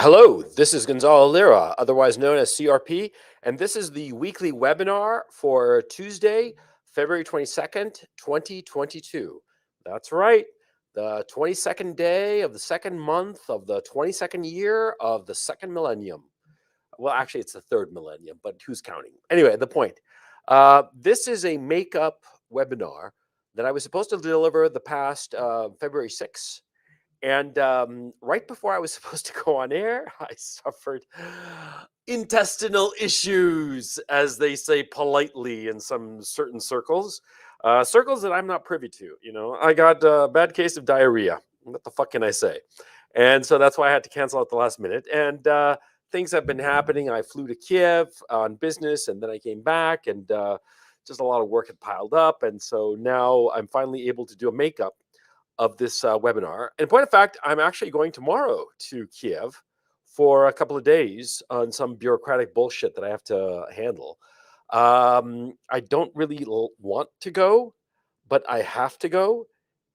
Hello, this is Gonzalo Lira, otherwise known as CRP, and this is the weekly webinar for Tuesday, February 22nd, 2022. That's right, the 22nd day of the second month of the 22nd year of the second millennium. Well, actually, it's the third millennium, but who's counting? Anyway, the point. This is a makeup webinar that I was supposed to deliver the past February 6th. And right before I was supposed to go on air, I suffered intestinal issues, as they say politely in some certain circles, circles that I'm not privy to. I got a bad case of diarrhea. What the fuck can I say? And so that's why I had to cancel at the last minute. And things have been happening. I flew to Kiev on business, and then I came back, and just a lot of work had piled up. And so now I'm finally able to do a makeup of this webinar. And point of fact, I'm actually going tomorrow to Kiev for a couple of days on some bureaucratic bullshit that I have to handle. I don't really want to go, but I have to go.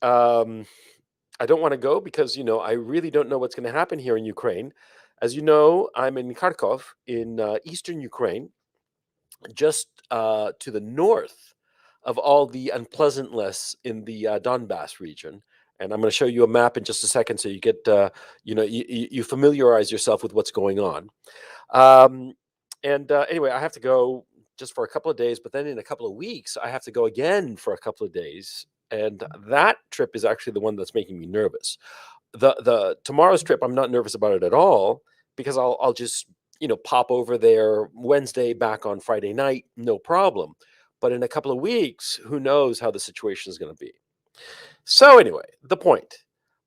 I don't want to go because, I really don't know what's going to happen here in Ukraine. As you know, I'm in Kharkov in eastern Ukraine, just to the north of all the unpleasantness in the Donbass region. And I'm going to show you a map in just a second, so you get, you familiarize yourself with what's going on. Anyway, I have to go just for a couple of days, but then in a couple of weeks, I have to go again for a couple of days. And that trip is actually the one that's making me nervous. The tomorrow's trip, I'm not nervous about it at all, because I'll just pop over there Wednesday, back on Friday night, no problem. But in a couple of weeks, who knows how the situation is going to be. So anyway, the point.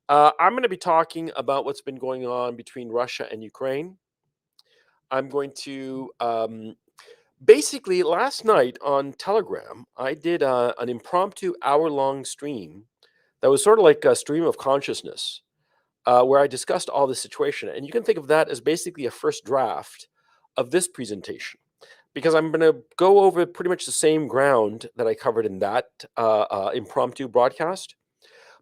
I'm going to be talking about what's been going on between Russia and Ukraine. I'm going to basically, last night on Telegram, I did an impromptu hour-long stream that was sort of like a stream of consciousness, where I discussed all this situation. And you can think of that as basically a first draft of this presentation, because I'm going to go over pretty much the same ground that I covered in that impromptu broadcast.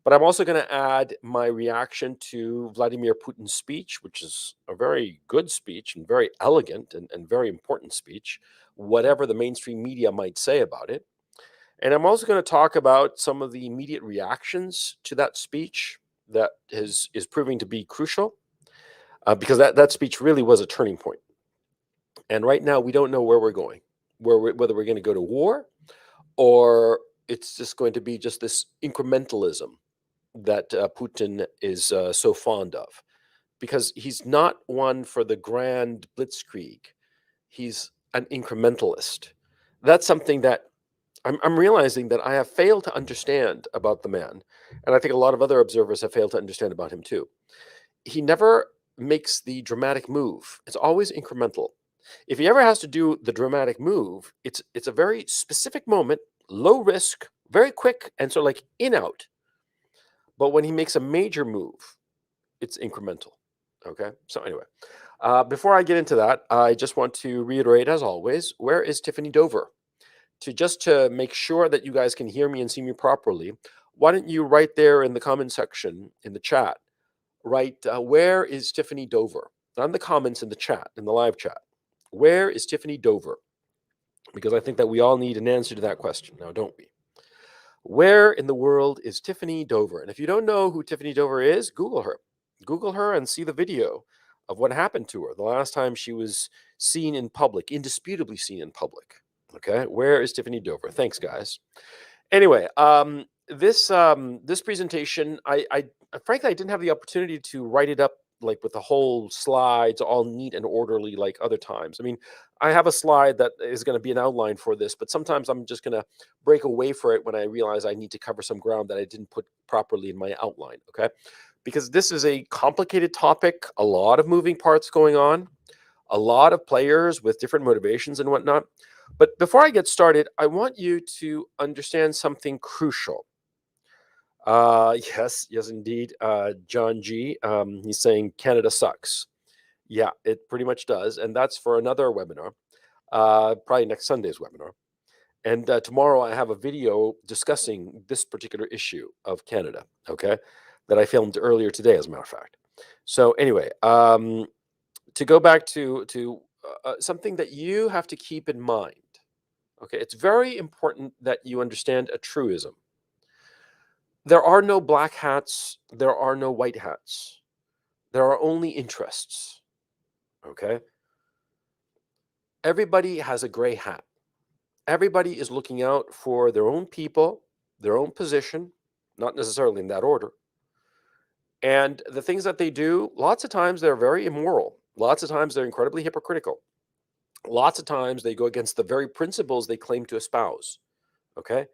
But I'm also going to add my reaction to Vladimir Putin's speech, which is a very good speech and very elegant and very important speech, whatever the mainstream media might say about it. And I'm also going to talk about some of the immediate reactions to that speech that is proving to be crucial, because that speech really was a turning point. And right now, we don't know where we're going, whether we're going to go to war, or it's just going to be just this incrementalism that Putin is so fond of, because he's not one for the grand blitzkrieg. He's an incrementalist. That's something that I'm realizing that I have failed to understand about the man, and I think a lot of other observers have failed to understand about him too. He never makes the dramatic move. It's always incremental. If he ever has to do the dramatic move, it's a very specific moment, low risk, very quick, and sort of like in out. But when he makes a major move, it's incremental. Okay. So anyway, before I get into that, I just want to reiterate, as always, where is Tiffany Dover? To make sure that you guys can hear me and see me properly, why don't you write there in the comment section in the chat, write where is Tiffany Dover? Not in the comments, in the chat, in the live chat. Where is Tiffany Dover? Because I think that we all need an answer to that question now, don't we? Where in the world is Tiffany Dover? And if you don't know who Tiffany Dover is, Google her. Google her and see the video of what happened to her the last time she was seen in public, indisputably seen in public. Okay, where is Tiffany Dover? Thanks, guys. Anyway, this presentation, I frankly I didn't have the opportunity to write it up like with the whole slides all neat and orderly like other times. I mean, I have a slide that is going to be an outline for this, but sometimes I'm just going to break away for it when I realize I need to cover some ground that I didn't put properly in my outline. Okay, because this is a complicated topic, a lot of moving parts going on, a lot of players with different motivations and whatnot. But before I get started, I want you to understand something crucial. Yes, indeed. John G, he's saying Canada sucks. Yeah, it pretty much does. And that's for another webinar, probably next Sunday's webinar. And tomorrow I have a video discussing this particular issue of Canada, okay, that I filmed earlier today, as a matter of fact. So anyway, to go back to something that you have to keep in mind. Okay, it's very important that you understand a truism. There are no black hats, there are no white hats. There are only interests. Okay? Everybody has a gray hat. Everybody is looking out for their own people, their own position, not necessarily in that order. And the things that they do, lots of times they're very immoral. Lots of times they're incredibly hypocritical. Lots of times they go against the very principles they claim to espouse. Okay?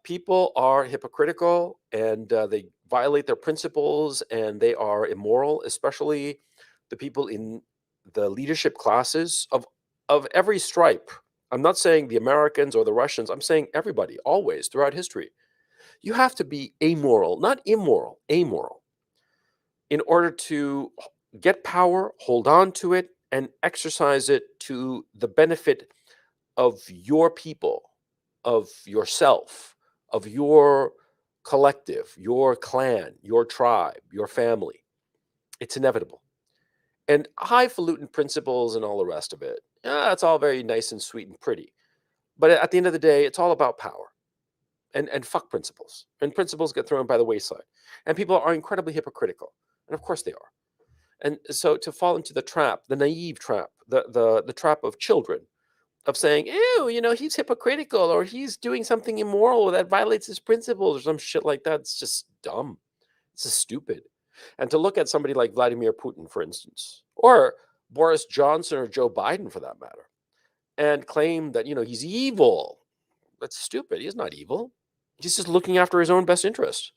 People are hypocritical and they violate their principles and they are immoral, especially the people in the leadership classes of every stripe. I'm not saying the Americans or the Russians, I'm saying everybody, always throughout history. You have to be amoral, not immoral, amoral, in order to get power, hold on to it, and exercise it to the benefit of your people, of yourself, of your collective, your clan, your tribe, your family. It's inevitable. And highfalutin principles and all the rest of it, yeah, it's all very nice and sweet and pretty. But at the end of the day, it's all about power and fuck principles. And principles get thrown by the wayside. And people are incredibly hypocritical. And of course they are. And so to fall into the trap, the naive trap, the trap of children, of saying, ew, he's hypocritical or he's doing something immoral that violates his principles or some shit like that. It's just dumb. It's just stupid. And to look at somebody like Vladimir Putin, for instance, or Boris Johnson or Joe Biden for that matter, and claim that, he's evil. That's stupid. He's not evil. He's just looking after his own best interest.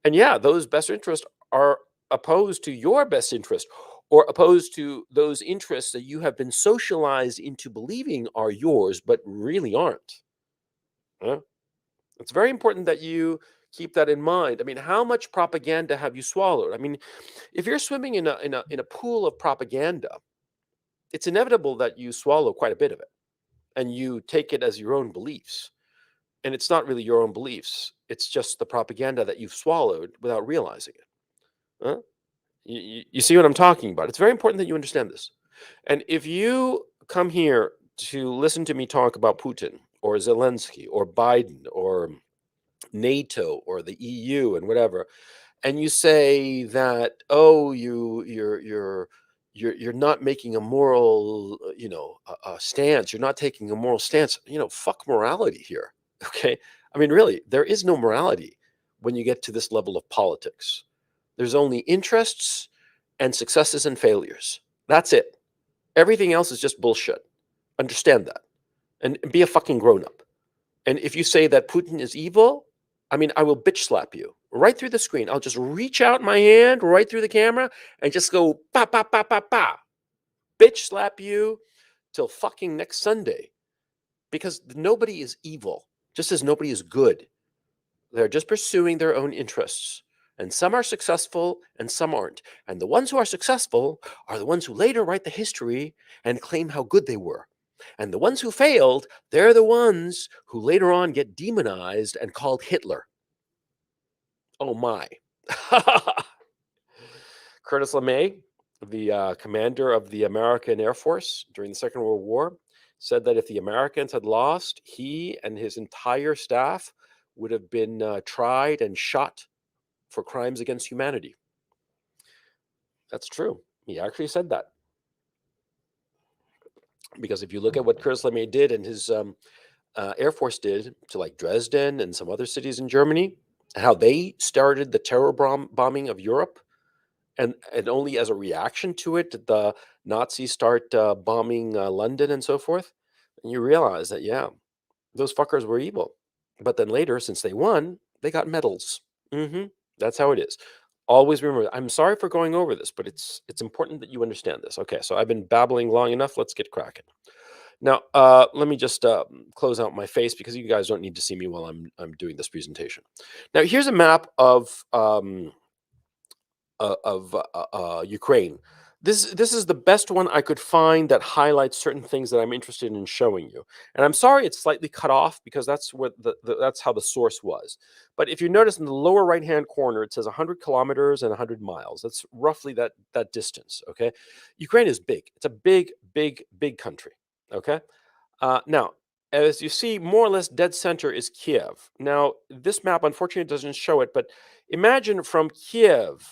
And yeah, those best interests are opposed to your best interest or opposed to those interests that you have been socialized into believing are yours, but really aren't. Huh? It's very important that you keep that in mind. I mean, how much propaganda have you swallowed? I mean, if you're swimming in a pool of propaganda, it's inevitable that you swallow quite a bit of it and you take it as your own beliefs. And it's not really your own beliefs. It's just the propaganda that you've swallowed without realizing it. Huh? You see what I'm talking about? It's very important that you understand this. And if you come here to listen to me talk about Putin or Zelensky or Biden or NATO or the EU and whatever, and you say that, oh, you're not making a moral, a stance. You're not taking a moral stance. Fuck morality here. Okay, I mean, really, there is no morality when you get to this level of politics. There's only interests and successes and failures. That's it. Everything else is just bullshit. Understand that. And be a fucking grown up. And if you say that Putin is evil, I mean, I will bitch slap you right through the screen. I'll just reach out my hand right through the camera and just go pa pa pa pa pa. Bitch slap you till fucking next Sunday. Because nobody is evil, just as nobody is good. They're just pursuing their own interests. And some are successful and some aren't. And the ones who are successful are the ones who later write the history and claim how good they were. And the ones who failed, they're the ones who later on get demonized and called Hitler. Oh my. Curtis LeMay, the commander of the American Air Force during the Second World War, said that if the Americans had lost, he and his entire staff would have been tried and shot for crimes against humanity. That's true. He actually said that. Because if you look at what Curtis LeMay did and his Air Force did to like Dresden and some other cities in Germany, and how they started the terror bombing of Europe, and only as a reaction to it did the Nazis start bombing London and so forth. And you realize that, yeah, those fuckers were evil. But then later, since they won, they got medals. That's how it is. Always remember, I'm sorry for going over this, but it's important that you understand this. Okay, so I've been babbling long enough. Let's get cracking. Now, let me just close out my face because you guys don't need to see me while I'm doing this presentation. Now, here's a map of Ukraine. This is the best one I could find that highlights certain things that I'm interested in showing you. And I'm sorry it's slightly cut off because that's what that's how the source was. But if you notice in the lower right-hand corner, it says 100 kilometers and 100 miles. That's roughly that distance. Okay, Ukraine is big. It's a big, big, big country. Okay, now. As you see, more or less dead center is Kiev. Now, this map unfortunately doesn't show it, but imagine from Kiev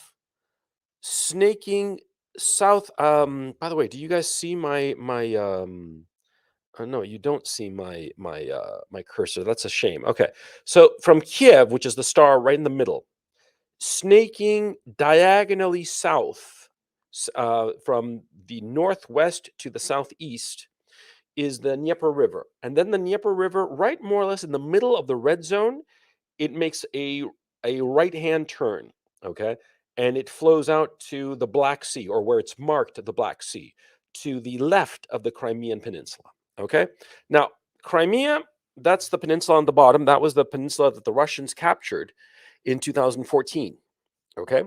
snaking south. By the way, do you guys see my oh, no, you don't see my cursor. That's a shame. Okay. So from Kiev, which is the star right in the middle, snaking diagonally south from the northwest to the southeast is the Dnieper River. And then the Dnieper River, right more or less in the middle of the red zone, it makes a right-hand turn, okay? And it flows out to the Black Sea, or where it's marked the Black Sea, to the left of the Crimean Peninsula, okay? Now, Crimea, that's the peninsula on the bottom. That was the peninsula that the Russians captured in 2014, okay?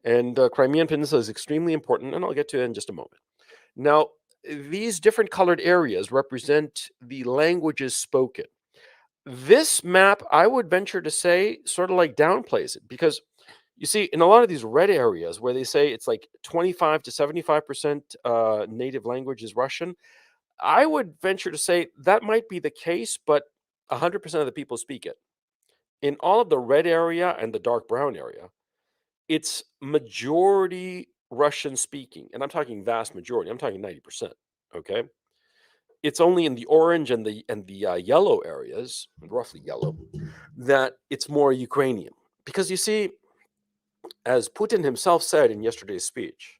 And Crimean Peninsula is extremely important, and I'll get to it in just a moment. Now, these different colored areas represent the languages spoken. This map, I would venture to say, sort of like downplays it because you see, in a lot of these red areas where they say it's like 25 to 75% native language is Russian, I would venture to say that might be the case, but 100% of the people speak it. In all of the red area and the dark brown area, it's majority Russian speaking. And I'm talking vast majority, I'm talking 90%. Okay. It's only in the orange and the yellow areas, roughly yellow, that it's more Ukrainian. Because you see, as Putin himself said in yesterday's speech,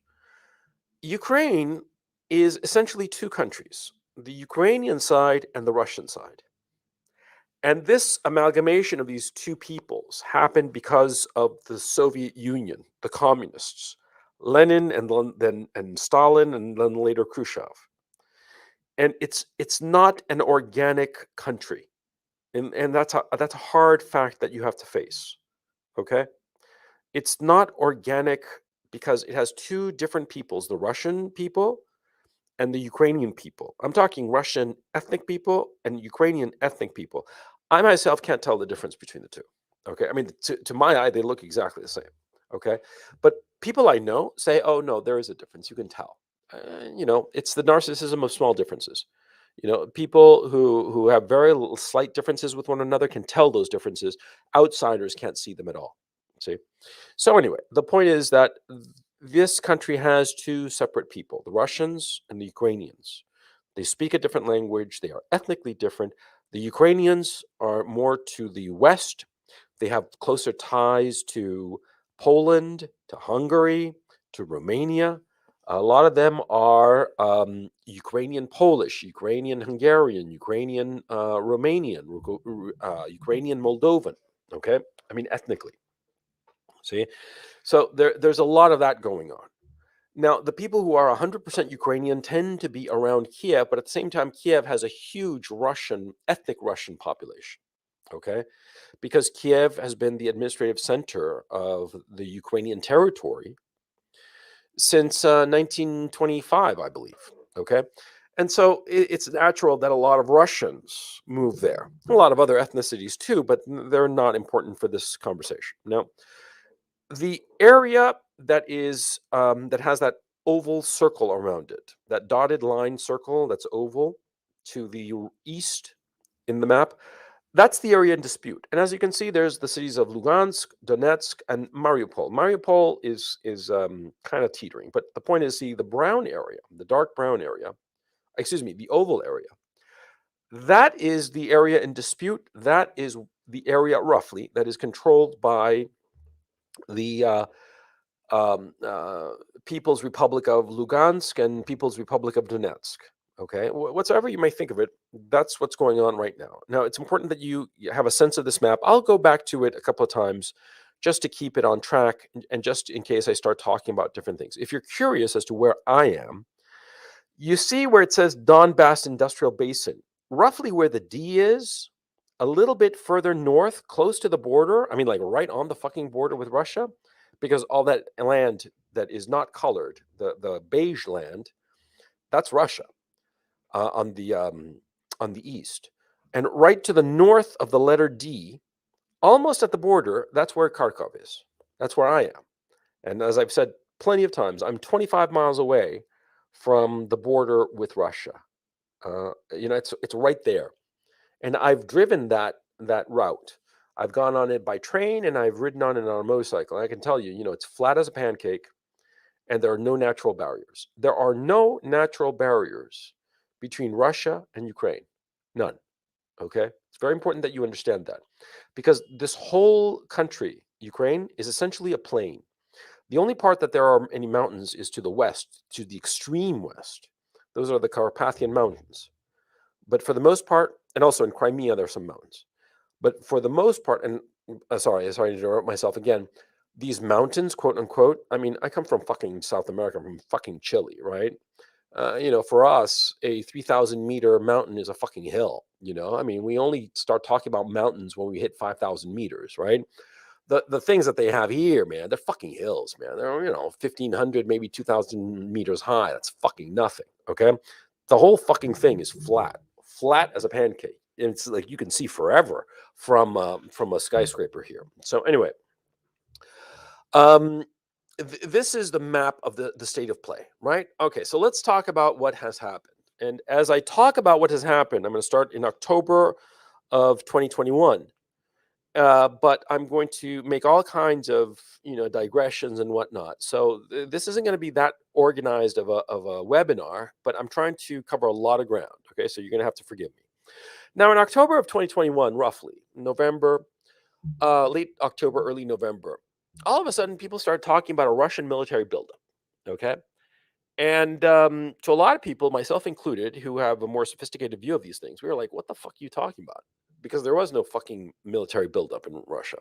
Ukraine is essentially two countries, the Ukrainian side and the Russian side. And this amalgamation of these two peoples happened because of the Soviet Union, the communists, Lenin and Stalin and then later Khrushchev. And it's not an organic country. And that's a hard fact that you have to face. Okay? It's not organic because it has two different peoples, the Russian people and the Ukrainian people. I'm talking Russian ethnic people and Ukrainian ethnic people. I myself can't tell the difference between the two. Okay? I mean, to my eye, they look exactly the same. Okay? But people I know say, oh, no, there is a difference. You can tell. It's the narcissism of small differences. People who have very slight differences with one another can tell those differences. Outsiders can't see them at all. See? So anyway, the point is that this country has two separate people, the Russians and the Ukrainians. They speak a different language. They are ethnically different. The Ukrainians are more to the west. They have closer ties to Poland, to Hungary, to Romania. A lot of them are Ukrainian Polish, Ukrainian Hungarian, Ukrainian Romanian, Ukrainian Moldovan. Okay, I mean ethnically. See, so there's a lot of that going on. Now, the people who are 100% Ukrainian tend to be around Kiev, but at the same time, Kiev has a huge ethnic Russian population. Okay, because Kiev has been the administrative center of the Ukrainian territory since 1925, I believe. Okay. And so it's natural that a lot of Russians move there. A lot of other ethnicities too, but they're not important for this conversation. Now, the area that has that oval circle around it, that dotted line circle that's oval to the east in the map, that's the area in dispute. And as you can see, there's the cities of Lugansk, Donetsk, and Mariupol. Mariupol is kind of teetering, but the point is, see, the brown area, the dark brown area, excuse me, the oval area, that is the area in dispute. That is the area roughly that is controlled by the People's Republic of Lugansk and People's Republic of Donetsk. Okay, whatsoever you may think of it, that's what's going on right now. Now, it's important that you have a sense of this map. I'll go back to it a couple of times just to keep it on track and just in case I start talking about different things. If you're curious as to where I am, you see where it says Donbass Industrial Basin, roughly where the D is, a little bit further north, close to the border. I mean, like right on the fucking border with Russia, because all that land that is not colored, the beige land, that's Russia on the east, and right to the north of the letter D, almost at the border, that's where Kharkov is. That's where I am. And as I've said plenty of times, I'm 25 miles away from the border with Russia. It's right there, and I've driven that route. I've gone on it by train, and I've ridden on it on a motorcycle. And I can tell you, it's flat as a pancake, and there are no natural barriers. There are no natural barriers between Russia and Ukraine. None. Okay? It's very important that you understand that, because this whole country, Ukraine, is essentially a plain. The only part that there are any mountains is to the west, to the extreme west. Those are the Carpathian Mountains. But for the most part, and also in Crimea, there are some mountains. But for the most part, and sorry to interrupt myself again, these mountains, quote unquote, I mean, I come from fucking South America, from fucking Chile, right? For us, a 3,000-meter mountain is a fucking hill. I mean, we only start talking about mountains when we hit 5,000 meters, right? The things that they have here, man, they're fucking hills, man. They're 1,500, maybe 2,000 meters high. That's fucking nothing. Okay, the whole fucking thing is flat as a pancake. And it's like you can see forever from a skyscraper here. So anyway, this is the map of the state of play, right? Okay, so let's talk about what has happened. And as I talk about what has happened, I'm going to start in October of 2021. But I'm going to make all kinds of digressions and whatnot. So this isn't going to be that organized of a webinar, but I'm trying to cover a lot of ground. Okay, so you're going to have to forgive me. Now, in October of 2021, roughly November, late October, early November, all of a sudden people started talking about a Russian military buildup. Okay, and to a lot of people, myself included, who have a more sophisticated view of these things, we were like, "What the fuck are you talking about?" Because there was no fucking military buildup in Russia.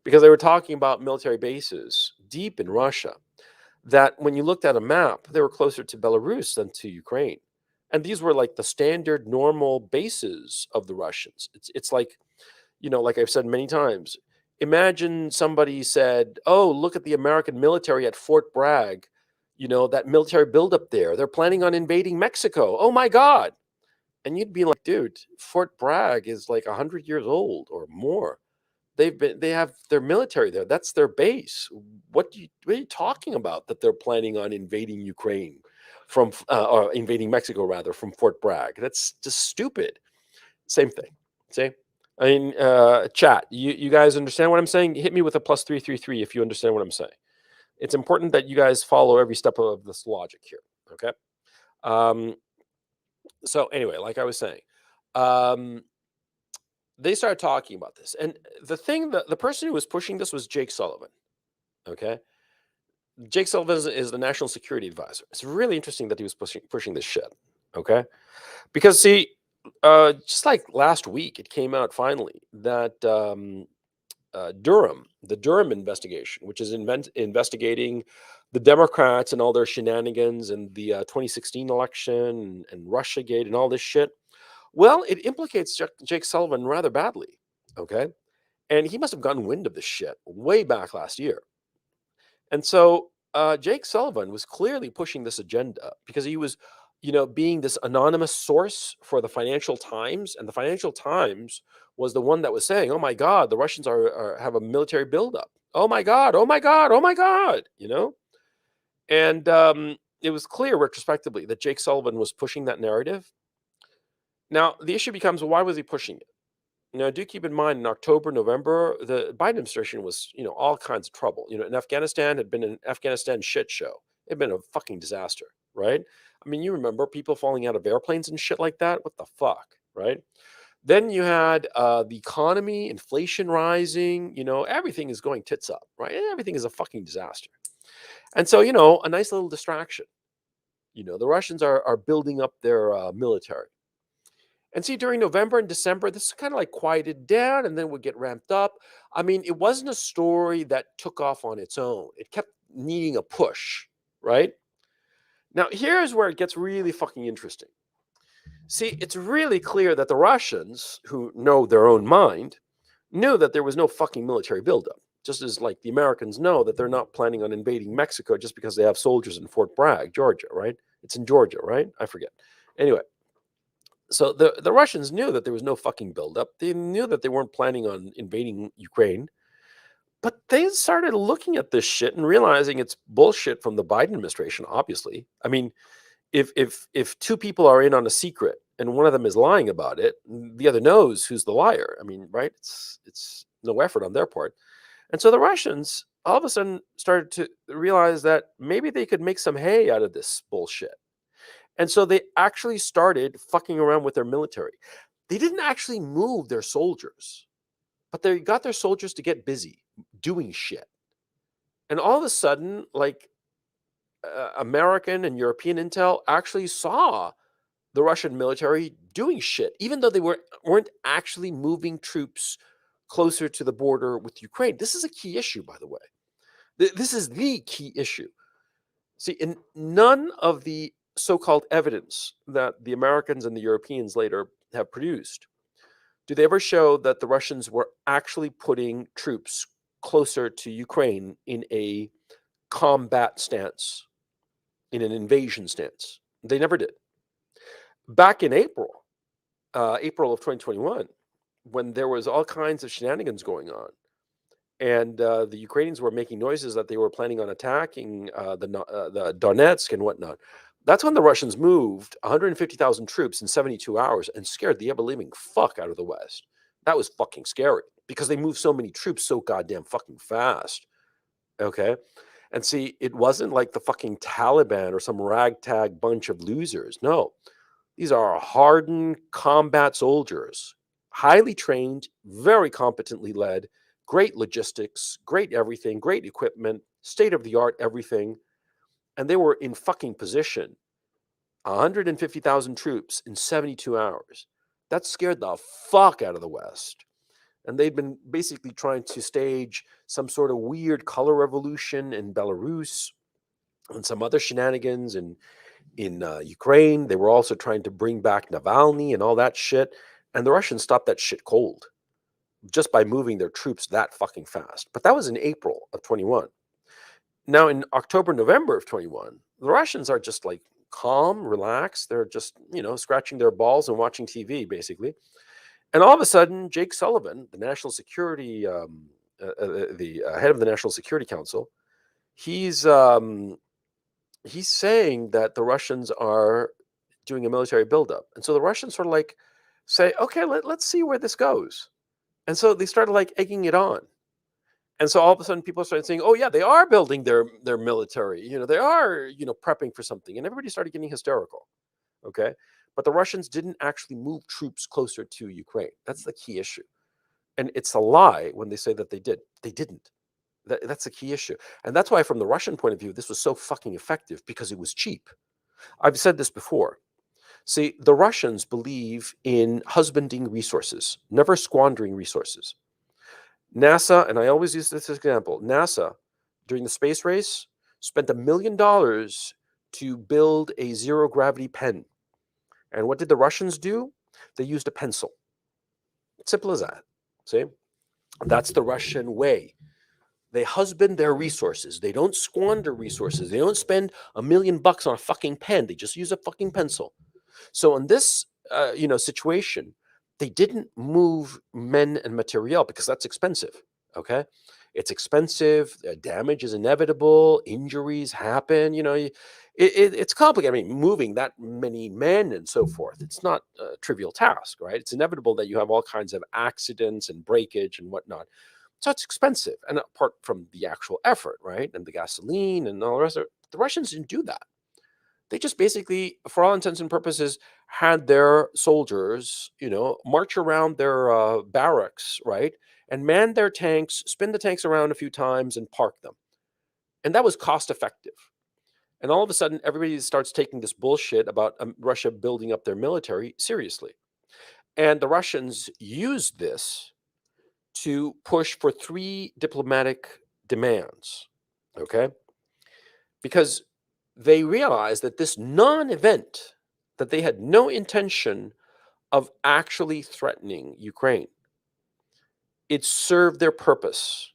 Because they were talking about military bases deep in Russia that when you looked at a map, they were closer to Belarus than to Ukraine. And these were like the standard normal bases of the Russians. It's like, like I've said many times, imagine somebody said, "Oh, look at the American military at Fort Bragg, that military buildup there. They're planning on invading Mexico. Oh my God." And you'd be like, "Dude, Fort Bragg is like 100 years old or more. They have their military there. That's their base. What are you talking about that they're planning on invading Ukraine or invading Mexico rather from Fort Bragg? That's just stupid." Same thing. See? I mean, chat, you guys understand what I'm saying? Hit me with a +333 if you understand what I'm saying. It's important that you guys follow every step of this logic here. Okay. So anyway, like I was saying, um, they started talking about this, and the person who was pushing this was Jake Sullivan. Okay, Jake Sullivan is the national security advisor. It's really interesting that he was pushing this shit. Okay, because see, just like last week, it came out finally that the Durham investigation, which is investigating the Democrats and all their shenanigans and the 2016 election and Russiagate and all this shit. Well, it implicates Jake Sullivan rather badly. Okay. And he must have gotten wind of this shit way back last year. And so Jake Sullivan was clearly pushing this agenda because he was, being this anonymous source for the Financial Times. And the Financial Times was the one that was saying, "Oh my God, the Russians have a military buildup. Oh my God, oh my God, oh my God," And it was clear retrospectively that Jake Sullivan was pushing that narrative. Now, the issue becomes, why was he pushing it? Now, do keep in mind in October, November, the Biden administration was, all kinds of trouble. In Afghanistan had been an Afghanistan shit show. It had been a fucking disaster, right? I mean, you remember people falling out of airplanes and shit like that? What the fuck, right? Then you had the economy, inflation rising, everything is going tits up, right? Everything is a fucking disaster. And so, a nice little distraction. The Russians are building up their military. And see, during November and December, this kind of like quieted down and then would get ramped up. I mean, it wasn't a story that took off on its own. It kept needing a push, right? Now, here's where it gets really fucking interesting. See, it's really clear that the Russians, who know their own mind, knew that there was no fucking military buildup. Just as like the Americans know that they're not planning on invading Mexico just because they have soldiers in Fort Bragg, Georgia, right? It's in Georgia, right? I forget. Anyway, so the Russians knew that there was no fucking buildup. They knew that they weren't planning on invading Ukraine, but they started looking at this shit and realizing it's bullshit from the Biden administration. Obviously, I mean, if two people are in on a secret and one of them is lying about it, the other knows who's the liar. I mean, right? It's no effort on their part. And so the Russians all of a sudden started to realize that maybe they could make some hay out of this bullshit. And so they actually started fucking around with their military. They didn't actually move their soldiers, but they got their soldiers to get busy doing shit. And all of a sudden, like American and European intel actually saw the Russian military doing shit, even though they weren't actually moving troops closer to the border with Ukraine. This is a key issue, by the way. This is the key issue. See, in none of the so-called evidence that the Americans and the Europeans later have produced do they ever show that the Russians were actually putting troops closer to Ukraine in a combat stance, in an invasion stance. They never did. Back in April of 2021, when there was all kinds of shenanigans going on, and the Ukrainians were making noises that they were planning on attacking the Donetsk and whatnot. That's when the Russians moved 150,000 troops in 72 hours and scared the ever-living fuck out of the West. That was fucking scary because they moved so many troops so goddamn fucking fast. Okay? And see, it wasn't like the fucking Taliban or some ragtag bunch of losers. No, these are hardened combat soldiers, highly trained, very competently led, great logistics, great everything, great equipment, state of the art everything. And they were in fucking position. 150,000 troops in 72 hours. That scared the fuck out of the West. And they'd been basically trying to stage some sort of weird color revolution in Belarus and some other shenanigans in Ukraine. They were also trying to bring back Navalny and all that shit. And the Russians stopped that shit cold just by moving their troops that fucking fast. But that was in April of 21. Now in October, November of 21, the Russians are just like calm, relaxed. They're just, scratching their balls and watching TV, basically. And all of a sudden, Jake Sullivan, the national security, the head of the National Security Council, he's saying that the Russians are doing a military buildup. And so the Russians sort of like say, okay, let's see where this goes. And so they started like egging it on. And so all of a sudden people started saying, oh yeah, they are building their military. They are, prepping for something. And everybody started getting hysterical. Okay. But the Russians didn't actually move troops closer to Ukraine. That's the key issue. And it's a lie when they say that they did. They didn't. That's the key issue. And that's why from the Russian point of view, this was so fucking effective because it was cheap. I've said this before. See, the Russians believe in husbanding resources, never squandering resources. NASA, and I always use this example, NASA, during the space race, spent $1 million to build a zero-gravity pen. And what did the Russians do? They used a pencil. Simple as that. See? That's the Russian way. They husband their resources. They don't squander resources. They don't spend $1 million on a fucking pen. They just use a fucking pencil. So in this, situation, they didn't move men and materiel because that's expensive. Okay, it's expensive. Damage is inevitable. Injuries happen. It's complicated. I mean, moving that many men and so forth, it's not a trivial task, right? It's inevitable that you have all kinds of accidents and breakage and whatnot. So it's expensive, and apart from the actual effort, right, and the gasoline and all the rest of it, the Russians didn't do that. They just basically, for all intents and purposes, had their soldiers, march around their barracks, right, and man their tanks, spin the tanks around a few times, and park them. And that was cost effective. And all of a sudden, everybody starts taking this bullshit about Russia building up their military seriously. And the Russians used this to push for 3 diplomatic demands, okay? Because they realized that this non-event, that they had no intention of actually threatening Ukraine, it served their purpose.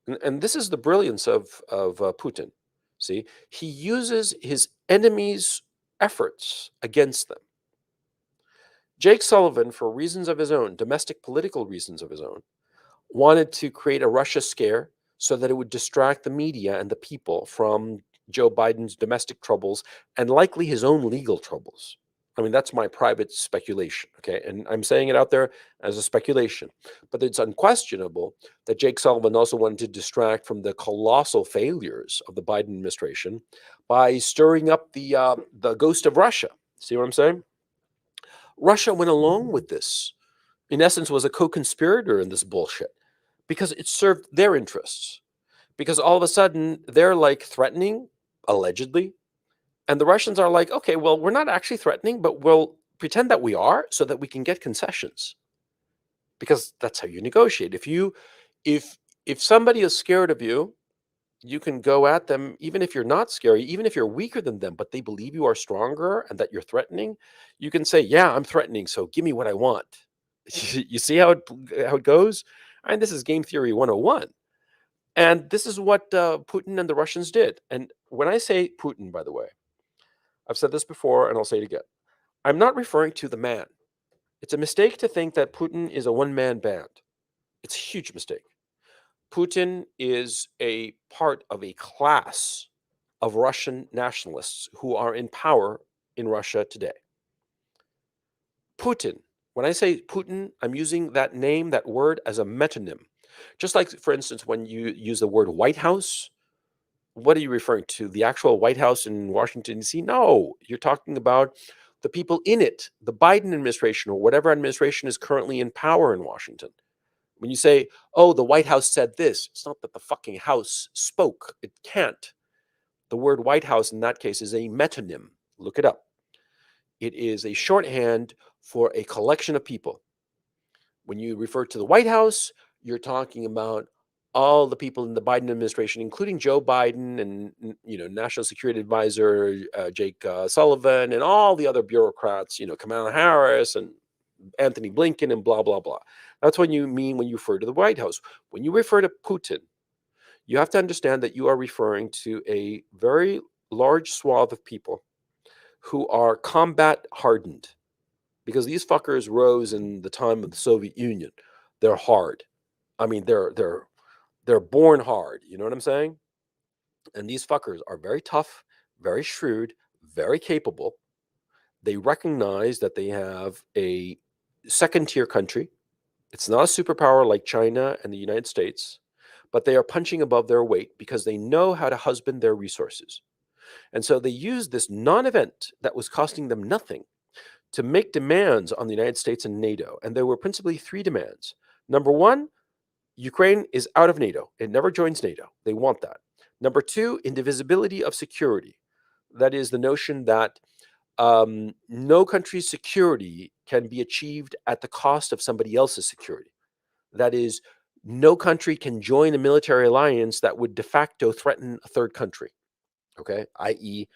And this is the brilliance of Putin. See, he uses his enemies' efforts against them. Jake Sullivan, for reasons of his own, domestic political reasons of his own, wanted to create a Russia scare so that it would distract the media and the people from Joe Biden's domestic troubles and likely his own legal troubles. I mean, that's my private speculation, okay? And I'm saying it out there as a speculation. But it's unquestionable that Jake Sullivan also wanted to distract from the colossal failures of the Biden administration by stirring up the ghost of Russia. See what I'm saying? Russia went along with this, in essence, was a co-conspirator in this bullshit because it served their interests. Because all of a sudden they're like threatening, allegedly, and the Russians are like, okay, well, we're not actually threatening, but we'll pretend that we are so that we can get concessions. Because that's how you negotiate. If if somebody is scared of you, you can go at them even if you're not scary, even if you're weaker than them, but they believe you are stronger and that you're threatening. You can say, "Yeah, I'm threatening, so give me what I want." You see how it goes? And this is game theory 101. And this is what Putin and the Russians did. And when I say Putin, by the way, I've said this before and I'll say it again. I'm not referring to the man. It's a mistake to think that Putin is a one man band. It's a huge mistake. Putin is a part of a class of Russian nationalists who are in power in Russia today. Putin, when I say Putin, I'm using that name, that word, as a metonym. Just like, for instance, when you use the word White House, what are you referring to? The actual White House in Washington, D.C.? No, you're talking about the people in it, the Biden administration or whatever administration is currently in power in Washington. When you say, oh, the White House said this, it's not that the fucking House spoke. It can't. The word White House in that case is a metonym. Look it up. It is a shorthand for a collection of people. When you refer to the White House, you're talking about all the people in the Biden administration, including Joe Biden and National Security Advisor Jake Sullivan and all the other bureaucrats, Kamala Harris and Anthony Blinken and blah blah blah. That's what you mean when you refer to the White House. When you refer to Putin, you have to understand that you are referring to a very large swath of people who are combat hardened because these fuckers rose in the time of the Soviet Union. They're hard. I mean, they're born hard. You know what I'm saying? And these fuckers are very tough, very shrewd, very capable. They recognize that they have a second tier country. It's not a superpower like China and the United States, but they are punching above their weight because they know how to husband their resources. And so they use this non event that was costing them nothing to make demands on the United States and NATO. And there were principally three demands. Number one, Ukraine is out of NATO. It never joins NATO. They want that. Number two, indivisibility of security. That is the notion that no country's security can be achieved at the cost of somebody else's security. That is, no country can join a military alliance that would de facto threaten a third country. Okay, i.e.,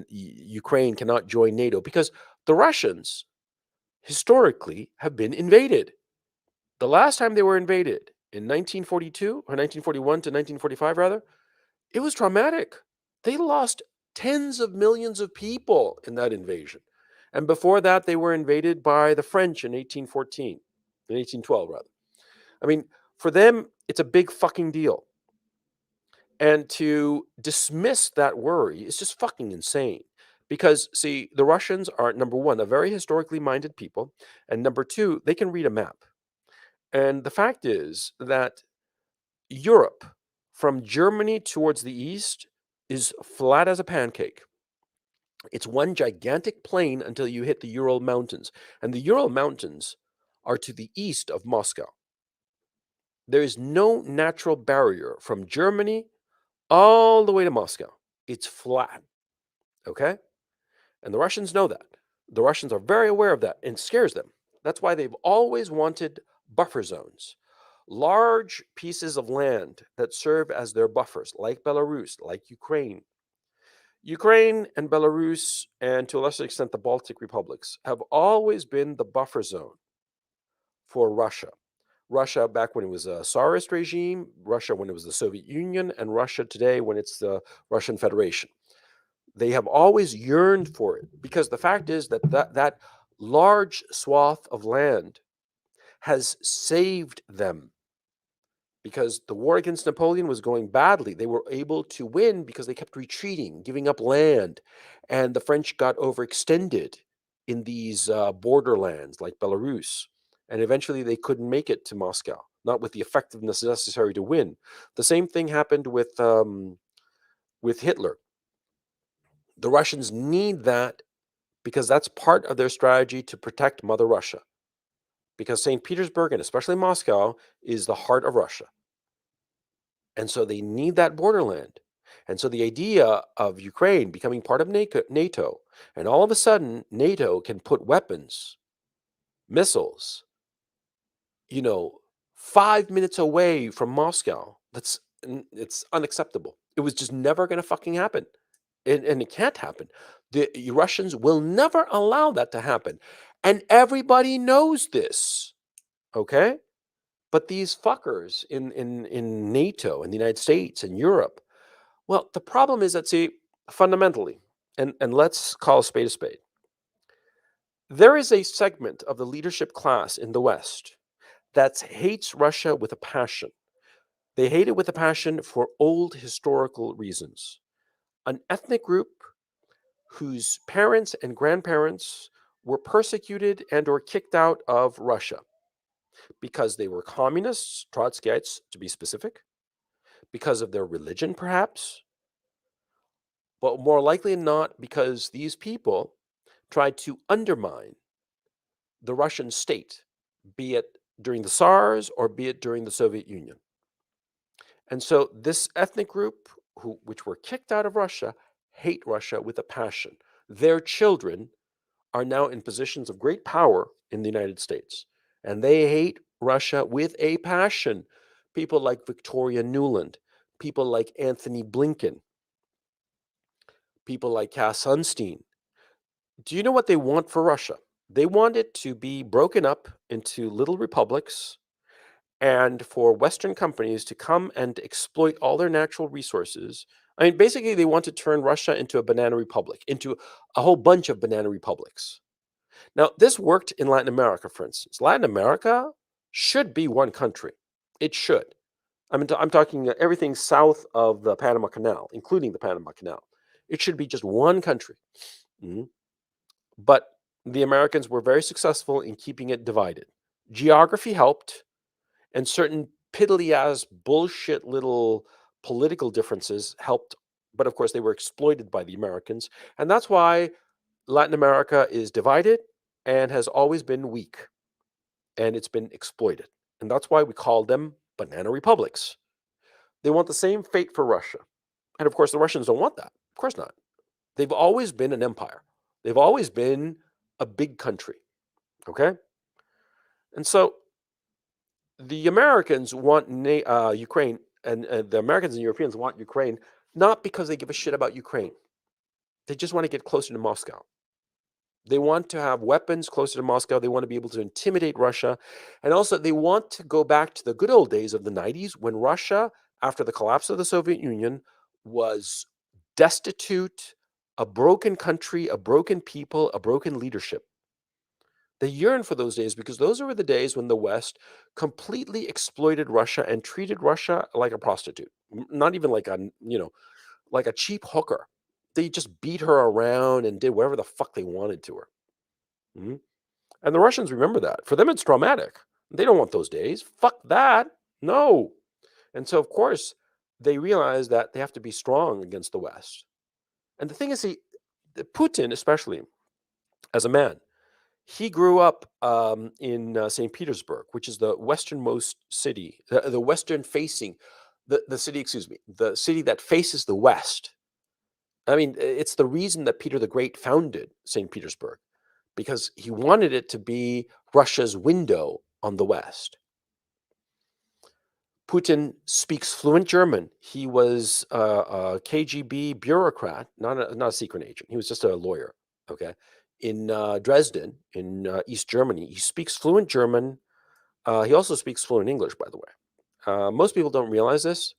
Ukraine cannot join NATO because the Russians historically have been invaded. The last time they were invaded in 1942 or 1941 to 1945, rather, it was traumatic. They lost tens of millions of people in that invasion. And before that, they were invaded by the French in 1814, in 1812, rather. I mean, for them, it's a big fucking deal. And to dismiss that worry is just fucking insane. Because, see, the Russians are, number one, a very historically minded people. And number two, they can read a map. And the fact is that Europe, from Germany towards the east, is flat as a pancake. It's one gigantic plain until you hit the Ural Mountains. And the Ural Mountains are to the east of Moscow. There is no natural barrier from Germany all the way to Moscow. It's flat. Okay? And the Russians know that. The Russians are very aware of that and it scares them. That's why they've always wanted buffer zones, large pieces of land that serve as their buffers, like Belarus, like Ukraine. Ukraine and Belarus, and to a lesser extent the Baltic republics, have always been the buffer zone for Russia. Russia back when it was a Tsarist regime, Russia when it was the Soviet Union, and Russia today when it's the Russian Federation. They have always yearned for it because the fact is that large swath of land has saved them because the war against Napoleon was going badly. They were able to win because they kept retreating, giving up land, and the French got overextended in these borderlands like Belarus, and eventually they couldn't make it to Moscow, not with the effectiveness necessary to win. The same thing happened with Hitler. The Russians need that because that's part of their strategy to protect Mother Russia. Because St. Petersburg and especially Moscow is the heart of Russia. And so they need that borderland. And so the idea of Ukraine becoming part of NATO, and all of a sudden NATO can put weapons, missiles, 5 minutes away from Moscow. It's unacceptable. It was just never going to fucking happen. And it can't happen. The Russians will never allow that to happen. And everybody knows this. Okay? But these fuckers in NATO and the United States and Europe, well, the problem is that, see, fundamentally, and let's call a spade, there is a segment of the leadership class in the West that hates Russia with a passion. They hate it with a passion for old historical reasons. An ethnic group whose parents and grandparents were persecuted and or kicked out of Russia because they were communists, Trotskyites to be specific, because of their religion perhaps, but more likely than not because these people tried to undermine the Russian state, be it during the SARS or be it during the Soviet Union. And so this ethnic group, which were kicked out of Russia, hate Russia with a passion. Their children are now in positions of great power in the United States, and they hate Russia with a passion. People like Victoria Nuland, people like Anthony Blinken, people like Cass Sunstein. Do you know what they want for Russia? They want it to be broken up into little republics and for Western companies to come and exploit all their natural resources. I mean, basically, they want to turn Russia into a banana republic, into a whole bunch of banana republics. Now, this worked in Latin America, for instance. Latin America should be one country. It should. I'm talking everything south of the Panama Canal, including the Panama Canal. It should be just one country. Mhm. But the Americans were very successful in keeping it divided. Geography helped, and certain piddly ass bullshit little political differences helped. But of course, they were exploited by the Americans. And that's why Latin America is divided and has always been weak, and it's been exploited. And that's why we call them banana republics. They want the same fate for Russia. And of course, the Russians don't want that. Of course not. They've always been an empire. They've always been a big country. Okay? And so the Americans want Ukraine, and the Americans and Europeans want Ukraine, not because they give a shit about Ukraine. They just want to get closer to Moscow. They want to have weapons closer to Moscow. They want to be able to intimidate Russia. And also, they want to go back to the good old days of the 90s when Russia, after the collapse of the Soviet Union, was destitute, a broken country, a broken people, a broken leadership. They yearn for those days because those were the days when the West completely exploited Russia and treated Russia like a prostitute, not even like like a cheap hooker. They just beat her around and did whatever the fuck they wanted to her. Mhm. And the Russians remember that. For them, it's traumatic. They don't want those days. Fuck that. No. And so, of course, they realize that they have to be strong against the West. And the thing is, Putin, especially as a man, he grew up in St. Petersburg, which is the westernmost city, the western facing, the city, excuse me, the city that faces the West. I mean, it's the reason that Peter the Great founded St. Petersburg, because he wanted it to be Russia's window on the West. Putin speaks fluent German. He was a KGB bureaucrat, not a secret agent. He was just a lawyer, okay, in Dresden, in East Germany. He speaks fluent German. He also speaks fluent English, by the way. Most people don't realize this,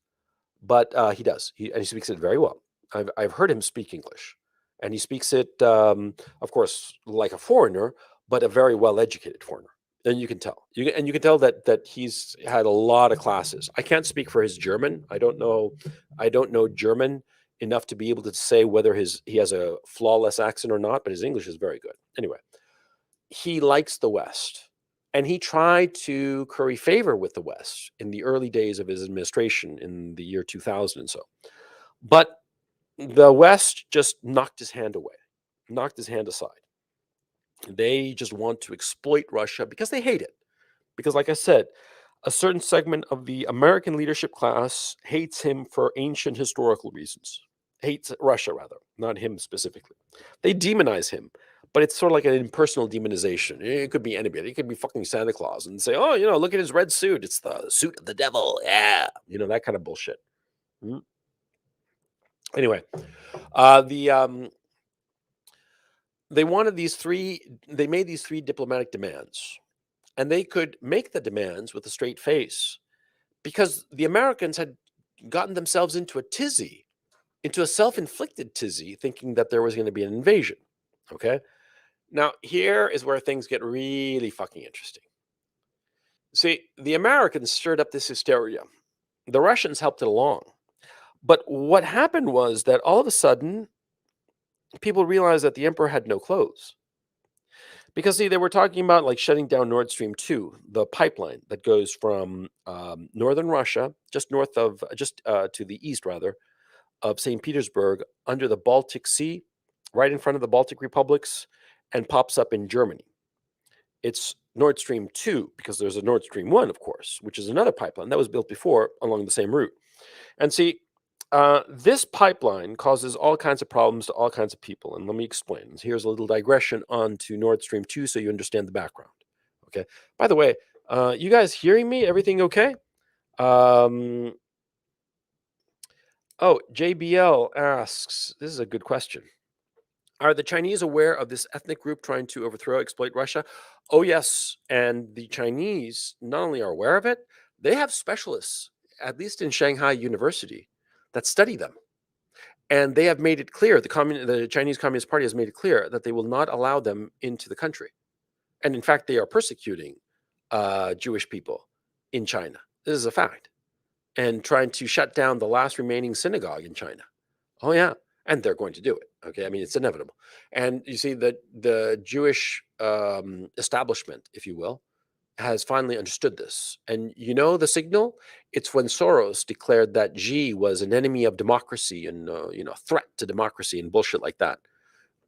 but he does. And he speaks it very well. I've heard him speak English, and he speaks it, of course, like a foreigner, but a very well-educated foreigner. And you can tell. You can tell that he's had a lot of classes. I can't speak for his German. I don't know. I don't know German enough to be able to say whether he has a flawless accent or not. But his English is very good. Anyway, he likes the West. And he tried to curry favor with the West in the early days of his administration in the year 2000 and so. But the West just knocked his hand away, knocked his hand aside. They just want to exploit Russia because they hate it. Because, like I said, a certain segment of the American leadership class hates him for ancient historical reasons. Hates Russia, rather, not him specifically. They demonize him, but it's sort of like an impersonal demonization. It could be anybody. It could be fucking Santa Claus and say, oh, look at his red suit. It's the suit of the devil. Yeah. That kind of bullshit. Mhm. Anyway, the they made these three diplomatic demands, and they could make the demands with a straight face because the Americans had gotten themselves into a tizzy, into a self-inflicted tizzy, thinking that there was going to be an invasion. Okay. Now, here is where things get really fucking interesting. See, the Americans stirred up this hysteria. The Russians helped it along. But what happened was that all of a sudden, people realized that the emperor had no clothes. Because, see, they were talking about like shutting down Nord Stream 2, the pipeline that goes from northern Russia, just to the east, rather, of St. Petersburg, under the Baltic Sea, right in front of the Baltic republics, and pops up in Germany. It's Nord Stream 2 because there's a Nord Stream 1, of course, which is another pipeline that was built before along the same route. And see, this pipeline causes all kinds of problems to all kinds of people. And let me explain. Here's a little digression onto Nord Stream 2 so you understand the background. Okay. By the way, you guys hearing me? Everything okay? Oh, JBL asks, this is a good question. Are the Chinese aware of this ethnic group trying to exploit Russia? Oh, yes. And the Chinese not only are aware of it, they have specialists, at least in Shanghai University, that study them. And they have made it clear, the Chinese Communist Party has made it clear that they will not allow them into the country. And in fact, they are persecuting Jewish people in China. This is a fact. And trying to shut down the last remaining synagogue in China. Oh, yeah. And they're going to do it. Okay. I mean, it's inevitable. And you see that the Jewish establishment, if you will, has finally understood this. And the signal? It's when Soros declared that Xi was an enemy of democracy and, a threat to democracy and bullshit like that.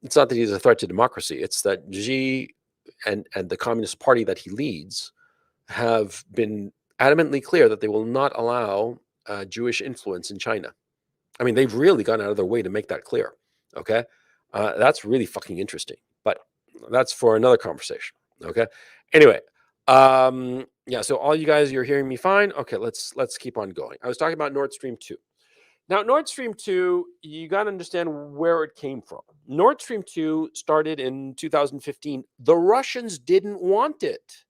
It's not that he's a threat to democracy. It's that Xi and the Communist Party that he leads have been adamantly clear that they will not allow Jewish influence in China. I mean, they've really gone out of their way to make that clear. Okay. That's really fucking interesting, but that's for another conversation. Okay. Anyway, yeah. So all you guys, you're hearing me fine. Okay. Let's keep on going. I was talking about Nord Stream 2. Now, Nord Stream 2, you got to understand where it came from. Nord Stream 2 started in 2015. The Russians didn't want it.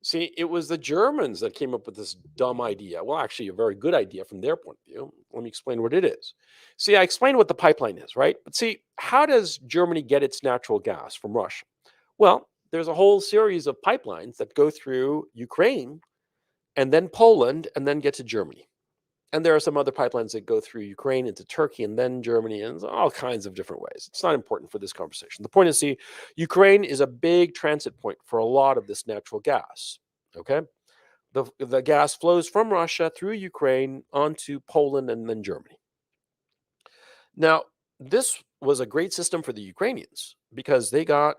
See, it was the Germans that came up with this dumb idea. Well, actually, a very good idea from their point of view. Let me explain what it is. See, I explained what the pipeline is, right? But see, how does Germany get its natural gas from Russia? Well, there's a whole series of pipelines that go through Ukraine and then Poland and then get to Germany. And there are some other pipelines that go through Ukraine into Turkey and then Germany and all kinds of different ways. It's not important for this conversation. The point is, see, Ukraine is a big transit point for a lot of this natural gas. Okay. The gas flows from Russia through Ukraine onto Poland and then Germany. Now, this was a great system for the Ukrainians because they got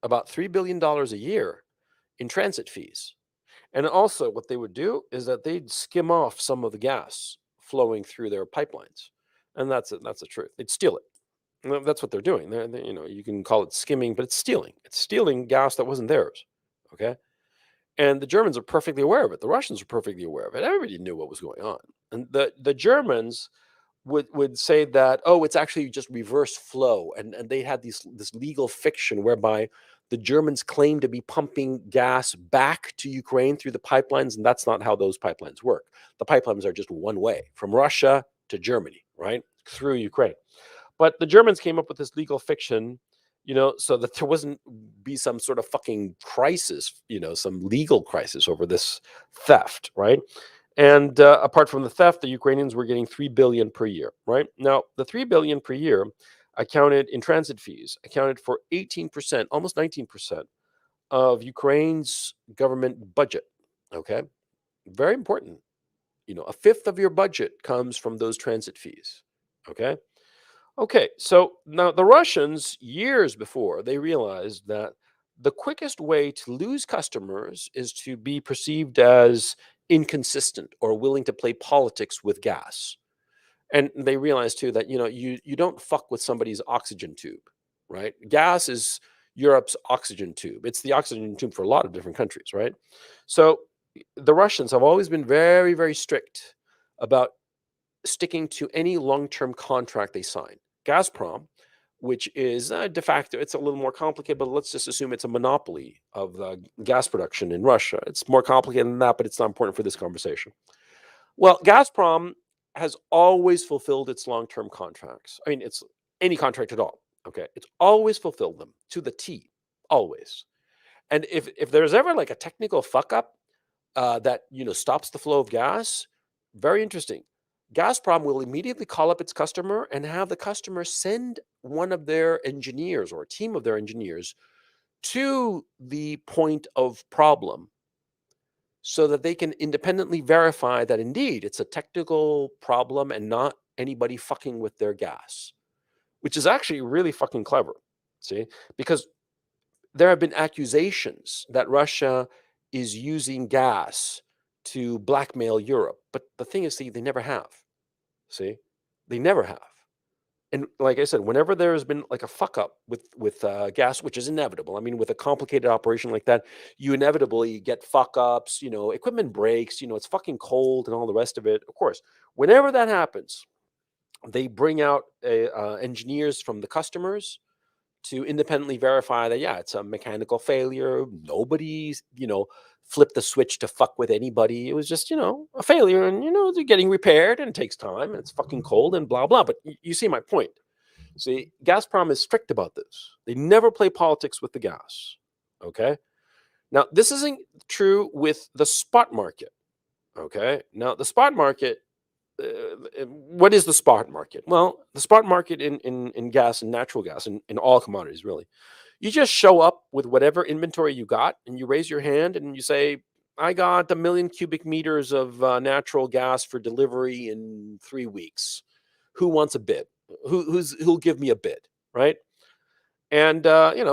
about $3 billion a year in transit fees. And also, what they would do is that they'd skim off some of the gas flowing through their pipelines, and that's it. That's the truth. They'd steal it. And that's what they're doing. You can call it skimming, but it's stealing. It's stealing gas that wasn't theirs. Okay, and the Germans are perfectly aware of it. The Russians are perfectly aware of it. Everybody knew what was going on, and the Germans would say that, oh, it's actually just reverse flow, and they had this legal fiction whereby The Germans claim to be pumping gas back to Ukraine through the pipelines, and that's not how those pipelines work. The pipelines are just one way from Russia to Germany, right? Through Ukraine. But the Germans came up with this legal fiction, so that there wasn't be some sort of fucking crisis, some legal crisis over this theft, right? And apart from the theft, the Ukrainians were getting 3 billion per year, right? Now, the 3 billion per year accounted in transit fees, accounted for 18%, almost 19% of Ukraine's government budget. Okay, very important. A fifth of your budget comes from those transit fees. Okay. Okay, so now the Russians, years before, they realized that the quickest way to lose customers is to be perceived as inconsistent or willing to play politics with gas. And they realized too that you don't fuck with somebody's oxygen tube, right? Gas is Europe's oxygen tube. It's the oxygen tube for a lot of different countries, right? So the Russians have always been very, very strict about sticking to any long-term contract they sign. Gazprom, which is de facto, it's a little more complicated, but let's just assume it's a monopoly of the gas production in Russia. It's more complicated than that, but it's not important for this conversation. Well, Gazprom has always fulfilled its long-term contracts. I mean, it's any contract at all. Okay, it's always fulfilled them to the T, always. And if there's ever like a technical fuck up that stops the flow of gas, very interesting. Gazprom will immediately call up its customer and have the customer send one of their engineers or a team of their engineers to the point of problem so that they can independently verify that indeed it's a technical problem and not anybody fucking with their gas, which is actually really fucking clever. See, because there have been accusations that Russia is using gas to blackmail Europe. But the thing is, see, they never have. See, they never have. And like I said, whenever there has been like a fuck up with gas, which is inevitable. I mean, with a complicated operation like that, you inevitably get fuck ups. Equipment breaks. It's fucking cold and all the rest of it. Of course, whenever that happens, they bring out engineers from the customers to independently verify that, yeah, it's a mechanical failure. Nobody's, flipped the switch to fuck with anybody. It was just, a failure, and they're getting repaired, and it takes time, and it's fucking cold, and blah blah. But you see my point. See, Gazprom is strict about this. They never play politics with the gas. Okay. Now this isn't true with the spot market. Okay. Now the spot market, what is the spot market? Well, the spot market in gas and natural gas, in all commodities, really. You just show up with whatever inventory you got, and you raise your hand and you say, I got 1 million cubic meters of natural gas for delivery in 3 weeks. Who wants a bid? Who'll give me a bid, right? And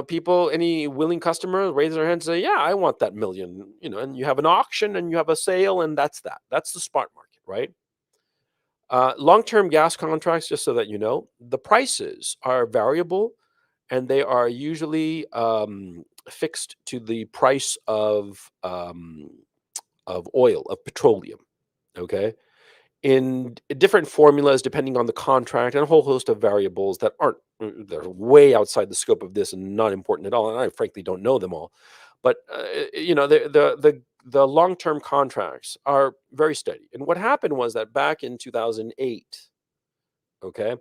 people, any willing customer, raise their hand and say, yeah, I want that million. And you have an auction and you have a sale, and that's that. That's the spot market, right? Long-term gas contracts, just so that you know, the prices are variable, and they are usually fixed to the price of oil, of petroleum. Okay, in different formulas depending on the contract, and a whole host of variables that aren't they're way outside the scope of this and not important at all. And I frankly don't know them all, but the long-term contracts are very steady. And what happened was that back in 2008, okay,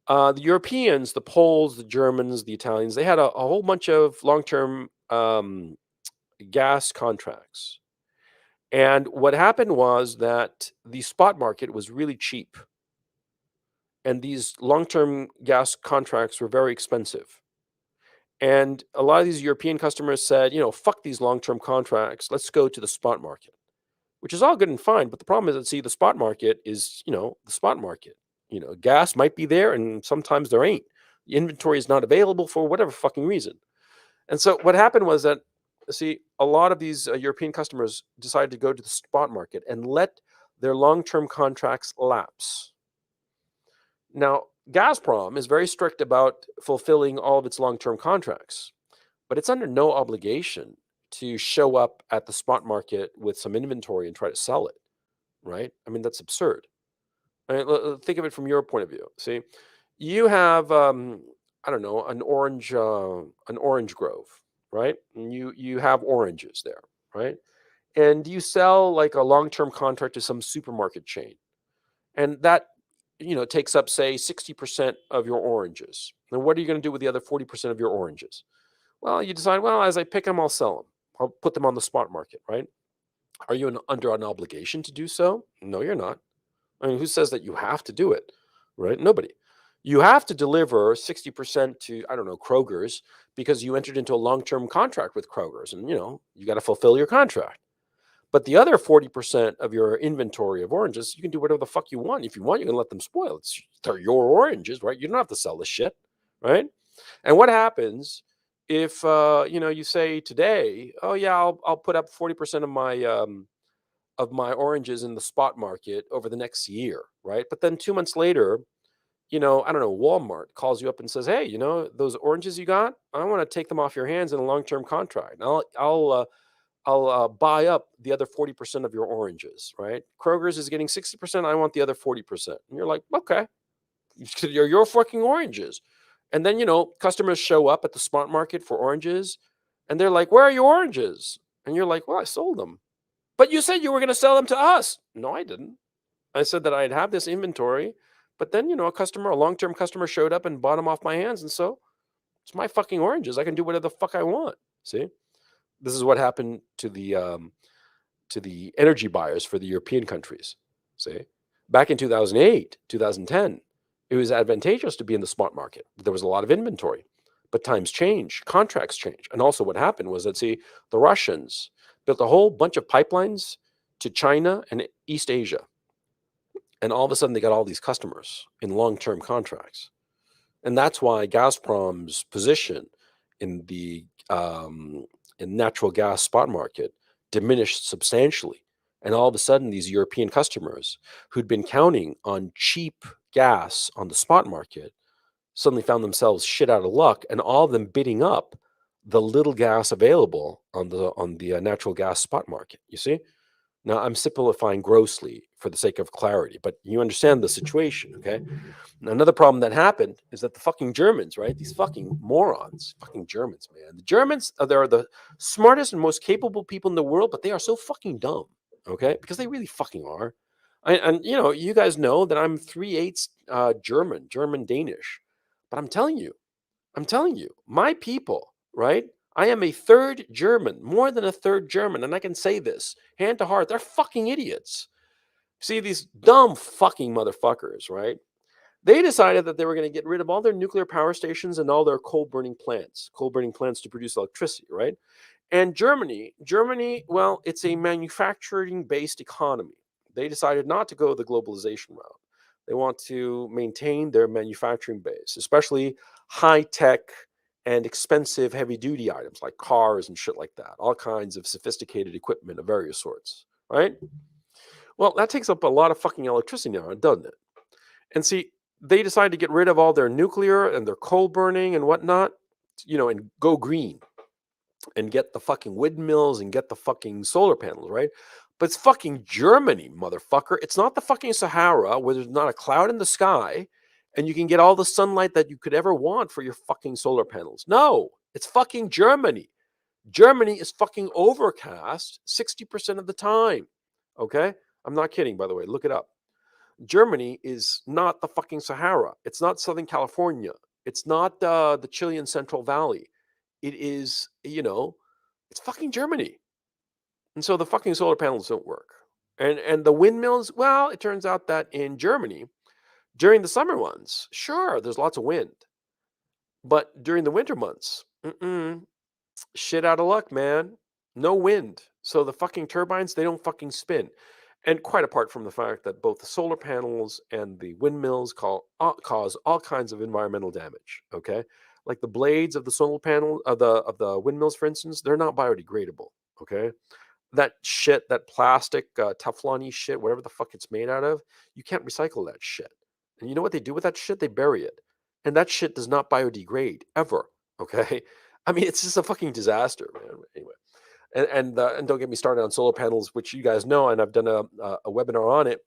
the Europeans, the Poles, the Germans, the Italians, they had a whole bunch of long-term gas contracts. And what happened was that the spot market was really cheap, and these long-term gas contracts were very expensive. And a lot of these European customers said, fuck these long-term contracts. Let's go to the spot market, which is all good and fine. But the problem is that, see, the spot market is, the spot market. Gas might be there, and sometimes there ain't. The inventory is not available for whatever fucking reason. And so what happened was that, see, a lot of these European customers decided to go to the spot market and let their long-term contracts lapse. Now, Gazprom is very strict about fulfilling all of its long-term contracts, but it's under no obligation to show up at the spot market with some inventory and try to sell it, right? I mean, that's absurd. I mean, think of it from your point of view. See, you have, I don't know, an orange grove. right? And you have oranges there, right? And you sell like a long-term contract to some supermarket chain, and that takes up, say, 60% of your oranges. Then what are you going to do with the other 40% of your oranges? Well, you decide, well, as I pick them, I'll sell them. I'll put them on the spot market, right? Are you under an obligation to do so? No, you're not. I mean, who says that you have to do it, right? Nobody. You have to deliver 60% to, I don't know, Kroger's, because you entered into a long-term contract with Kroger's, and you got to fulfill your contract. But the other 40% of your inventory of oranges, you can do whatever the fuck you want. If you want, you can let them spoil. They're your oranges, right? You don't have to sell this shit, right? And what happens if you say today, oh yeah, I'll put up 40% of my oranges in the spot market over the next year, right? But then 2 months later, I don't know, Walmart calls you up and says, hey, those oranges you got, I want to take them off your hands in a long-term contract. And I'll buy up the other 40% of your oranges, right? Kroger's is getting 60%. I want the other 40%. And you're like, okay, you're your fucking oranges. And then, customers show up at the smart market for oranges, and they're like, where are your oranges? And you're like, well, I sold them. But you said you were going to sell them to us. No, I didn't. I said that I'd have this inventory, but then, a long-term customer showed up and bought them off my hands. And so it's my fucking oranges. I can do whatever the fuck I want. See? This is what happened to the energy buyers for the European countries. See, back in 2008, 2010, it was advantageous to be in the spot market. There was a lot of inventory, but times change, contracts change, and also what happened was that the Russians built a whole bunch of pipelines to China and East Asia, and all of a sudden they got all these customers in long-term contracts, and that's why Gazprom's position in the natural gas spot market diminished substantially. And all of a sudden, these European customers who'd been counting on cheap gas on the spot market suddenly found themselves shit out of luck, and all of them bidding up the little gas available on the natural gas spot market. You see? Now, I'm simplifying grossly for the sake of clarity, but you understand the situation, okay? Another problem that happened is that the fucking Germans, right? These fucking morons, fucking Germans, man. The Germans, they're the smartest and most capable people in the world, but they are so fucking dumb, okay? Because they really fucking are. And you guys know that I'm 3/8 German Danish, but I'm telling you, my people, right? I am a third German, more than a third German, and I can say this hand to heart. They're fucking idiots. See, these dumb fucking motherfuckers, right? They decided that they were going to get rid of all their nuclear power stations and all their coal burning plants to produce electricity, right? And Germany, well, it's a manufacturing based economy. They decided not to go the globalization route. They want to maintain their manufacturing base, especially high tech and expensive heavy duty items like cars and shit like that, all kinds of sophisticated equipment of various sorts, right? Well, that takes up a lot of fucking electricity now, doesn't it? And see, they decided to get rid of all their nuclear and their coal burning and whatnot, and go green and get the fucking windmills and get the fucking solar panels, right? But it's fucking Germany, motherfucker. It's not the fucking Sahara where there's not a cloud in the sky and you can get all the sunlight that you could ever want for your fucking solar panels. No, it's fucking Germany. Germany is fucking overcast 60% of the time. Okay? I'm not kidding, by the way. Look it up. Germany is not the fucking Sahara. It's not Southern California. It's not the Chilean Central Valley. It is, it's fucking Germany. And so the fucking solar panels don't work. And the windmills, well, it turns out that in Germany, during the summer months, sure, there's lots of wind. But during the winter months, shit out of luck, man. No wind. So the fucking turbines, they don't fucking spin. And quite apart from the fact that both the solar panels and the windmills cause all kinds of environmental damage. Okay, like the blades of the solar panel of the windmills, for instance, they're not biodegradable. Okay, that shit, that plastic Teflon-y shit, whatever the fuck it's made out of, you can't recycle that shit. And you know what they do with that shit? They bury it, and that shit does not biodegrade ever. Okay, I mean it's just a fucking disaster, man. Anyway. And don't get me started on solar panels, which you guys know, and I've done a webinar on it.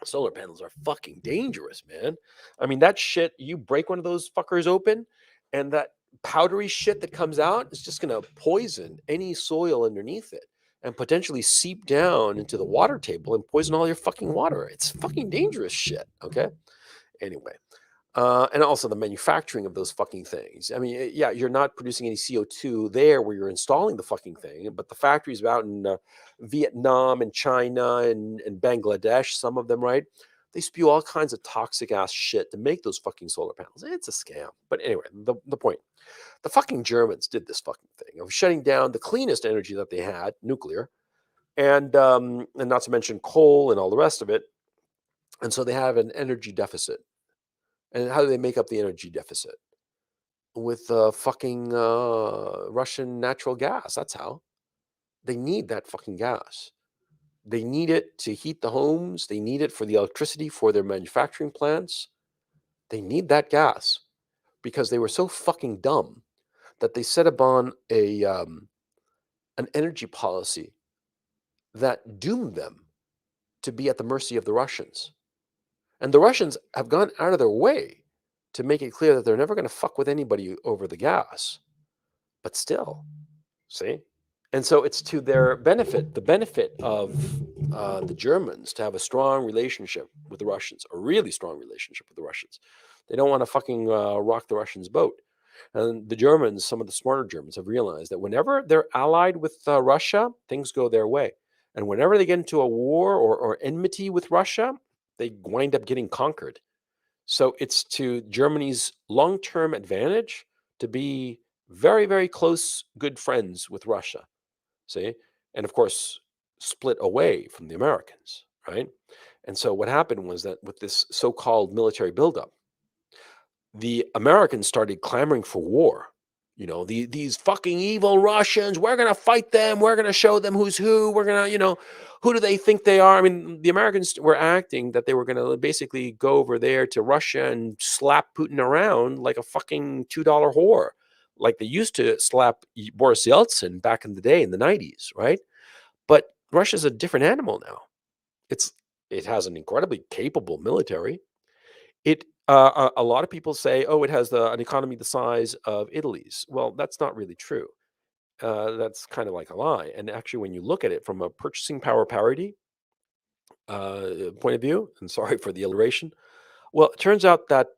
Solar panels are fucking dangerous, man. I mean, that shit, you break one of those fuckers open, and that powdery shit that comes out is just going to poison any soil underneath it and potentially seep down into the water table and poison all your fucking water. It's fucking dangerous shit. Okay. Anyway, and also the manufacturing of those fucking things. I mean, yeah, you're not producing any CO2 there where you're installing the fucking thing, but the factories out in Vietnam and China and Bangladesh, some of them, right? They spew all kinds of toxic ass shit to make those fucking solar panels. It's a scam. But anyway, the point. The fucking Germans did this fucking thing of shutting down the cleanest energy that they had, nuclear, and not to mention coal and all the rest of it. And so they have an energy deficit. And how do they make up the energy deficit? With fucking Russian natural gas. That's how. They need that fucking gas. They need it to heat the homes. They need it for the electricity for their manufacturing plants. They need that gas because they were so fucking dumb that they set upon an energy policy that doomed them to be at the mercy of the Russians. And the Russians have gone out of their way to make it clear that they're never going to fuck with anybody over the gas. But still, see? And so it's to their benefit, the benefit of the Germans to have a strong relationship with the Russians, a really strong relationship with the Russians. They don't want to fucking rock the Russians' boat. And the Germans, some of the smarter Germans, have realized that whenever they're allied with Russia, things go their way. And whenever they get into a war or enmity with Russia, they wind up getting conquered. So it's to Germany's long-term advantage to be very, very close, good friends with Russia. See? And of course, split away from the Americans, right? And so what happened was that with this so-called military buildup, the Americans started clamoring for war. You know, these fucking evil Russians, we're going to fight them. We're going to show them who's who. We're going to, who do they think they are? I mean, the Americans were acting that they were going to basically go over there to Russia and slap Putin around like a fucking $2 whore, like they used to slap Boris Yeltsin back in the day in the 90s, right? But Russia's a different animal now. It has an incredibly capable military. A lot of people say, oh, it has an economy the size of Italy's. Well, that's not really true. That's kind of like a lie. And actually, when you look at it from a purchasing power parity point of view, and sorry for the alliteration, well, it turns out that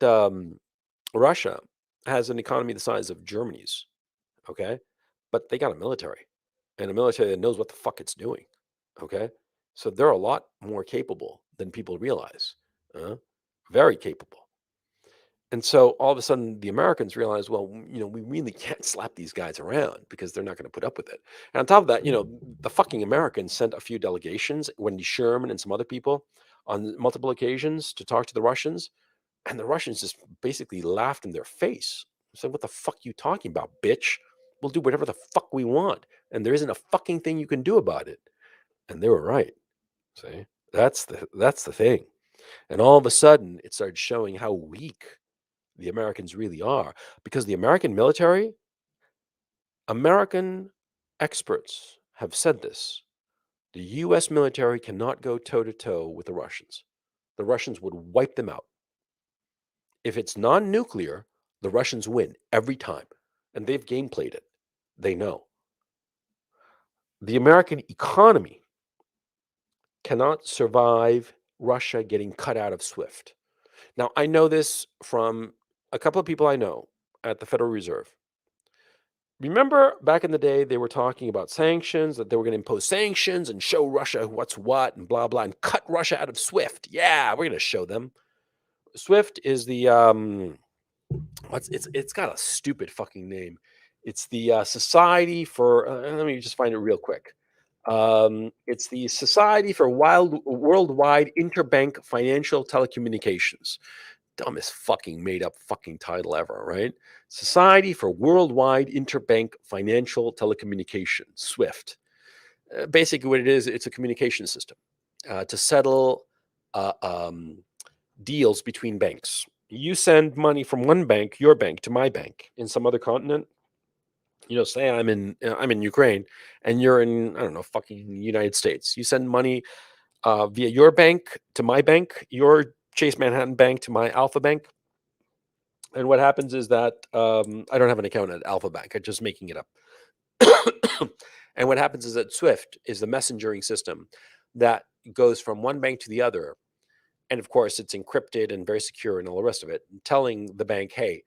Russia has an economy the size of Germany's, okay? But they got a military, and a military that knows what the fuck it's doing, okay? So they're a lot more capable than people realize. Very capable. And so all of a sudden, the Americans realize, well, we really can't slap these guys around because they're not going to put up with it. And on top of that, the fucking Americans sent a few delegations, Wendy Sherman and some other people, on multiple occasions to talk to the Russians, and the Russians just basically laughed in their face. Said, "What the fuck you talking about, bitch? We'll do whatever the fuck we want, and there isn't a fucking thing you can do about it." And they were right. See, that's the thing. And all of a sudden, it started showing how weak the Americans really are, because the American military, American experts have said this. The US military cannot go toe to toe with the Russians. The Russians would wipe them out. If it's non nuclear, the Russians win every time. And they've game played it. They know. The American economy cannot survive Russia getting cut out of SWIFT. Now, I know this from a couple of people I know at the Federal Reserve. Remember back in the day, they were talking about sanctions, that they were going to impose sanctions and show Russia what's what and blah, blah, and cut Russia out of SWIFT. Yeah, we're going to show them. SWIFT is the, it's got a stupid fucking name. It's the Society for, let me just find it real quick. It's the Society for Worldwide Interbank Financial Telecommunications. Dumbest fucking made up fucking title ever, right? Society for Worldwide Interbank Financial Telecommunications, SWIFT. Basically, what it is, it's a communication system to settle deals between banks. You send money from one bank, your bank, to my bank in some other continent. Say I'm in Ukraine, and you're in, I don't know, fucking United States. You send money via your bank to my bank, your Chase Manhattan Bank to my Alpha Bank. And what happens is that I don't have an account at Alpha Bank. I'm just making it up. And what happens is that Swift is the messengering system that goes from one bank to the other. And of course, it's encrypted and very secure and all the rest of it, telling the bank, hey,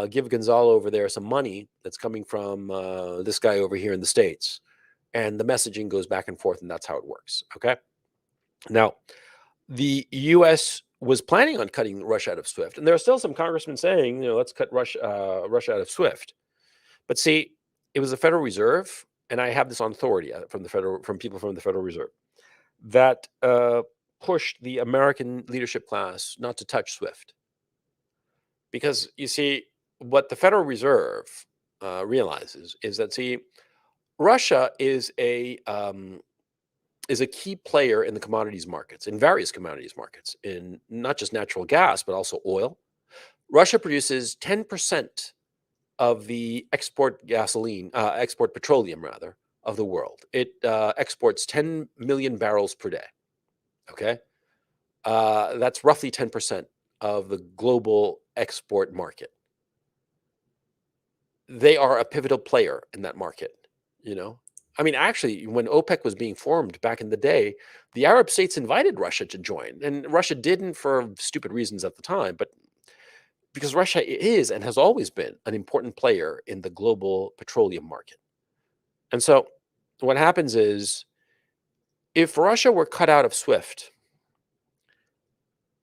give Gonzalo over there some money that's coming from this guy over here in the States. And the messaging goes back and forth, and that's how it works. Okay. Now, the US was planning on cutting Russia out of SWIFT. And there are still some congressmen saying, let's cut Russia out of SWIFT. But see, it was the Federal Reserve, and I have this on authority from people from the Federal Reserve, that pushed the American leadership class not to touch SWIFT. Because you see, what the Federal Reserve realizes is that, see, Russia is a key player in the commodities markets, in various commodities markets, in not just natural gas, but also oil. Russia produces 10% of the export petroleum, rather, of the world. It exports 10 million barrels per day. Okay. That's roughly 10% of the global export market. They are a pivotal player in that market, I mean, actually, when OPEC was being formed back in the day, the Arab states invited Russia to join, and Russia didn't for stupid reasons at the time, but because Russia is and has always been an important player in the global petroleum market. And so what happens is, if Russia were cut out of SWIFT,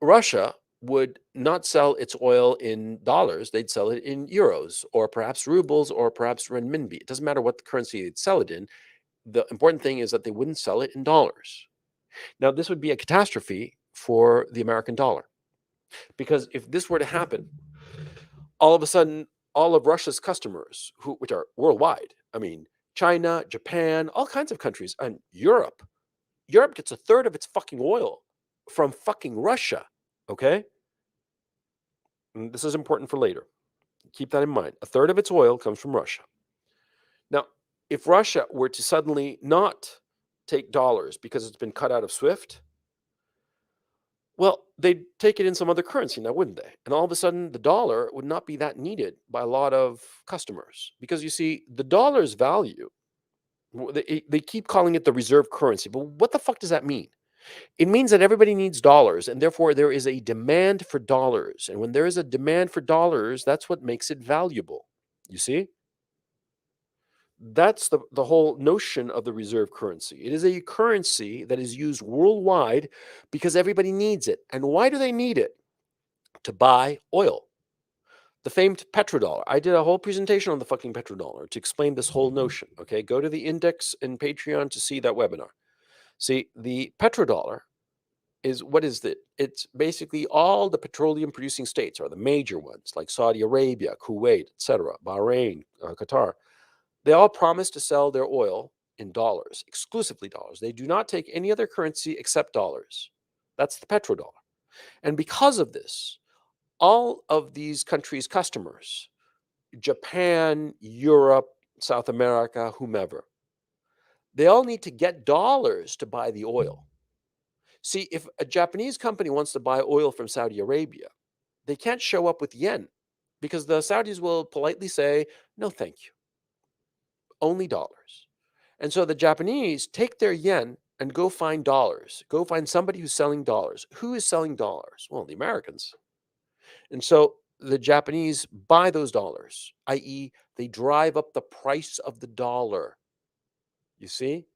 Russia would not sell its oil in dollars. They'd sell it in euros or perhaps rubles or perhaps renminbi. It doesn't matter what the currency they'd sell it in. The important thing is that they wouldn't sell it in dollars. Now, this would be a catastrophe for the American dollar, because if this were to happen, all of a sudden, all of Russia's customers, which are worldwide, I mean, China, Japan, all kinds of countries, and Europe gets a third of its fucking oil from fucking Russia. Okay? And this is important for later. Keep that in mind. A third of its oil comes from Russia. Now, if Russia were to suddenly not take dollars because it's been cut out of SWIFT, well, they'd take it in some other currency now, wouldn't they? And all of a sudden, the dollar would not be that needed by a lot of customers. Because you see, the dollar's value, they keep calling it the reserve currency. But what the fuck does that mean? It means that everybody needs dollars, and therefore there is a demand for dollars. And when there is a demand for dollars, that's what makes it valuable. You see? That's the whole notion of the reserve currency. It is a currency that is used worldwide because everybody needs it. And why do they need it? To buy oil. The famed petrodollar. I did a whole presentation on the fucking petrodollar to explain this whole notion. Okay, go to the index in Patreon to see that webinar. See, the petrodollar is, what is it? It's basically all the petroleum producing states, are the major ones like Saudi Arabia, Kuwait, etc., Bahrain, Qatar. They all promise to sell their oil in dollars, exclusively dollars. They do not take any other currency except dollars. That's the petrodollar. And because of this, all of these countries' customers, Japan, Europe, South America, whomever, they all need to get dollars to buy the oil. See, if a Japanese company wants to buy oil from Saudi Arabia, they can't show up with yen because the Saudis will politely say, no, thank you. Only dollars. And so the Japanese take their yen and go find dollars. Go find somebody who's selling dollars. Who is selling dollars? Well, the Americans. And so the Japanese buy those dollars, i.e., they drive up the price of the dollar. You see?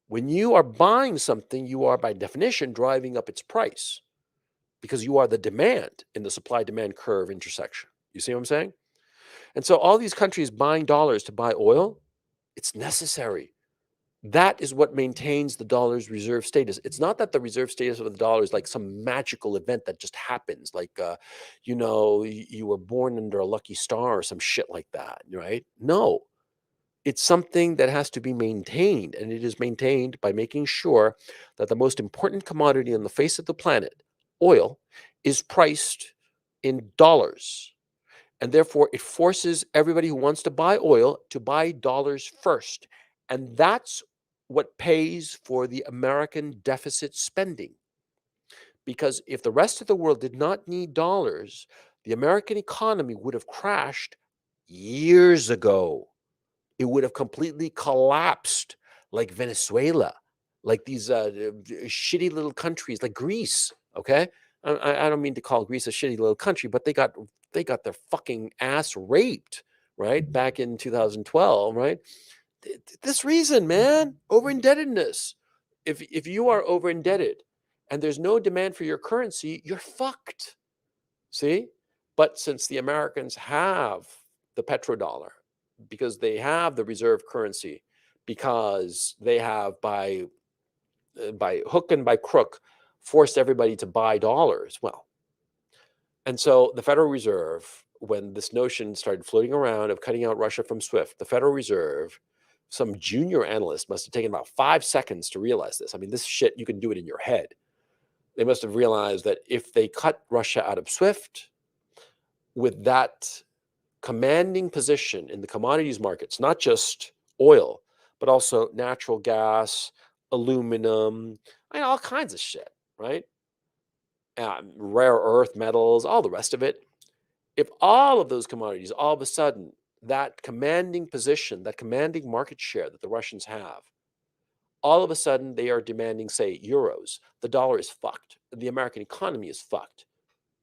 When you are buying something, you are by definition driving up its price because you are the demand in the supply-demand curve intersection. You see what I'm saying? And so all these countries buying dollars to buy oil, it's necessary. That is what maintains the dollar's reserve status. It's not that the reserve status of the dollar is like some magical event that just happens, like, you were born under a lucky star or some shit like that, right? No, it's something that has to be maintained, and it is maintained by making sure that the most important commodity on the face of the planet, oil, is priced in dollars. And therefore, it forces everybody who wants to buy oil to buy dollars first. And that's what pays for the American deficit spending. Because if the rest of the world did not need dollars, the American economy would have crashed years ago. It would have completely collapsed like Venezuela, like these shitty little countries like Greece. Okay, I don't mean to call Greece a shitty little country, but they got their fucking ass raped, right, back in 2012, right? This reason, man, over indebtedness. If you are over indebted and there's no demand for your currency, you're fucked. See? But since the Americans have the petrodollar, because they have the reserve currency, because they have by hook and by crook forced everybody to buy dollars. Well, and so the Federal Reserve, when this notion started floating around of cutting out Russia from SWIFT, the Federal Reserve, some junior analyst must have taken about 5 seconds to realize this. I mean, this shit, you can do it in your head. They must have realized that if they cut Russia out of SWIFT, with that commanding position in the commodities markets, not just oil, but also natural gas, aluminum, all kinds of shit, right? Rare earth metals, all the rest of it. If all of those commodities, all of a sudden, that commanding position, that commanding market share that the Russians have, all of a sudden they are demanding, say, euros, the dollar is fucked. The American economy is fucked.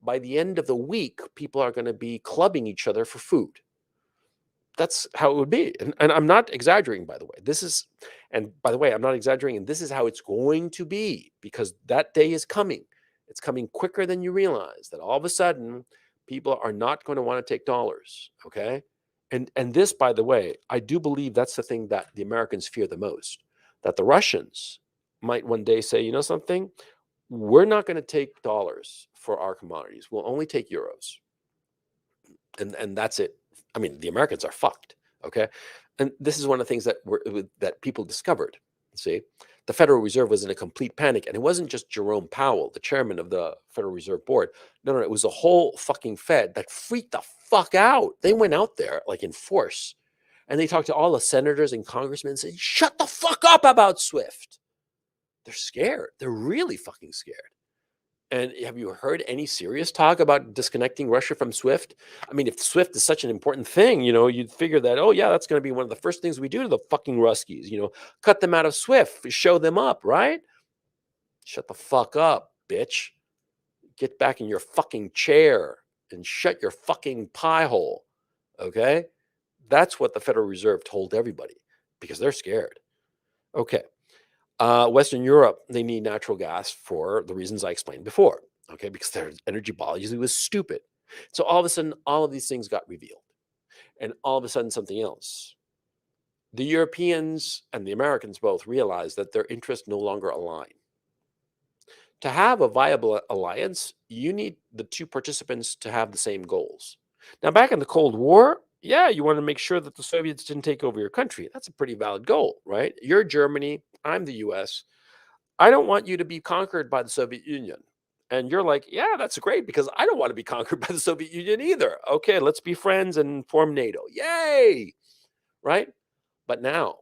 By the end of the week, people are going to be clubbing each other for food. That's how it would be. And I'm not exaggerating, by the way. And by the way, I'm not exaggerating. And this is how it's going to be, because that day is coming. It's coming quicker than you realize, that all of a sudden people are not going to want to take dollars. Okay. And this, by the way, I do believe that's the thing that the Americans fear the most, that the Russians might one day say, you know something, we're not going to take dollars for our commodities. We'll only take euros. And that's it. I mean, the Americans are fucked. Okay. And this is one of the things that people discovered. See, the Federal Reserve was in a complete panic. And it wasn't just Jerome Powell, the chairman of the Federal Reserve Board. No, it was the whole fucking Fed that freaked the fuck out. They went out there like in force. And they talked to all the senators and congressmen and said, shut the fuck up about SWIFT. They're scared. They're really fucking scared. And have you heard any serious talk about disconnecting Russia from SWIFT? I mean, if SWIFT is such an important thing, you'd figure that, oh, yeah, that's going to be one of the first things we do to the fucking Ruskies, cut them out of SWIFT, show them up, right? Shut the fuck up, bitch. Get back in your fucking chair and shut your fucking pie hole, okay? That's what the Federal Reserve told everybody, because they're scared. Okay. Western Europe, they need natural gas for the reasons I explained before, okay, because their energy policy was stupid. So all of a sudden, all of these things got revealed. And all of a sudden, something else. The Europeans and the Americans both realized that their interests no longer align. To have a viable alliance, you need the two participants to have the same goals. Now, back in the Cold War, yeah, you want to make sure that the Soviets didn't take over your country. That's a pretty valid goal, right? You're Germany, I'm the US. I don't want you to be conquered by the Soviet Union. And you're like, yeah, that's great, because I don't want to be conquered by the Soviet Union either. Okay, let's be friends and form NATO. Yay! Right? But now,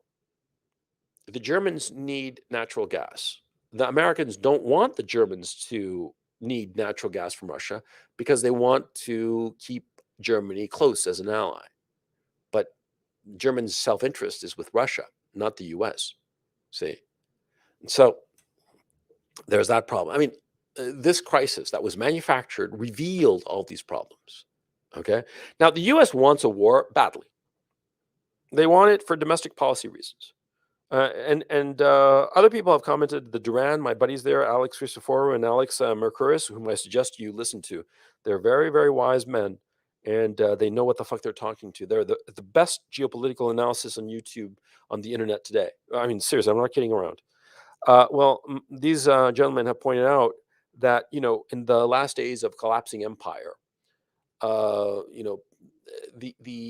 the Germans need natural gas. The Americans don't want the Germans to need natural gas from Russia because they want to keep Germany close as an ally. But Germans' self-interest is with Russia, not the US. See? So there's that problem. I mean, this crisis that was manufactured revealed all these problems. Okay. Now, the US wants a war badly. They want it for domestic policy reasons. And other people have commented, the Duran, my buddies there, Alex Christoforou and Alex Mercouris, whom I suggest you listen to. They're very, very wise men, and they know what the fuck they're talking to. They're the best geopolitical analysis on YouTube, on the internet today. I mean, seriously, I'm not kidding around. These gentlemen have pointed out that, in the last days of collapsing empire, the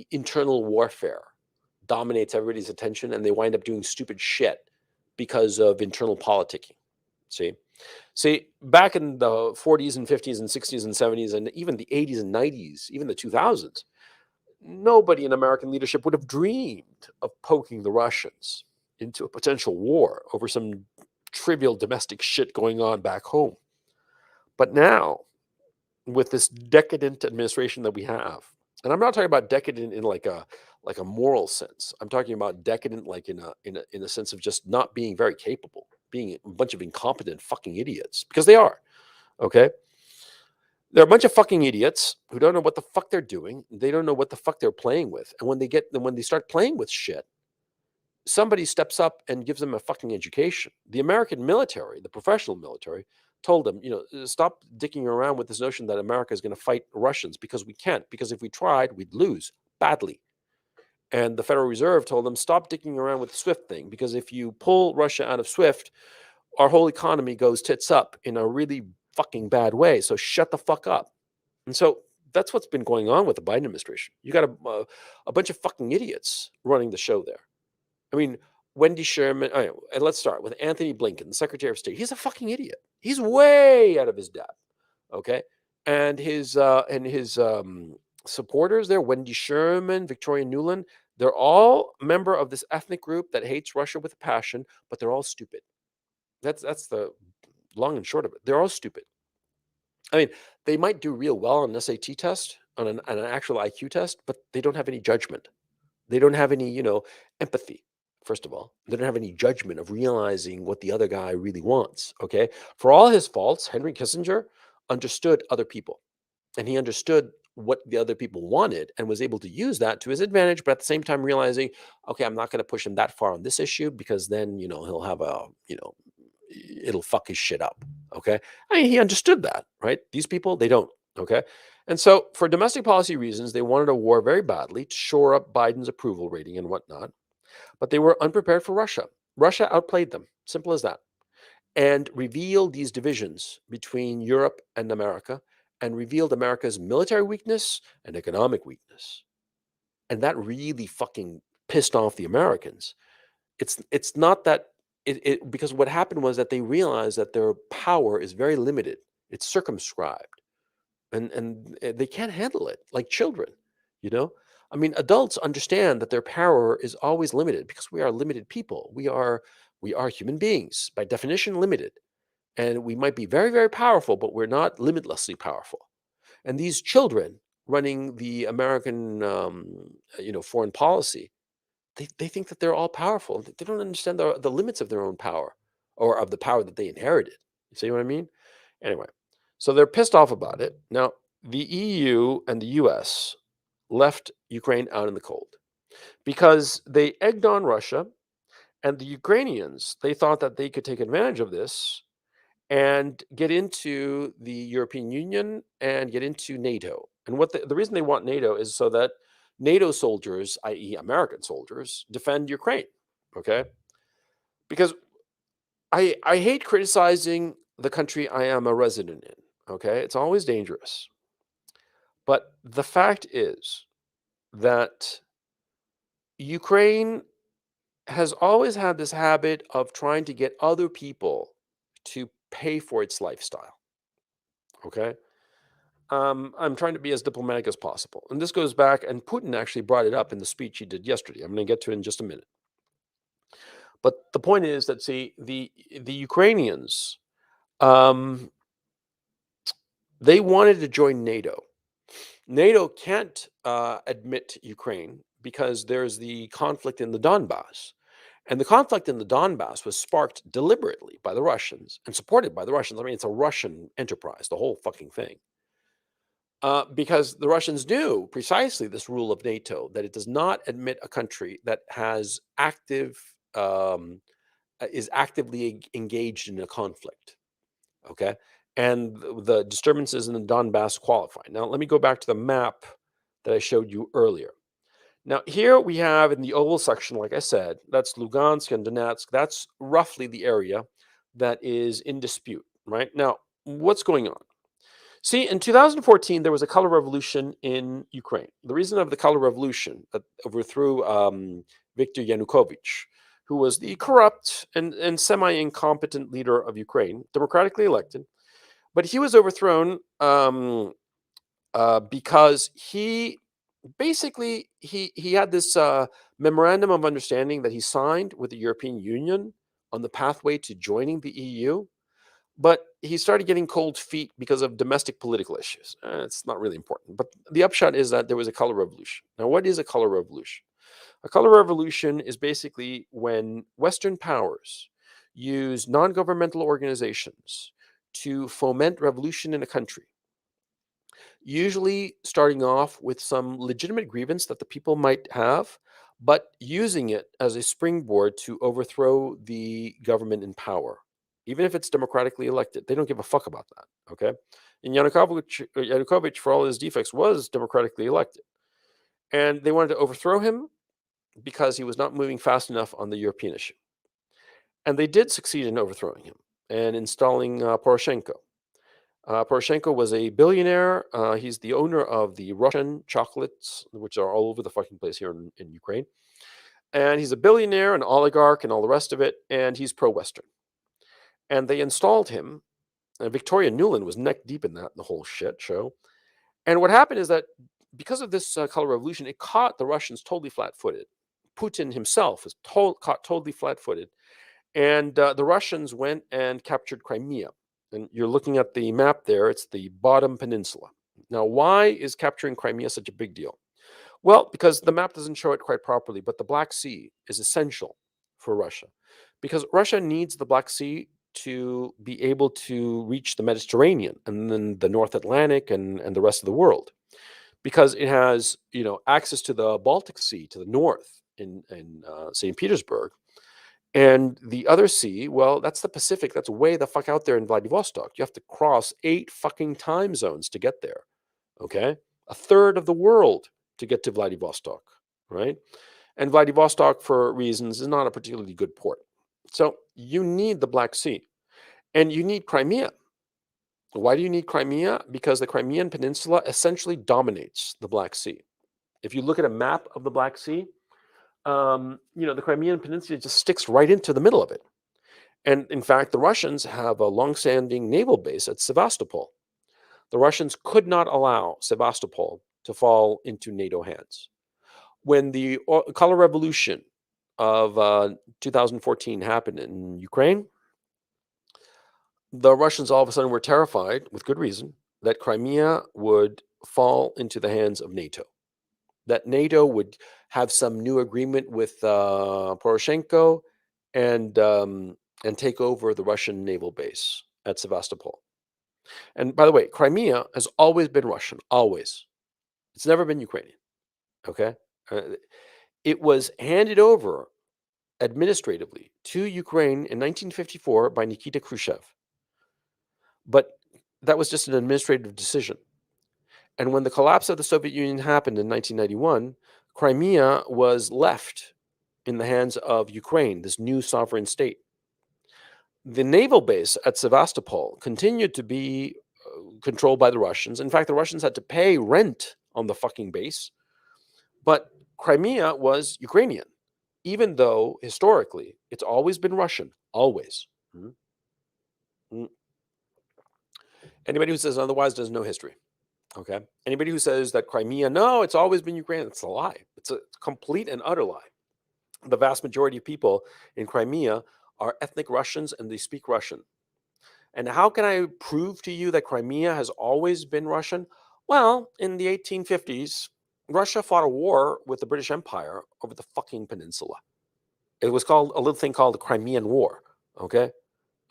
internal warfare dominates everybody's attention, and they wind up doing stupid shit because of internal politicking. See, back in the 40s and 50s and 60s and 70s and even the 80s and 90s, even the 2000s, nobody in American leadership would have dreamed of poking the Russians into a potential war over some trivial domestic shit going on back home. But now, with this decadent administration that we have. And I'm not talking about decadent in like a moral sense. I'm talking about decadent like in a sense of just not being very capable, being a bunch of incompetent fucking idiots, because they are. Okay? They're a bunch of fucking idiots who don't know what the fuck they're doing. They don't know what the fuck they're playing with. And when they start playing with shit, somebody steps up and gives them a fucking education. The American military, the professional military, told them, stop dicking around with this notion that America is going to fight Russians, because we can't. Because if we tried, we'd lose badly. And the Federal Reserve told them, stop dicking around with the SWIFT thing, because if you pull Russia out of SWIFT, our whole economy goes tits up in a really fucking bad way. So shut the fuck up. And so that's what's been going on with the Biden administration. You got a bunch of fucking idiots running the show there. I mean, Wendy Sherman. And let's start with Anthony Blinken, the Secretary of State. He's a fucking idiot. He's way out of his depth. Okay, and his supporters there, Wendy Sherman, Victoria Nuland, they're all member of this ethnic group that hates Russia with a passion, but they're all stupid. That's the long and short of it. They're all stupid. I mean, they might do real well on an SAT test, on an actual IQ test, but they don't have any judgment. They don't have any, empathy, first of all. They don't have any judgment of realizing what the other guy really wants. Okay. For all his faults, Henry Kissinger understood other people, and he understood what the other people wanted and was able to use that to his advantage, but at the same time realizing, okay, I'm not going to push him that far on this issue, because then, he'll have it'll fuck his shit up. Okay. I mean, he understood that, right? These people, they don't. Okay. And so, for domestic policy reasons, they wanted a war very badly to shore up Biden's approval rating and whatnot, but they were unprepared for Russia. Russia outplayed them. Simple as that. And revealed these divisions between Europe and America, and revealed America's military weakness and economic weakness. And that really fucking pissed off the Americans. It's not that because what happened was that they realized that their power is very limited. It's circumscribed, and they can't handle it like children. You know, I mean, adults understand that their power is always limited, because we are limited people. We are human beings by definition, limited, and we might be very very powerful, but we're not limitlessly powerful. And these children running the American, foreign policy, they think that they're all powerful. They don't understand the limits of their own power, or of the power that they inherited. You see what I mean? Anyway, so they're pissed off about it. Now, the EU and the US left Ukraine out in the cold because they egged on Russia, and the Ukrainians, they thought that they could take advantage of this and get into the European Union and get into NATO. And what the reason they want NATO is so that NATO soldiers, i.e., American soldiers, defend Ukraine. Okay, because I hate criticizing the country I am a resident in. Okay, it's always dangerous. But the fact is that Ukraine has always had this habit of trying to get other people to pay for its lifestyle. Okay, I'm trying to be as diplomatic as possible. And this goes back, and Putin actually brought it up in the speech he did yesterday. I'm going to get to it in just a minute. But the point is that, see, the Ukrainians, um, they wanted to join NATO. NATO can't admit Ukraine because there's the conflict in the Donbass. And the conflict in the Donbass was sparked deliberately by the Russians and supported by the Russians. I mean, it's a Russian enterprise, the whole fucking thing. Because the Russians knew precisely this rule of NATO, that it does not admit a country that has is actively engaged in a conflict. Okay, and the disturbances in the Donbass qualify. Now, let me go back to the map that I showed you earlier. Now, here we have in the oval section, like I said, that's Lugansk and Donetsk. That's roughly the area that is in dispute. Right now, what's going on? See, in 2014, there was a color revolution in Ukraine. The reason of the color revolution that overthrew Viktor Yanukovych, who was the corrupt and semi-incompetent leader of Ukraine, democratically elected, but he was overthrown because he basically he had this memorandum of understanding that he signed with the European Union on the pathway to joining the EU. But he started getting cold feet because of domestic political issues. It's not really important. But the upshot is that there was a color revolution. Now, what is a color revolution? A color revolution is basically when Western powers use non governmental organizations to foment revolution in a country, usually starting off with some legitimate grievance that the people might have, but using it as a springboard to overthrow the government in power, even if it's democratically elected. They don't give a fuck about that. Okay. And Yanukovych, for all his defects, was democratically elected. And they wanted to overthrow him because he was not moving fast enough on the European issue. And they did succeed in overthrowing him and installing Poroshenko. Poroshenko was a billionaire. He's the owner of the Russian chocolates, which are all over the fucking place here in Ukraine. And he's a billionaire, an oligarch, and all the rest of it. And he's pro-Western. And they installed him. And Victoria Nuland was neck deep in that, the whole shit show. And what happened is that because of this color revolution, it caught the Russians totally flat-footed. Putin himself was caught totally flat-footed. And the Russians went and captured Crimea. And you're looking at the map there, it's the bottom peninsula. Now, why is capturing Crimea such a big deal? Well, because the map doesn't show it quite properly, but the Black Sea is essential for Russia because Russia needs the Black Sea to be able to reach the Mediterranean and then the North Atlantic and the rest of the world, because it has, access to the Baltic Sea to the north in St. Petersburg. And the other sea, well, that's the Pacific. That's way the fuck out there in Vladivostok. You have to cross 8 fucking time zones to get there. Okay? A third of the world to get to Vladivostok, right? And Vladivostok, for reasons, is not a particularly good port. So you need the Black Sea. And you need Crimea. Why do you need Crimea? Because the Crimean Peninsula essentially dominates the Black Sea. If you look at a map of the Black Sea, the Crimean Peninsula just sticks right into the middle of it. And in fact, the Russians have a long-standing naval base at Sevastopol. The Russians could not allow Sevastopol to fall into NATO hands. When the color revolution of 2014 happened in Ukraine, the Russians all of a sudden were terrified, with good reason, that Crimea would fall into the hands of NATO. That NATO would have some new agreement with Poroshenko and take over the Russian naval base at Sevastopol. And by the way, Crimea has always been Russian, always. It's never been Ukrainian. Okay, it was handed over administratively to Ukraine in 1954 by Nikita Khrushchev, but that was just an administrative decision. And when the collapse of the Soviet Union happened in 1991, Crimea was left in the hands of Ukraine, this new sovereign state. The naval base at Sevastopol continued to be controlled by the Russians. In fact, the Russians had to pay rent on the fucking base. But Crimea was Ukrainian, even though historically it's always been Russian, always. Mm-hmm. Anybody who says otherwise doesn't know history. Okay. Anybody who says that Crimea, no, it's always been Ukraine, it's a lie. It's a complete and utter lie. The vast majority of people in Crimea are ethnic Russians and they speak Russian. And how can I prove to you that Crimea has always been Russian? Well, in the 1850s, Russia fought a war with the British Empire over the fucking peninsula. It was called a little thing called the Crimean War. Okay.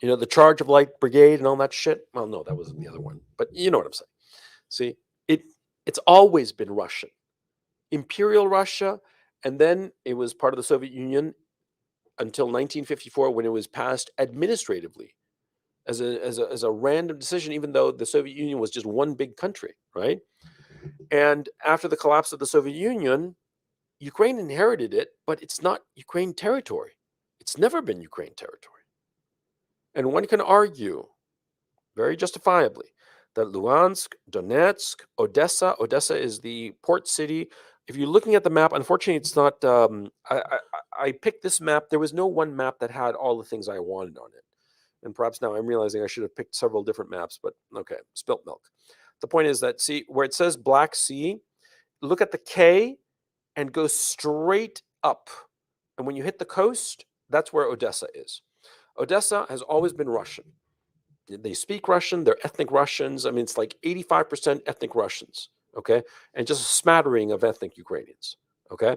The Charge of Light Brigade and all that shit. Well, no, that wasn't the other one, but you know what I'm saying. See, it's always been Russian, Imperial Russia, and then it was part of the Soviet Union until 1954 when it was passed administratively as a random decision, even though the Soviet Union was just one big country, right? And after the collapse of the Soviet Union, Ukraine inherited it, but it's not Ukraine territory. It's never been Ukraine territory. And one can argue, very justifiably, that Luhansk, Donetsk, Odessa is the port city. If you're looking at the map, unfortunately, it's not. I picked this map. There was no one map that had all the things I wanted on it. And perhaps now I'm realizing I should have picked several different maps, but okay, spilt milk. The point is that, see, where it says Black Sea, look at the K and go straight up. And when you hit the coast, that's where Odessa is. Odessa has always been Russian. They speak Russian. They're ethnic Russians. I mean, it's like 85% ethnic Russians, okay, and just a smattering of ethnic Ukrainians, okay.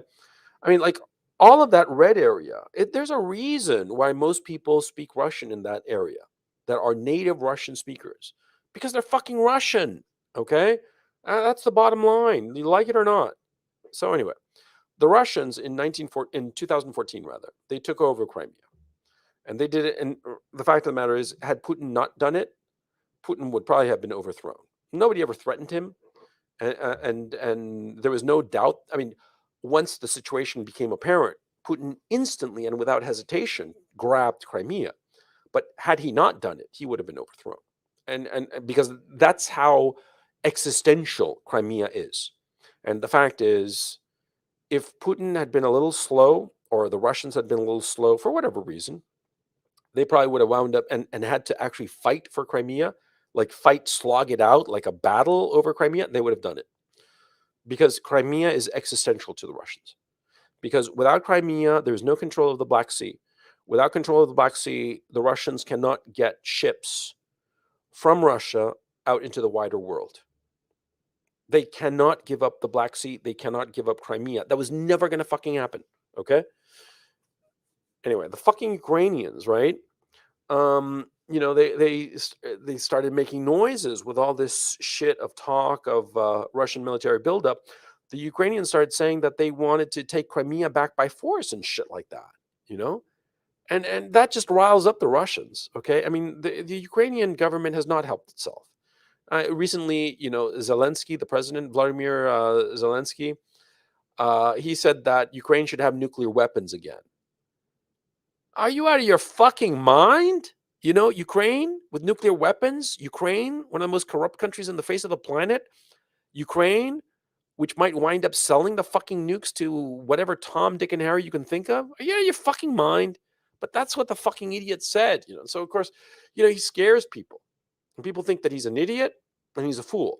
I mean, like all of that red area. There's a reason why most people speak Russian in that area that are native Russian speakers because they're fucking Russian, okay. That's the bottom line. You like it or not. So anyway, the Russians in 2014 rather, they took over Crimea. And they did it. And the fact of the matter is, had Putin not done it, Putin would probably have been overthrown. Nobody ever threatened him, and there was no doubt. I mean, once the situation became apparent, Putin instantly and without hesitation grabbed Crimea. But had he not done it, he would have been overthrown. And because that's how existential Crimea is. And the fact is, if Putin had been a little slow, or the Russians had been a little slow for whatever reason, they probably would have wound up and had to actually fight for Crimea, like slog it out like a battle over Crimea. They would have done it because Crimea is existential to the Russians. Because without Crimea, there's no control of the Black Sea. Without control of the Black Sea, the Russians cannot get ships from Russia out into the wider world. They cannot give up the Black Sea. They cannot give up Crimea. That was never going to fucking happen. Okay. Anyway, the fucking Ukrainians, right? They started making noises with all this shit of talk of Russian military buildup. The Ukrainians started saying that they wanted to take Crimea back by force and shit like that, you know, and that just riles up the Russians. Okay, I mean the Ukrainian government has not helped itself. Recently, Zelensky, the president, Vladimir Zelensky, he said that Ukraine should have nuclear weapons again. Are you out of your fucking mind? Ukraine with nuclear weapons, Ukraine, one of the most corrupt countries on the face of the planet, Ukraine, which might wind up selling the fucking nukes to whatever Tom, Dick, and Harry you can think of. Are you out of your fucking mind? But that's what the fucking idiot said, So, of course, he scares people. And people think that he's an idiot and he's a fool.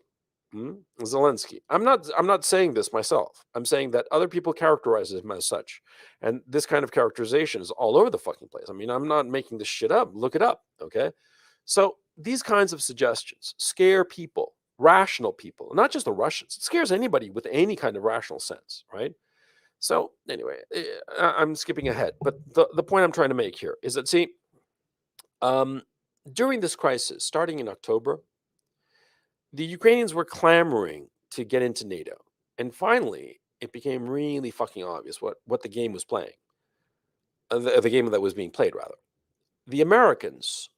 Zelensky. I'm not saying this myself. I'm saying that other people characterize him as such. And this kind of characterization is all over the fucking place. I mean, I'm not making this shit up. Look it up, okay? So these kinds of suggestions scare people, rational people, not just the Russians. It scares anybody with any kind of rational sense, right? So anyway, I'm skipping ahead. But the point I'm trying to make here is that, see, during this crisis, starting in October, the Ukrainians were clamoring to get into NATO. And finally, it became really fucking obvious what the game was playing. The game that was being played, rather. The Americans,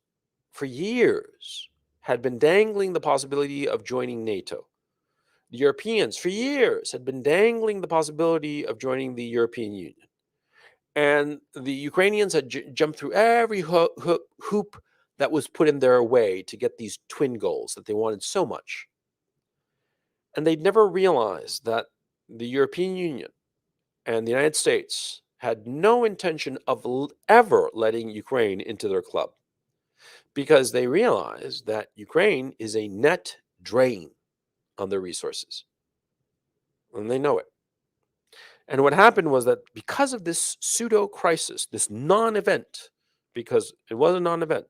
for years, had been dangling the possibility of joining NATO. The Europeans, for years, had been dangling the possibility of joining the European Union. And the Ukrainians had jumped through every hoop that was put in their way to get these twin goals that they wanted so much. And they'd never realized that the European Union and the United States had no intention of ever letting Ukraine into their club because they realized that Ukraine is a net drain on their resources. And they know it. And what happened was that because of this pseudo crisis, this non-event, because it was a non-event,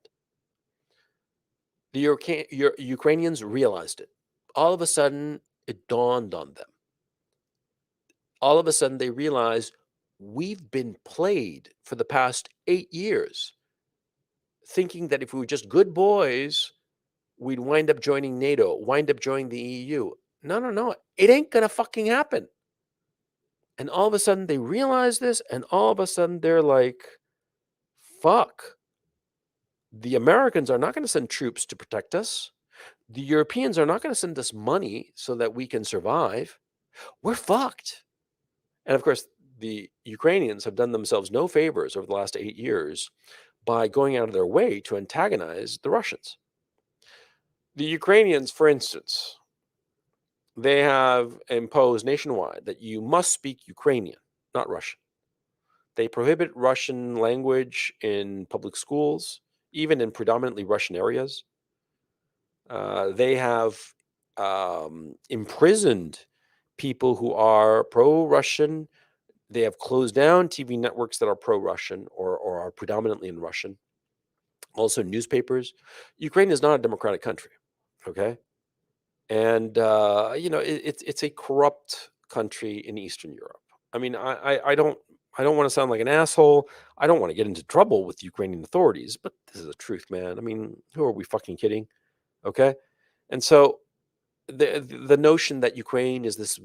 the Ukrainians realized it. All of a sudden, it dawned on them. All of a sudden, they realized we've been played for the past 8 years, thinking that if we were just good boys, we'd wind up joining NATO, wind up joining the EU. No. It ain't going to fucking happen. And all of a sudden, they realize this, and all of a sudden, they're like, fuck. The Americans are not going to send troops to protect us. The Europeans are not going to send us money so that we can survive. We're fucked. And of course, the Ukrainians have done themselves no favors over the last 8 years by going out of their way to antagonize the Russians. The Ukrainians, for instance, they have imposed nationwide that you must speak Ukrainian, not Russian. They prohibit Russian language in public schools, even in predominantly Russian areas. They have imprisoned people who are pro-Russian. They have closed down TV networks that are pro-Russian or are predominantly in Russian. also newspapers. Ukraine is not a democratic country, okay? And it's a corrupt country in Eastern Europe. I mean, I don't want to sound like an asshole. I don't want to get into trouble with Ukrainian authorities, but this is the truth, man. I mean, who are we fucking kidding? Okay, and so the notion that Ukraine is this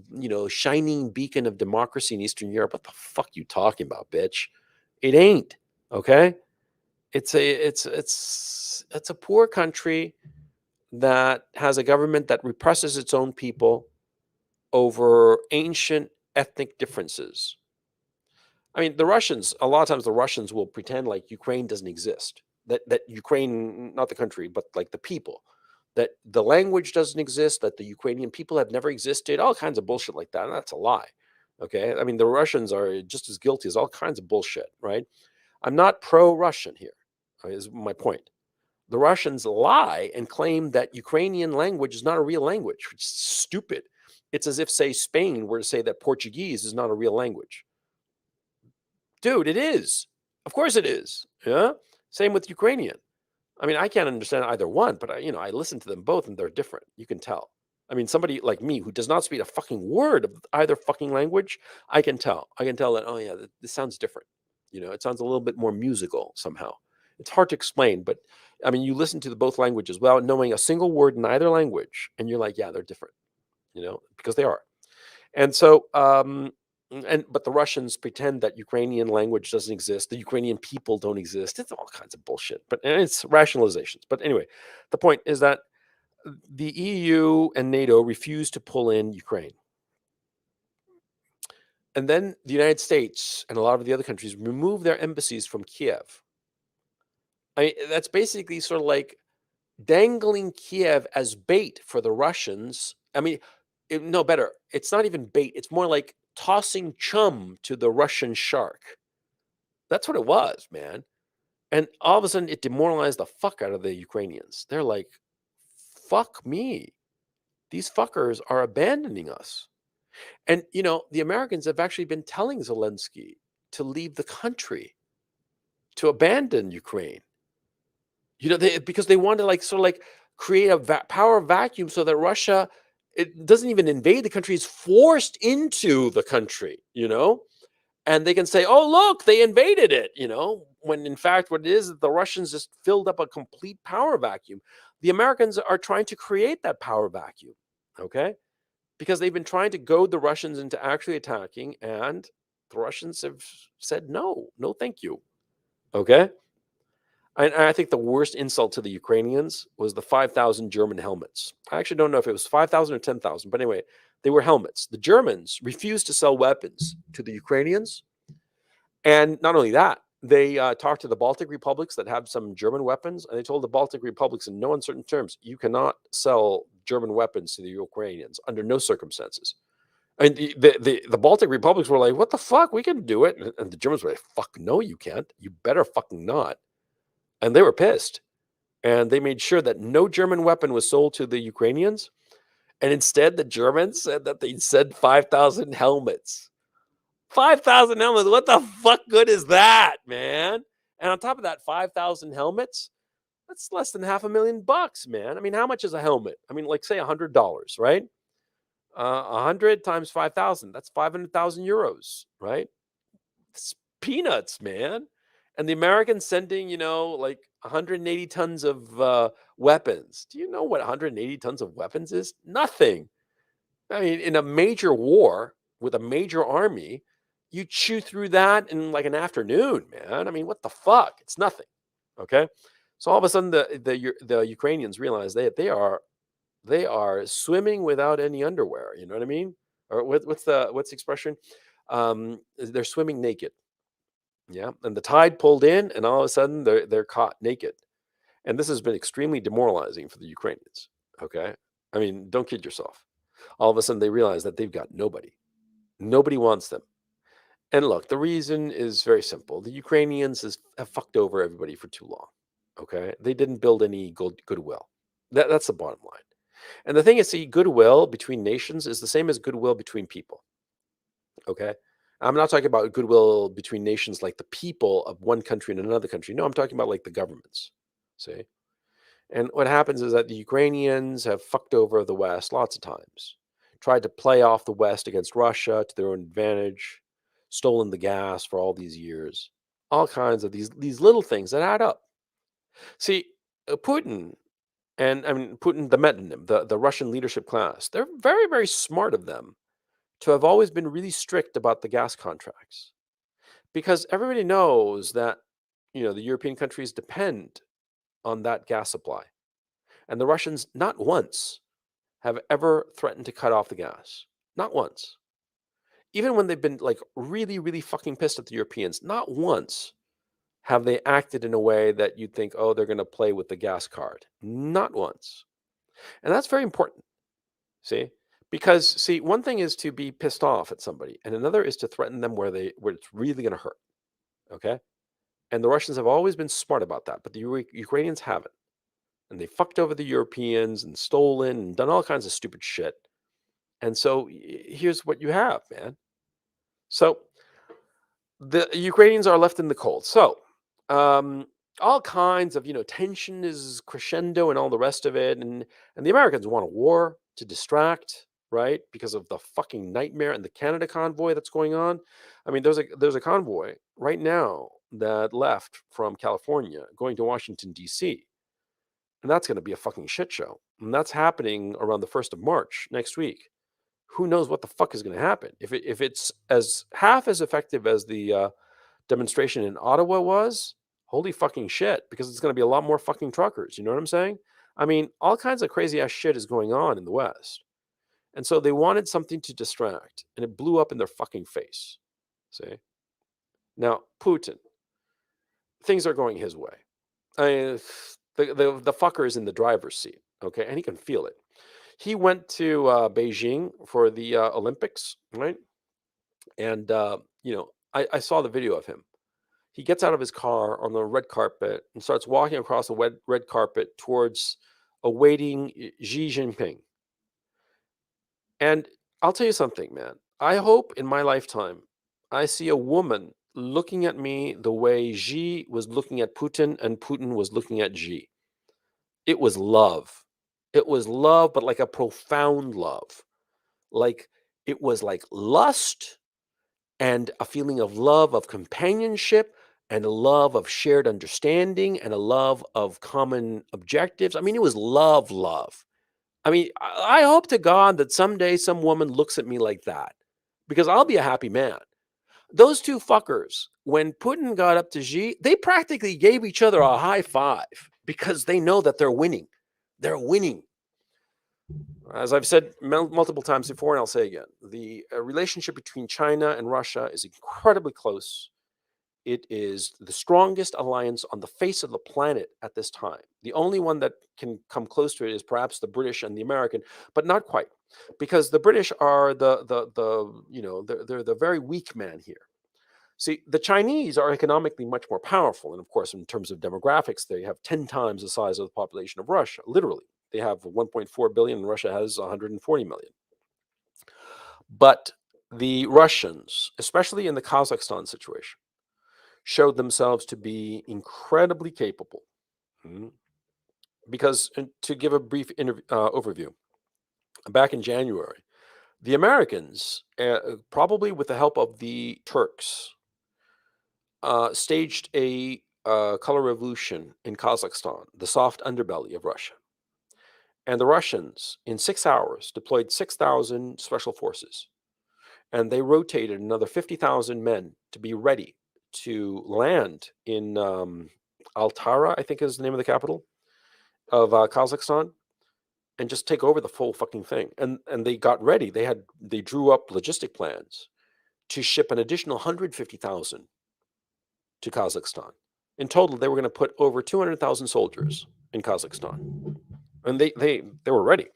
shining beacon of democracy in Eastern Europe, what the fuck you talking about, bitch? It ain't. Okay, it's a poor country that has a government that represses its own people over ancient ethnic differences. I mean, a lot of times the Russians will pretend like Ukraine doesn't exist. That Ukraine, not the country, but like the people, that the language doesn't exist, that the Ukrainian people have never existed, all kinds of bullshit like that. And that's a lie. Okay. I mean, the Russians are just as guilty as all kinds of bullshit, right? I'm not pro-Russian here, is my point. The Russians lie and claim that Ukrainian language is not a real language, which is stupid. It's as if, say, Spain were to say that Portuguese is not a real language. Dude, it is. Of course it is. Yeah. Same with Ukrainian. I mean, I can't understand either one, but I listen to them both and they're different. You can tell. I mean, somebody like me who does not speak a fucking word of either fucking language, I can tell. I can tell that, oh yeah, this sounds different. It sounds a little bit more musical somehow. It's hard to explain, but I mean, you listen to the both languages without knowing a single word in either language, and you're like, yeah, they're different, because they are. And so, but the Russians pretend that Ukrainian language doesn't exist. The Ukrainian people don't exist. It's all kinds of bullshit, but it's rationalizations. But anyway, the point is that the EU and NATO refuse to pull in Ukraine. And then the United States and a lot of the other countries remove their embassies from Kiev. I mean, that's basically sort of like dangling Kiev as bait for the Russians. I mean, no, better. It's not even bait. It's more like tossing chum to the Russian shark. That's what it was, man. And all of a sudden, it demoralized the fuck out of the Ukrainians. They're like, fuck me. These fuckers are abandoning us. And, the Americans have actually been telling Zelensky to leave the country, to abandon Ukraine. Because they want to sort of create a power vacuum so that Russia, it doesn't even invade the country, it's forced into the country, and they can say, oh, look, they invaded it, when in fact what it is the Russians just filled up a complete power vacuum. The Americans are trying to create that power vacuum, okay? Because they've been trying to goad the Russians into actually attacking, and the Russians have said, no, thank you, okay? I think the worst insult to the Ukrainians was the 5,000 German helmets. I actually don't know if it was 5,000 or 10,000, but anyway, they were helmets. The Germans refused to sell weapons to the Ukrainians. And not only that, they talked to the Baltic republics that have some German weapons, and they told the Baltic republics in no uncertain terms, you cannot sell German weapons to the Ukrainians under no circumstances. And the Baltic republics were like, what the fuck? We can do it. And the Germans were like, fuck, no, you can't. You better fucking not. And they were pissed. And they made sure that no German weapon was sold to the Ukrainians. And instead, the Germans said that they'd send 5,000 helmets. 5,000 helmets. What the fuck good is that, man? And on top of that, 5,000 helmets, that's less than $500,000, man. I mean, how much is a helmet? I mean, like say $100, right? 100 times 5,000, that's 500,000 euros, right? It's peanuts, man. And the Americans sending, like 180 tons of weapons. Do you know what 180 tons of weapons is? Nothing. I mean, in a major war with a major army, you chew through that in like an afternoon, man. I mean, what the fuck? It's nothing. Okay. So all of a sudden, the Ukrainians realize they are swimming without any underwear. You know what I mean? Or what's the expression? They're swimming naked. Yeah, and the tide pulled in, and all of a sudden they're caught naked, and this has been extremely demoralizing for the Ukrainians. Okay, I mean, don't kid yourself. All of a sudden they realize that they've got nobody. Nobody wants them. And look, the reason is very simple. The Ukrainians have fucked over everybody for too long. Okay, they didn't build any goodwill. That's the bottom line. And the thing is, see, goodwill between nations is the same as goodwill between people. Okay. I'm not talking about goodwill between nations like the people of one country and another country. No, I'm talking about like the governments. See? And what happens is that the Ukrainians have fucked over the West lots of times, tried to play off the West against Russia to their own advantage, stolen the gas for all these years. All kinds of these little things that add up. See, Putin and I mean Putin, the Medvedev, the Russian leadership class, they're very, very smart of them to have always been really strict about the gas contracts because everybody knows that the European countries depend on that gas supply. And the Russians not once have ever threatened to cut off the gas. Not once. Even when they've been like really, really fucking pissed at the Europeans, not once have they acted in a way that you'd think, oh, they're going to play with the gas card. Not once. And that's very important. See? Because see, one thing is to be pissed off at somebody, and another is to threaten them where it's really going to hurt. Okay? And the Russians have always been smart about that, but the Ukrainians haven't. And they fucked over the Europeans and stolen and done all kinds of stupid shit. And so here's what you have, man. So the Ukrainians are left in the cold. So all kinds of tension is crescendo and all the rest of it, and the Americans want a war to distract, right? Because of the fucking nightmare and the Canada convoy that's going on. I mean, there's a convoy right now that left from California going to Washington D.C. And that's going to be a fucking shit show. And that's happening around the 1st of March next week. Who knows what the fuck is going to happen? If it's as half as effective as the demonstration in Ottawa was, holy fucking shit, because it's going to be a lot more fucking truckers. You know what I'm saying? I mean, all kinds of crazy ass shit is going on in the West. And so they wanted something to distract, and it blew up in their fucking face. See? Now, Putin, things are going his way. I mean, the fucker is in the driver's seat, okay, and he can feel it. He went to Beijing for the Olympics, right? And I saw the video of him. He gets out of his car on the red carpet and starts walking across the red carpet towards awaiting Xi Jinping. And I'll tell you something, man. I hope in my lifetime I see a woman looking at me the way Xi was looking at Putin and Putin was looking at Xi. It was love. It was love, but like a profound love. Like it was like lust and a feeling of love, of companionship, and a love of shared understanding, and a love of common objectives. I mean, it was love, love. I mean, I hope to God that someday some woman looks at me like that because I'll be a happy man. Those two fuckers, when Putin got up to Xi, they practically gave each other a high five because they know that they're winning. They're winning. As I've said multiple times before, and I'll say again, the relationship between China and Russia is incredibly close. It is the strongest alliance on the face of the planet at this time. The only one that can come close to it is perhaps the British and the American, but not quite, because the British are they're the very weak man here. See, the Chinese are economically much more powerful, and of course, in terms of demographics, they have 10 times the size of the population of Russia. Literally, they have 1.4 billion, and Russia has 140 million. But the Russians, especially in the Kazakhstan situation, showed themselves to be incredibly capable. Because, to give a brief overview, back in January, the Americans, probably with the help of the Turks, staged a color revolution in Kazakhstan, the soft underbelly of Russia. And the Russians, in 6 hours, deployed 6,000 special forces. And they rotated another 50,000 men to be ready to land in Altara, I think is the name of the capital of Kazakhstan, and just take over the full fucking thing. And they got ready. They drew up logistic plans to ship an additional 150,000 to Kazakhstan. In total, they were going to put over 200,000 soldiers in Kazakhstan, and they were ready.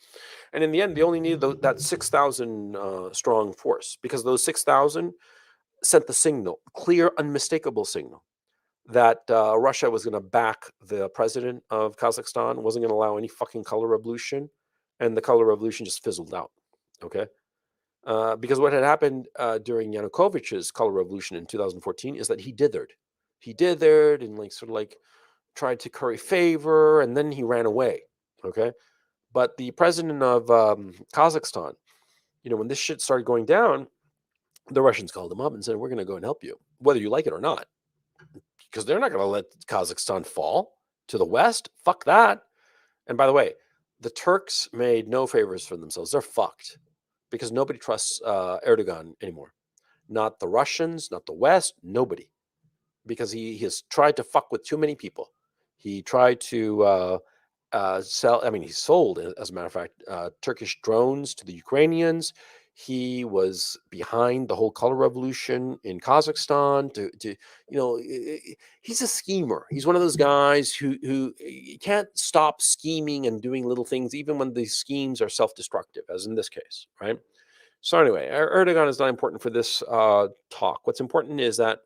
And in the end, they only needed that 6,000 strong force, because those 6,000 sent the signal, clear, unmistakable signal, that Russia was going to back the president of Kazakhstan, wasn't going to allow any fucking color revolution, and the color revolution just fizzled out. Okay, because what had happened during Yanukovych's color revolution in 2014 is that he dithered, and like sort of like tried to curry favor, and then he ran away. Okay, but the president of Kazakhstan, when this shit started going down, the Russians called him up and said, "We're going to go and help you, whether you like it or not, because they're not going to let Kazakhstan fall to the West. Fuck that." And by the way, the Turks made no favors for themselves. They're fucked because nobody trusts Erdogan anymore. Not the Russians, not the West, nobody. Because he has tried to fuck with too many people. He tried to sell, I mean, he sold, as a matter of fact, Turkish drones to the Ukrainians. He was behind the whole color revolution in Kazakhstan. He's a schemer. He's one of those guys who can't stop scheming and doing little things, even when these schemes are self-destructive, as in this case, right? So anyway, Erdogan is not important for this talk. What's important is that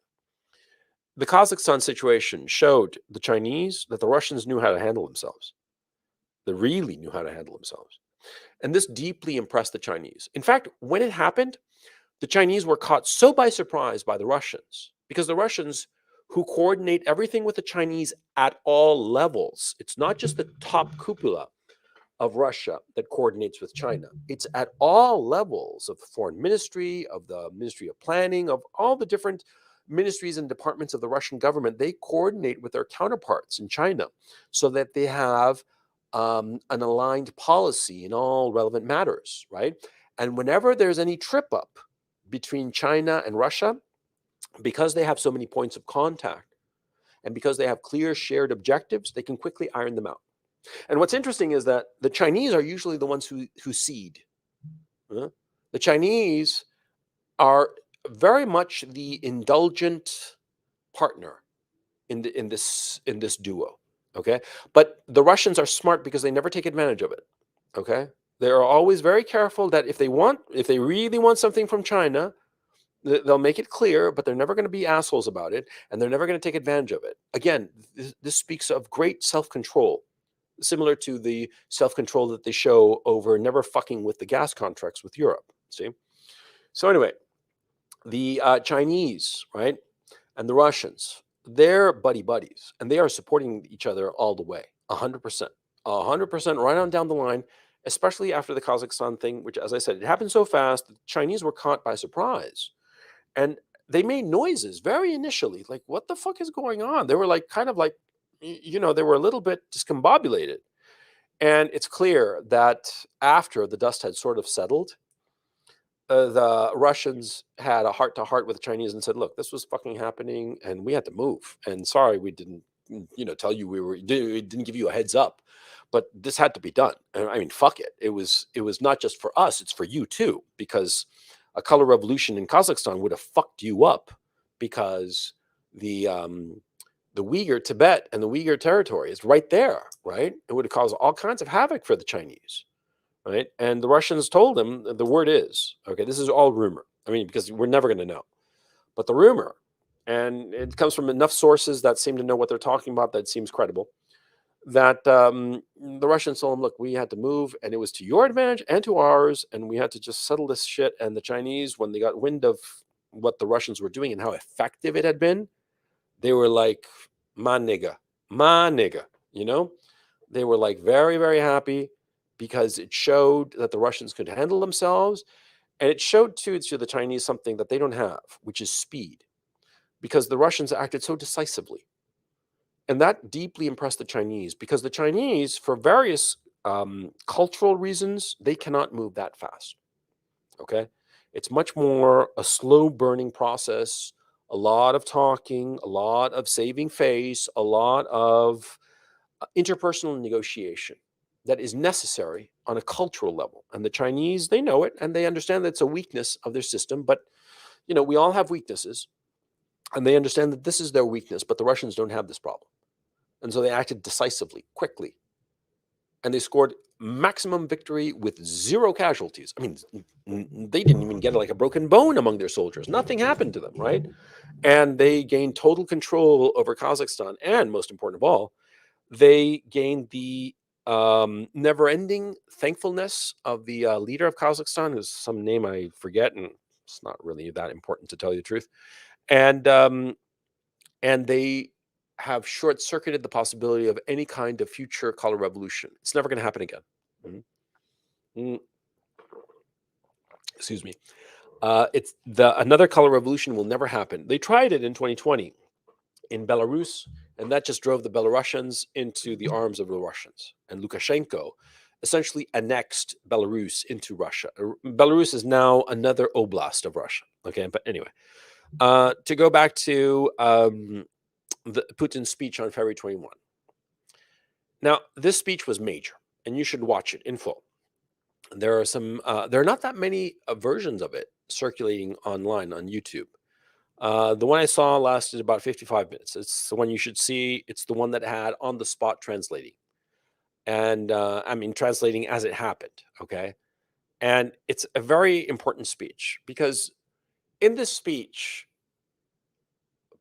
the Kazakhstan situation showed the Chinese that the Russians knew how to handle themselves. They really knew how to handle themselves. And this deeply impressed the Chinese. In fact, when it happened, the Chinese were caught so by surprise by the Russians, because the Russians, who coordinate everything with the Chinese at all levels, it's not just the top cupola of Russia that coordinates with China. It's at all levels of the foreign ministry, of the Ministry of Planning, of all the different ministries and departments of the Russian government. They coordinate with their counterparts in China so that they have an aligned policy in all relevant matters, right? And whenever there's any trip up between China and Russia, because they have so many points of contact and because they have clear shared objectives, they can quickly iron them out. And what's interesting is that the Chinese are usually the ones who cede. The Chinese are very much the indulgent partner in this duo. Okay, but the Russians are smart because they never take advantage of it. Okay, they are always very careful that if they really want something from China, they'll make it clear, but they're never going to be assholes about it, and they're never going to take advantage of it. Again, this speaks of great self-control, similar to the self-control that they show over never fucking with the gas contracts with Europe. See? So anyway, the Chinese, right, and the Russians, they're buddies, and they are supporting each other all the way, 100%. 100% right on down the line, especially after the Kazakhstan thing, which, as I said, it happened so fast, the Chinese were caught by surprise. And they made noises very initially, like, what the fuck is going on? They were like, kind of like, they were a little bit discombobulated. And it's clear that after the dust had sort of settled, the Russians had a heart-to-heart with the Chinese and said, "Look, this was fucking happening, and we had to move. And sorry, we didn't, tell you didn't give you a heads up, but this had to be done. And I mean, fuck it. It was not just for us; it's for you too, because a color revolution in Kazakhstan would have fucked you up, because the Uyghur Tibet and the Uyghur territory is right there, right? It would have caused all kinds of havoc for the Chinese." Right. And the Russians told him, the word is, okay, this is all rumor. I mean, because we're never going to know. But the rumor, and it comes from enough sources that seem to know what they're talking about, that seems credible, that the Russians told him, look, we had to move, and it was to your advantage and to ours, and we had to just settle this shit. And the Chinese, when they got wind of what the Russians were doing and how effective it had been, they were like, ma nigga, They were like very, very happy, because it showed that the Russians could handle themselves. And it showed to the Chinese something that they don't have, which is speed, because the Russians acted so decisively. And that deeply impressed the Chinese, because the Chinese, for various cultural reasons, they cannot move that fast. Okay. It's much more a slow burning process, a lot of talking, a lot of saving face, a lot of interpersonal negotiation that is necessary on a cultural level. And the Chinese, they know it, and they understand that it's a weakness of their system. But, we all have weaknesses, and they understand that this is their weakness, but the Russians don't have this problem. And so they acted decisively, quickly, and they scored maximum victory with zero casualties. I mean, they didn't even get like a broken bone among their soldiers. Nothing happened to them, right? And they gained total control over Kazakhstan. And most important of all, they gained the never-ending thankfulness of the leader of Kazakhstan, who's some name I forget, and it's not really that important, to tell you the truth. And they have short circuited the possibility of any kind of future color revolution. It's never going to happen again. Mhm. Mm, excuse me. It's the Another color revolution will never happen. They tried it in 2020 in Belarus, and that just drove the Belarusians into the arms of the Russians. And Lukashenko essentially annexed Belarus into Russia. Belarus is now another oblast of Russia. Okay, but anyway, to go back to Putin's speech on February 21. Now, this speech was major, and you should watch it in full. There are some. There are not that many versions of it circulating online on YouTube. The one I saw lasted about 55 minutes. It's the one you should see. It's the one that had on the spot translating, and I mean translating as it happened. Okay, and it's a very important speech because in this speech,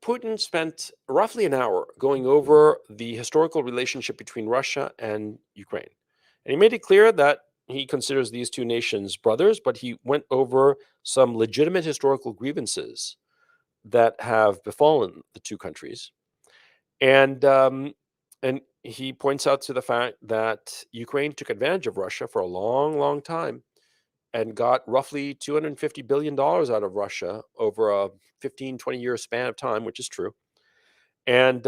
Putin spent roughly an hour going over the historical relationship between Russia and Ukraine. And he made it clear that he considers these two nations brothers, but he went over some legitimate historical grievances that have befallen the two countries. And he points out to the fact that Ukraine took advantage of Russia for a long, long time and got roughly $250 billion out of Russia over a 15, 20-year span of time, which is true. And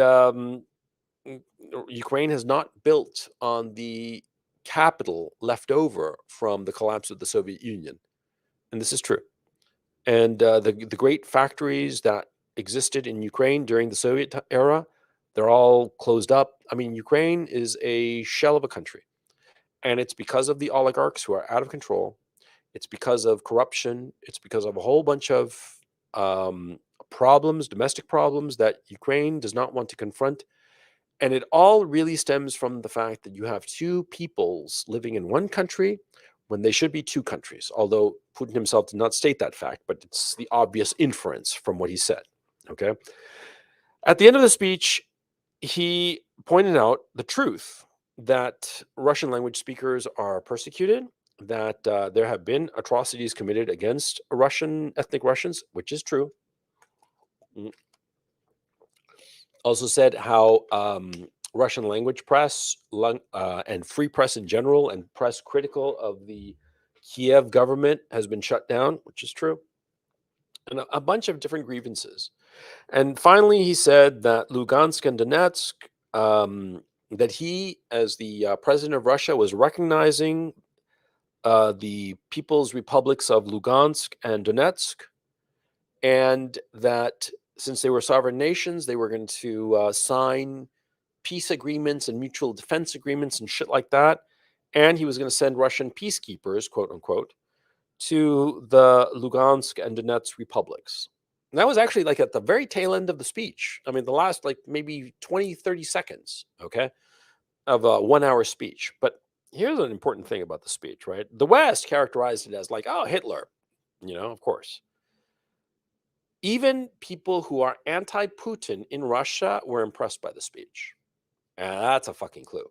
Ukraine has not built on the capital left over from the collapse of the Soviet Union. And this is true. And the great factories that existed in Ukraine during the Soviet era, they're all closed up. I mean, Ukraine is a shell of a country. And it's because of the oligarchs who are out of control. It's because of corruption. It's because of a whole bunch of problems, domestic problems that Ukraine does not want to confront. And it all really stems from the fact that you have two peoples living in one country when they should be two countries. Although Putin himself did not state that fact, but it's the obvious inference from what he said. Okay. At the end of the speech, he pointed out the truth that Russian language speakers are persecuted, that there have been atrocities committed against Russian ethnic Russians, which is true. Mm. Also said how Russian language press and free press in general and press critical of the Kiev government has been shut down, which is true, and a bunch of different grievances. And finally, he said that Lugansk and Donetsk, that he, as the president of Russia, was recognizing the People's Republics of Lugansk and Donetsk, and that since they were sovereign nations, they were going to sign peace agreements and mutual defense agreements and shit like that. And he was going to send Russian peacekeepers, quote unquote, to the Lugansk and Donetsk republics. And that was actually like at the very tail end of the speech. I mean, the last like maybe 20, 30 seconds, okay, of a 1 hour speech. But here's an important thing about the speech, right? The West characterized it as like, oh, Hitler, of course. Even people who are anti Putin in Russia were impressed by the speech. And that's a fucking clue.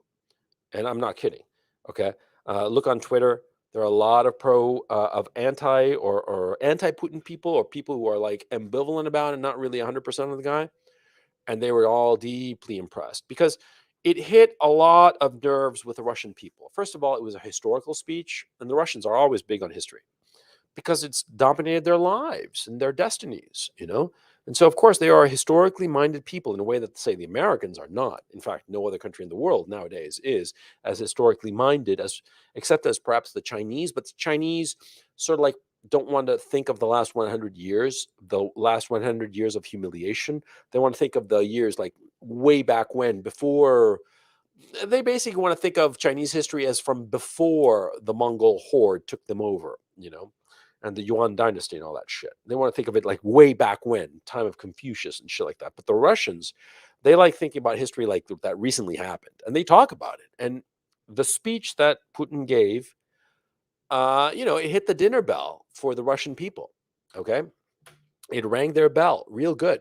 And I'm not kidding. Okay. Look on Twitter. There are a lot of anti or anti Putin people or people who are like ambivalent about it, not really 100% of the guy. And they were all deeply impressed because it hit a lot of nerves with the Russian people. First of all, it was a historical speech, and the Russians are always big on history because it's dominated their lives and their destinies. And so, of course, they are historically minded people in a way that, say, the Americans are not. In fact, no other country in the world nowadays is as historically minded except as perhaps the Chinese. But the Chinese sort of like don't want to think of the last 100 years, the last 100 years of humiliation. They want to think of the years like way back when, before. They basically want to think of Chinese history as from before the Mongol horde took them over, and the Yuan dynasty and all that shit. They want to think of it like way back when, time of Confucius and shit like that. But the Russians, they like thinking about history like that recently happened, and they talk about it. And the speech that Putin gave, it hit the dinner bell for the Russian people. Okay, it rang their bell real good,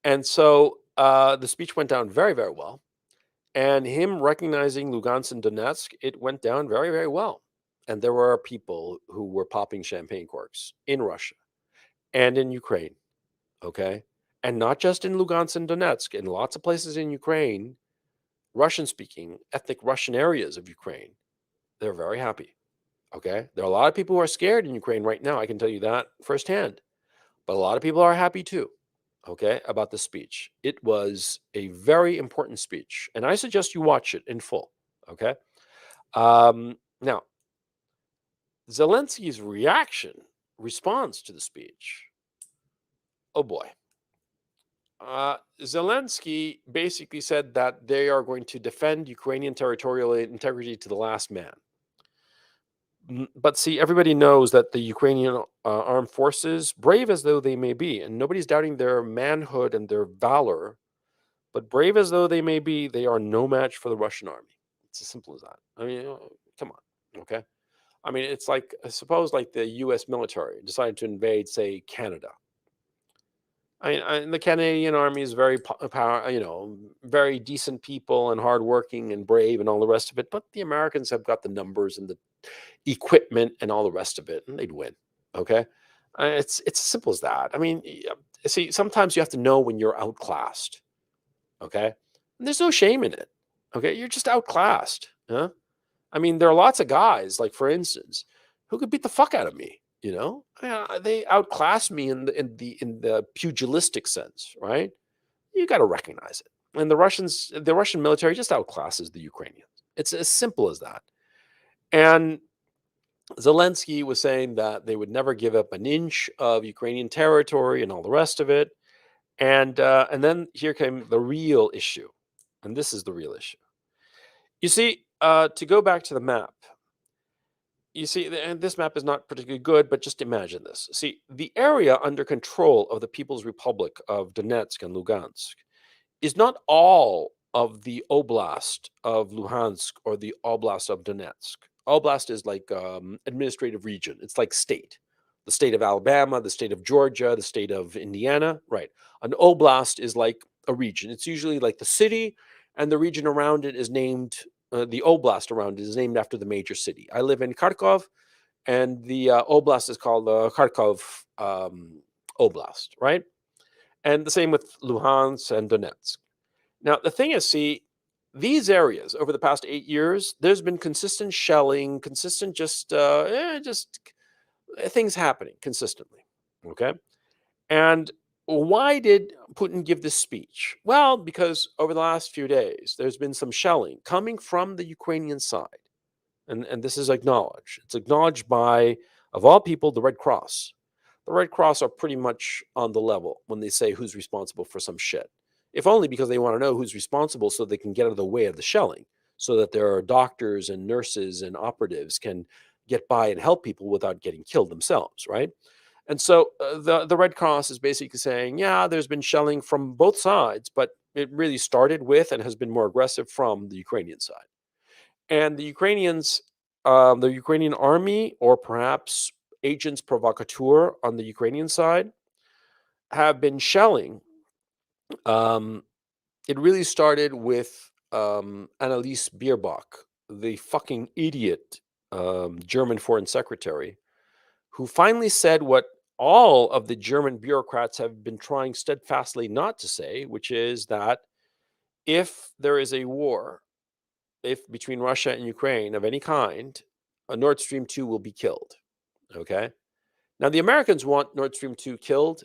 and so the speech went down very, very well. And him recognizing Lugansk and Donetsk, it went down very, very well. And there were people who were popping champagne corks in Russia and in Ukraine, okay? And not just in Lugansk and Donetsk, in lots of places in Ukraine, Russian-speaking, ethnic Russian areas of Ukraine, they're very happy. Okay? There are a lot of people who are scared in Ukraine right now. I can tell you that firsthand. But a lot of people are happy too, okay, about the speech. It was a very important speech, and I suggest you watch it in full, okay? Now, Zelensky's response to the speech, oh boy. Zelensky basically said that they are going to defend Ukrainian territorial integrity to the last man. But see, everybody knows that the Ukrainian armed forces, brave as though they may be, and nobody's doubting their manhood and their valor, but brave as though they may be, they are no match for the Russian army. It's as simple as that. I mean, come on, okay? I mean, it's like, suppose like the U.S. military decided to invade, say, Canada. I mean, the Canadian army is very very decent people and hardworking and brave and all the rest of it. But the Americans have got the numbers and the equipment and all the rest of it, and they'd win. Okay, it's as simple as that. I mean, see, sometimes you have to know when you're outclassed. Okay, and there's no shame in it. Okay, you're just outclassed. Huh? I mean, there are lots of guys, like for instance, who could beat the fuck out of me. They outclass me in the pugilistic sense, right? You got to recognize it. And the Russian military just outclasses the Ukrainians. It's as simple as that. And Zelensky was saying that they would never give up an inch of Ukrainian territory and all the rest of it. And then here came the real issue, and this is the real issue. You see, to go back to the map, you see, and this map is not particularly good, but just imagine this. See, the area under control of the People's Republic of Donetsk and Lugansk is not all of the oblast of Luhansk or the oblast of Donetsk. Oblast is like administrative region. It's like state. The state of Alabama, the state of Georgia, the state of Indiana. Right. An oblast is like a region. It's usually like the city, and the region around it is named, the oblast around it is named after the major city. I live in Kharkov, and the oblast is called the Kharkov Oblast, right? And the same with Luhansk and Donetsk. Now, the thing is, see, these areas over the past 8 years, there's been consistent shelling, consistent just things happening consistently. Okay. And why did Putin give this speech? Well, because over the last few days, there's been some shelling coming from the Ukrainian side. And this is acknowledged. It's acknowledged by, of all people, the Red Cross. The Red Cross are pretty much on the level when they say who's responsible for some shit. If only because they want to know who's responsible so they can get out of the way of the shelling, so that there are doctors and nurses and operatives can get by and help people without getting killed themselves, right? And so the Red Cross is basically saying, yeah, there's been shelling from both sides, but it really started with and has been more aggressive from the Ukrainian side. And the Ukrainian army, or perhaps agents provocateur on the Ukrainian side, have been shelling. It really started with Annalise Baerbock, the fucking idiot German foreign secretary, who finally said what all of the German bureaucrats have been trying steadfastly not to say, which is that if there is a war, if between Russia and Ukraine of any kind, a Nord Stream 2 will be killed. Okay. Now, the Americans want Nord Stream 2 killed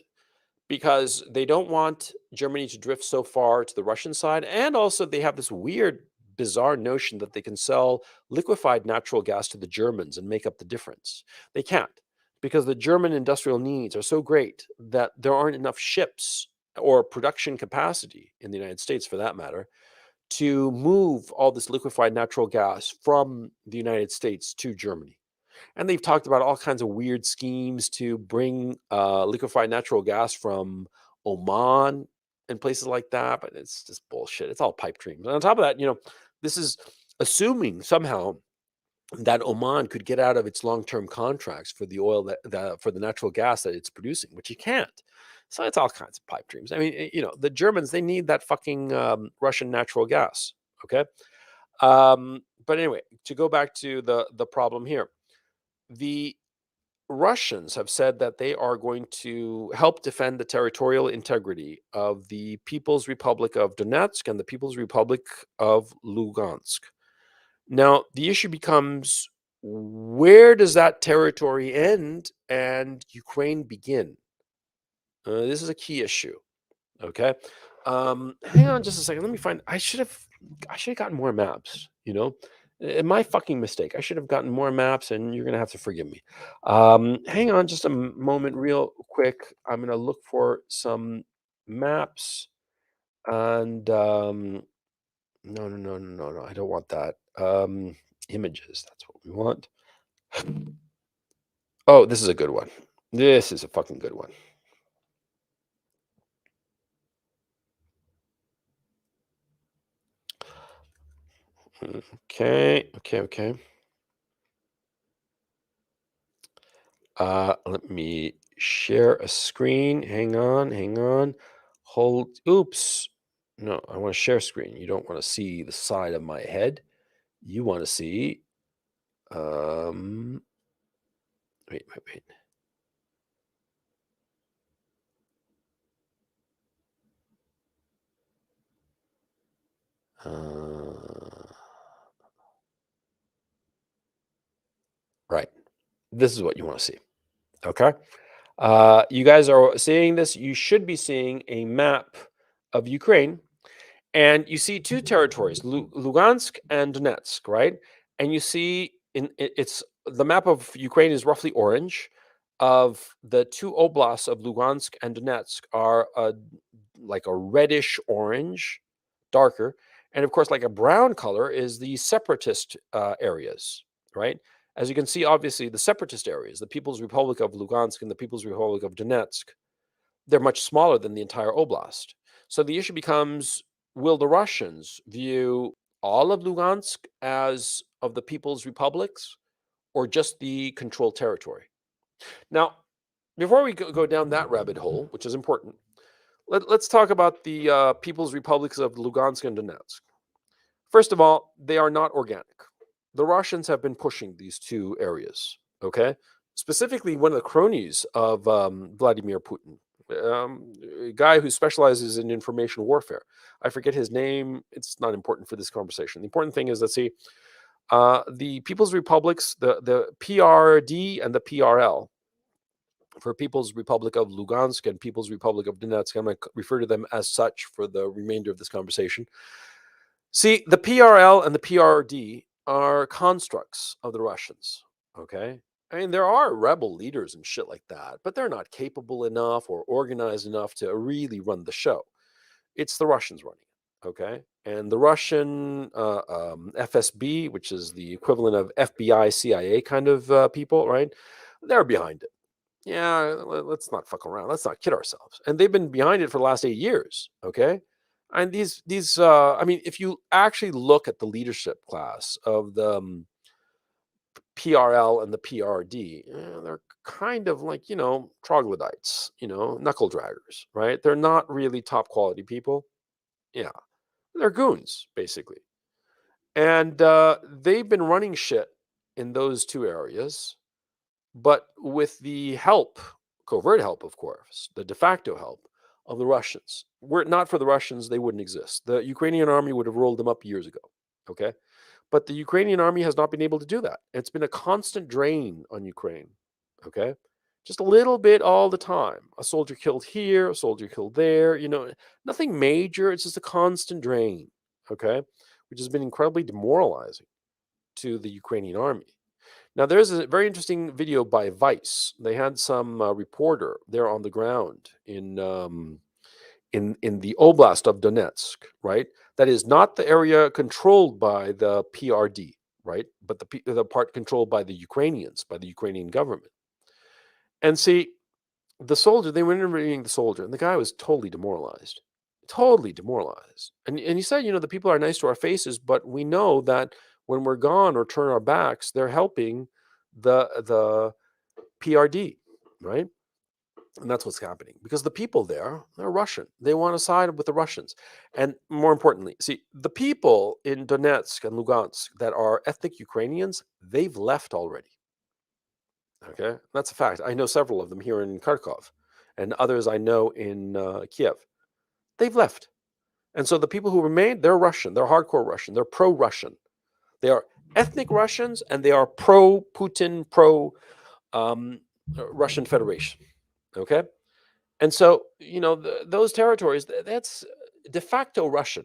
because they don't want Germany to drift so far to the Russian side. And also, they have this weird, bizarre notion that they can sell liquefied natural gas to the Germans and make up the difference. They can't, because the German industrial needs are so great that there aren't enough ships or production capacity in the United States, for that matter, to move all this liquefied natural gas from the United States to Germany. And they've talked about all kinds of weird schemes to bring liquefied natural gas from Oman and places like that, but it's just bullshit. It's all pipe dreams. And on top of that, this is assuming somehow that Oman could get out of its long-term contracts for the oil for the natural gas that it's producing, which you can't. So it's all kinds of pipe dreams. I mean, the Germans, they need that fucking Russian natural gas. Okay. But anyway, to go back to the problem here, the Russians have said that they are going to help defend the territorial integrity of the People's Republic of Donetsk and the People's Republic of Lugansk. Now, the issue becomes, where does that territory end and Ukraine begin? This is a key issue. Okay. Hang on just a second. Let me find. I should have gotten more maps. My fucking mistake. I should have gotten more maps, and you're gonna have to forgive me. Hang on just a moment, real quick. I'm gonna look for some maps, and no, no, no, no, no, no. I don't want that. Images. That's what we want. Oh, this is a good one. This is a fucking good one. Okay, okay, okay. Let me share a screen. Hang on, hang on. Hold. Oops. No, I want to share screen. You don't want to see the side of my head. You want to see. Um. Wait, wait, wait. Uh, right. This is what you want to see. Okay. You guys are seeing this. You should be seeing a map of Ukraine. And you see two territories, Lugansk and Donetsk, right? And you see it's the map of Ukraine is roughly orange. Of the two oblasts of Lugansk and Donetsk are like a reddish orange, darker, and of course, like a brown color is the separatist areas, right? As you can see, obviously, the separatist areas, the People's Republic of Lugansk and the People's Republic of Donetsk, they're much smaller than the entire oblast. So the issue becomes, will the Russians view all of Lugansk as of the People's Republics or just the controlled territory? Now, before we go down that rabbit hole, which is important, let's talk about the People's Republics of Lugansk and Donetsk. First of all, they are not organic. The Russians have been pushing these two areas, okay? Specifically, one of the cronies of Vladimir Putin, a guy who specializes in information warfare. I forget his name. It's not important for this conversation. The important thing is, let's see, the People's Republics, the PRD and the PRL, for People's Republic of Lugansk and People's Republic of Donetsk, I'm going to refer to them as such for the remainder of this conversation. See, the PRL and the PRD are constructs of the Russians, okay? I mean, there are rebel leaders and shit like that, but they're not capable enough or organized enough to really run the show. It's the Russians running it, okay? And the Russian FSB, which is the equivalent of FBI, CIA kind of people, right? They're behind it. Yeah, let's not fuck around. Let's not kid ourselves. And they've been behind it for the last 8 years, okay? And I mean, if you actually look at the leadership class of the PRL and the PRD, they're kind of like, troglodytes, knuckle draggers, right? They're not really top quality people. Yeah, they're goons, basically. And they've been running shit in those two areas, but with the help, covert help, of course, the de facto help of the Russians. Were it not for the Russians, they wouldn't exist. The Ukrainian army would have rolled them up years ago. Okay. But the Ukrainian army has not been able to do that. It's been a constant drain on Ukraine. Okay. Just a little bit all the time. A soldier killed here, a soldier killed there, nothing major. It's just a constant drain. Okay. Which has been incredibly demoralizing to the Ukrainian army. Now, there's a very interesting video by Vice. They had some reporter there on the ground in the oblast of Donetsk, right? That is not the area controlled by the PRD, right? But the part controlled by the Ukrainians, by the Ukrainian government. And see, the soldier, they were interviewing the soldier, and the guy was totally demoralized. Totally demoralized. And he said, the people are nice to our faces, but we know that when we're gone or turn our backs, they're helping the PRD, right? And that's what's happening because the people there, they're Russian. They want to side with the Russians. And more importantly, see, the people in Donetsk and Lugansk that are ethnic Ukrainians, they've left already. Okay, that's a fact. I know several of them here in Kharkov, and others I know in Kiev. They've left, and so the people who remain, they're Russian. They're hardcore Russian. They're pro-Russian. They are ethnic Russians, and they are pro-Putin, pro Russian Federation. Okay, and so those territories, that's de facto Russian.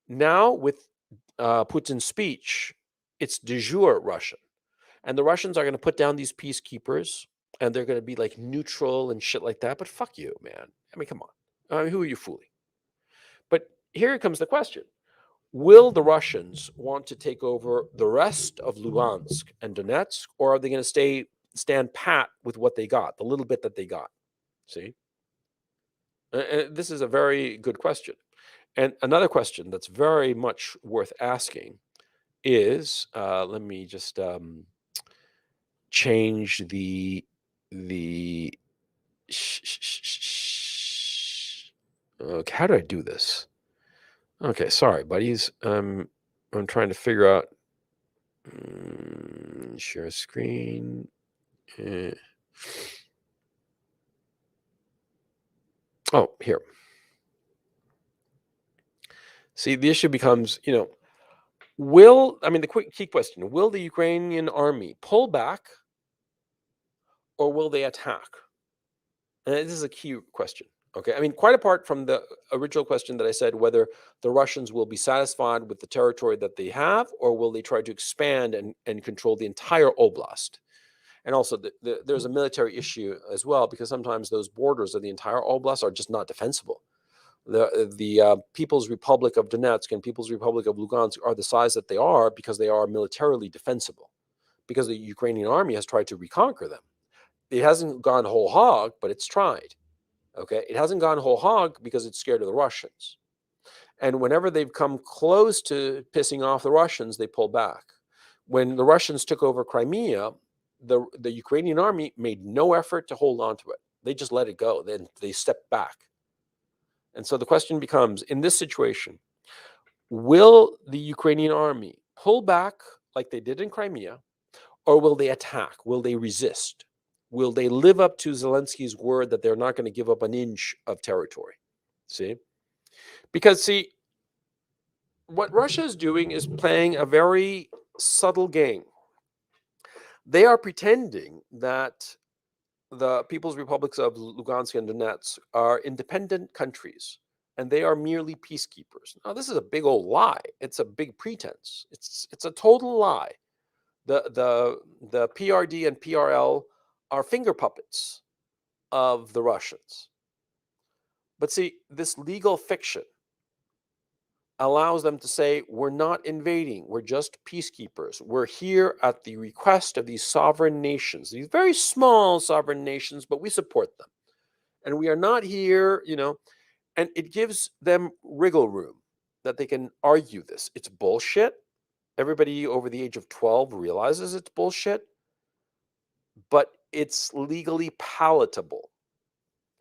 Now with Putin's speech, it's de jure Russian. And the Russians are going to put down these peacekeepers and they're going to be like neutral and shit like that. But fuck you, man. I mean, come on. I mean, who are you fooling? But here comes the question. Will the Russians want to take over the rest of Lugansk and Donetsk, or are they going to stand pat with what they got, the little bit that they got? See? This is a very good question. And another question that's very much worth asking is, let me just change the okay, how do I do this? Okay, sorry, buddies. I'm trying to figure out share screen. Oh, here. See, the issue becomes, the quick key question, will the Ukrainian army pull back or will they attack? And this is a key question. Okay. I mean, quite apart from the original question that I said, whether the Russians will be satisfied with the territory that they have, or will they try to expand and control the entire oblast? And also, there's a military issue as well, because sometimes those borders of the entire oblast are just not defensible. The People's Republic of Donetsk and People's Republic of Lugansk are the size that they are because they are militarily defensible, because the Ukrainian army has tried to reconquer them. It hasn't gone whole hog, but it's tried. Okay, it hasn't gone whole hog because it's scared of the Russians. And whenever they've come close to pissing off the Russians, they pull back. When the Russians took over Crimea, the Ukrainian army made no effort to hold on to it. They just let it go. Then they stepped back. And so the question becomes, in this situation, will the Ukrainian army pull back like they did in Crimea, or will they attack? Will they resist? Will they live up to Zelensky's word that they're not going to give up an inch of territory? See? Because, see, what Russia is doing is playing a very subtle game. They are pretending that the People's Republics of Lugansk and Donetsk are independent countries, and they are merely peacekeepers. Now, this is a big old lie. It's a big pretense. It's a total lie. The PRD and PRL are finger puppets of the Russians. But see, this legal fiction allows them to say, we're not invading, we're just peacekeepers. We're here at the request of these sovereign nations, these very small sovereign nations, but we support them. And we are not here, and it gives them wriggle room that they can argue this. It's bullshit. Everybody over the age of 12 realizes it's bullshit, but it's legally palatable.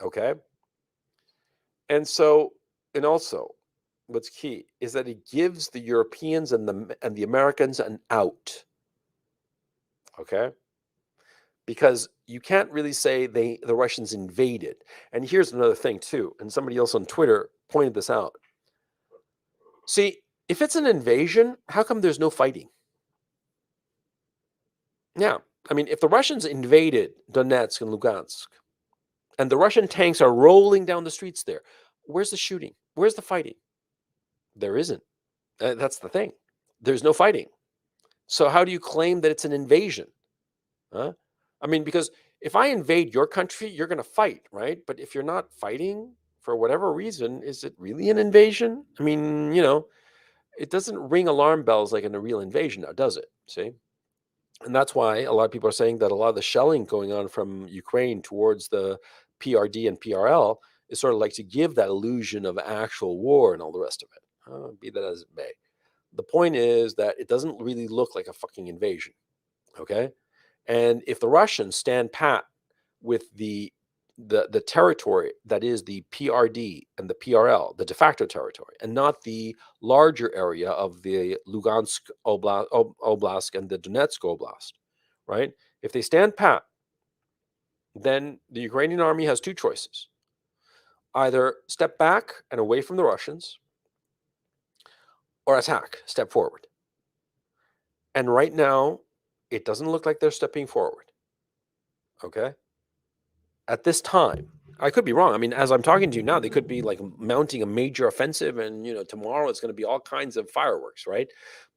Okay? And also, what's key is that it gives the Europeans and the Americans an out. Okay? Because you can't really say the Russians invaded. And here's another thing too, and somebody else on Twitter pointed this out. See, if it's an invasion, how come there's no fighting? Yeah. I mean, if the Russians invaded Donetsk and Lugansk, and the Russian tanks are rolling down the streets there, where's the shooting? Where's the fighting? There isn't. That's the thing. There's no fighting. So how do you claim that it's an invasion? Huh? I mean, because if I invade your country, you're going to fight, right? But if you're not fighting for whatever reason, is it really an invasion? I mean, it doesn't ring alarm bells like in a real invasion now, does it? See? And that's why a lot of people are saying that a lot of the shelling going on from Ukraine towards the PRD and PRL is sort of like to give that illusion of actual war and all the rest of it. Be that as it may. The point is that it doesn't really look like a fucking invasion. Okay? And if the Russians stand pat with the territory that is the PRD and the PRL, the de facto territory, and not the larger area of the Lugansk Oblast and the Donetsk Oblast, right? If they stand pat, then the Ukrainian army has two choices: either step back and away from the Russians, or attack, step forward. And right now, it doesn't look like they're stepping forward. Okay? At this time, I could be wrong. I mean, as I'm talking to you now, they could be like mounting a major offensive, and tomorrow it's going to be all kinds of fireworks, right?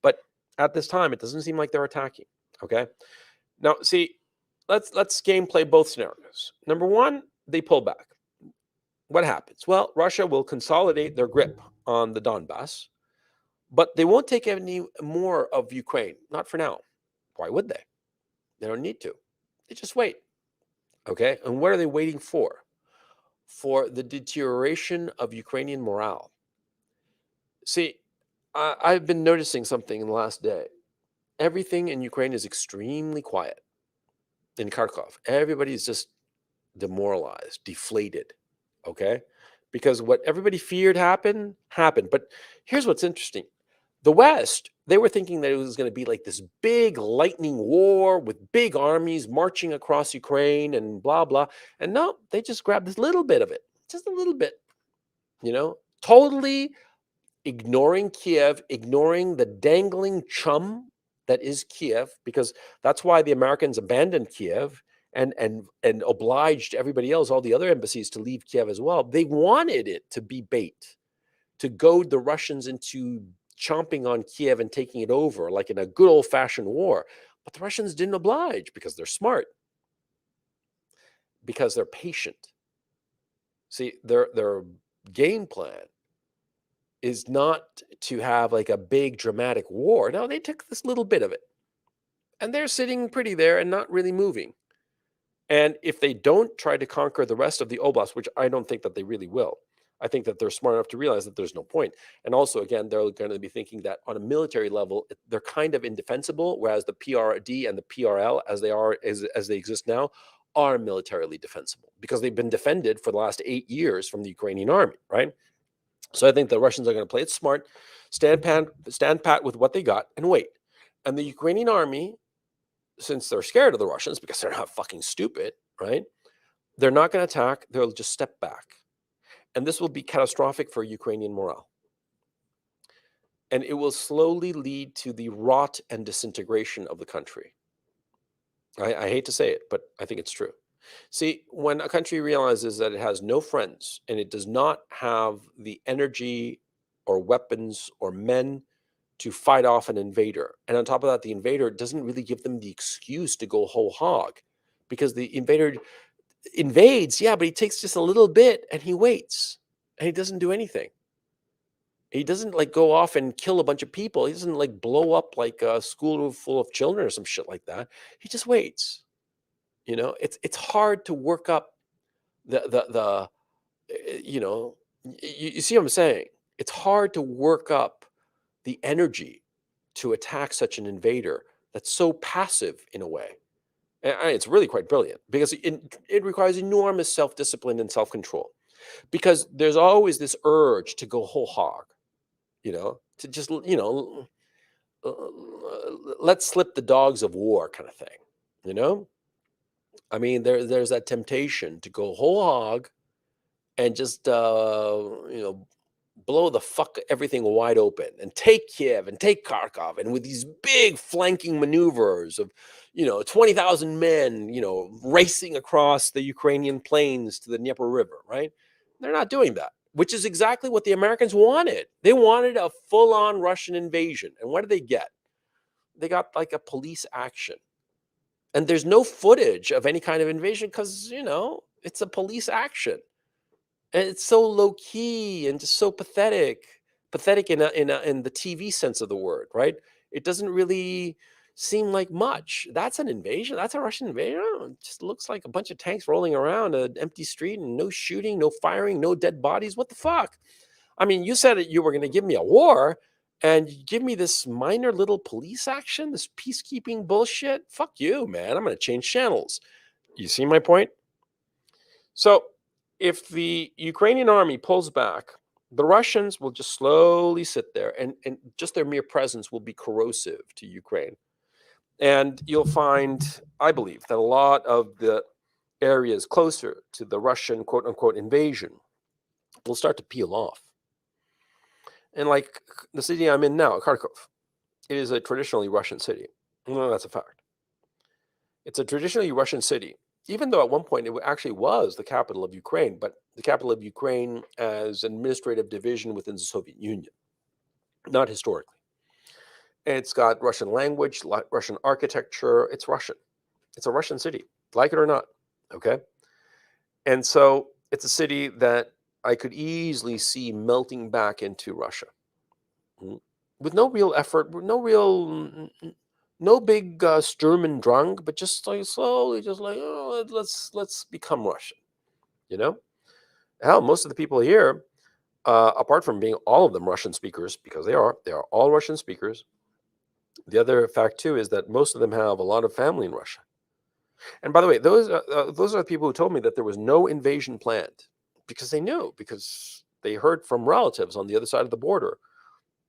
But at this time, it doesn't seem like they're attacking. Okay? Now, see, let's gameplay both scenarios. Number one, they pull back. What happens? Well, Russia will consolidate their grip on the Donbass, but they won't take any more of Ukraine. Not for now. Why would they? They don't need to. They just wait. Okay? And what are they waiting for? For the deterioration of Ukrainian morale. See, I've been noticing something in the last day. Everything in Ukraine is extremely quiet. In Kharkov, everybody's just demoralized, deflated. Okay? Because what everybody feared happened. But here's what's interesting. The West, they were thinking that it was going to be like this big lightning war with big armies marching across Ukraine and blah, blah. And no, they just grabbed this little bit of it, just a little bit, totally ignoring Kiev, ignoring the dangling chum that is Kiev, because that's why the Americans abandoned Kiev and obliged everybody else, all the other embassies, to leave Kiev as well. They wanted it to be bait, to goad the Russians into chomping on Kiev and taking it over like in a good old-fashioned war. But the Russians didn't oblige because they're smart, because they're patient. See, their game plan is not to have like a big dramatic war. No, they took this little bit of it, and they're sitting pretty there and not really moving. And if they don't try to conquer the rest of the oblast, which I don't think that they really will, I think that they're smart enough to realize that there's no point. And also, again, they're going to be thinking that on a military level, they're kind of indefensible, whereas the PRD and the PRL, as they exist now, are militarily defensible because they've been defended for the last 8 years from the Ukrainian army, right? So I think the Russians are going to play it smart, stand pat with what they got, and wait. And the Ukrainian army, since they're scared of the Russians because they're not fucking stupid, right? They're not going to attack. They'll just step back. And this will be catastrophic for Ukrainian morale. And it will slowly lead to the rot and disintegration of the country. I hate to say it, but I think it's true. See, when a country realizes that it has no friends and it does not have the energy or weapons or men to fight off an invader, and on top of that, the invader doesn't really give them the excuse to go whole hog, because the invader invades, yeah, but he takes just a little bit and he waits and he doesn't do anything. He doesn't like go off and kill a bunch of people. He doesn't like blow up like a school full of children or some shit like that. He just waits. It's hard to work up the you see what I'm saying? It's hard to work up the energy to attack such an invader that's so passive in a way. And it's really quite brilliant because it requires enormous self-discipline and self-control, because there's always this urge to go whole hog, to just, let slip the dogs of war kind of thing, you know? I mean, there's that temptation to go whole hog and just, blow the fuck everything wide open and take Kiev and take Kharkov, and with these big flanking maneuvers of 20,000 men racing across the Ukrainian plains to the Dnieper River, right? They're not doing that, which is exactly what the Americans wanted. They wanted a full-on Russian invasion, and what did they get? They got like a police action, and there's no footage of any kind of invasion because it's a police action. And it's so low key and just so pathetic in the TV sense of the word, right? It doesn't really seem like much. That's an invasion. That's a Russian invasion. It just looks like a bunch of tanks rolling around an empty street and no shooting, no firing, no dead bodies. What the fuck? I mean, you said that you were going to give me a war, and you give me this minor little police action, this peacekeeping bullshit. Fuck you, man. I'm going to change channels. You see my point? So if the Ukrainian army pulls back, the Russians will just slowly sit there, and just their mere presence will be corrosive to Ukraine. And you'll find, I believe, that a lot of the areas closer to the Russian quote unquote invasion will start to peel off. And like the city I'm in now, Kharkov, it is a traditionally Russian city. No, that's a fact. It's a traditionally Russian city, even though at one point it actually was the capital of Ukraine, but the capital of Ukraine as an administrative division within the Soviet Union, not historically. It's got Russian language, Russian architecture. It's Russian. It's a Russian city, like it or not. Okay. And so it's a city that I could easily see melting back into Russia. Mm. With no real effort, with no real, no big Sturm und Drang, but just like slowly, just like, oh, let's become Russian. You know, hell, most of the people here, apart from being all of them Russian speakers, because they are all Russian speakers. The other fact too is that most of them have a lot of family in Russia. And by the way, those are the people who told me that there was no invasion planned because they knew, because they heard from relatives on the other side of the border.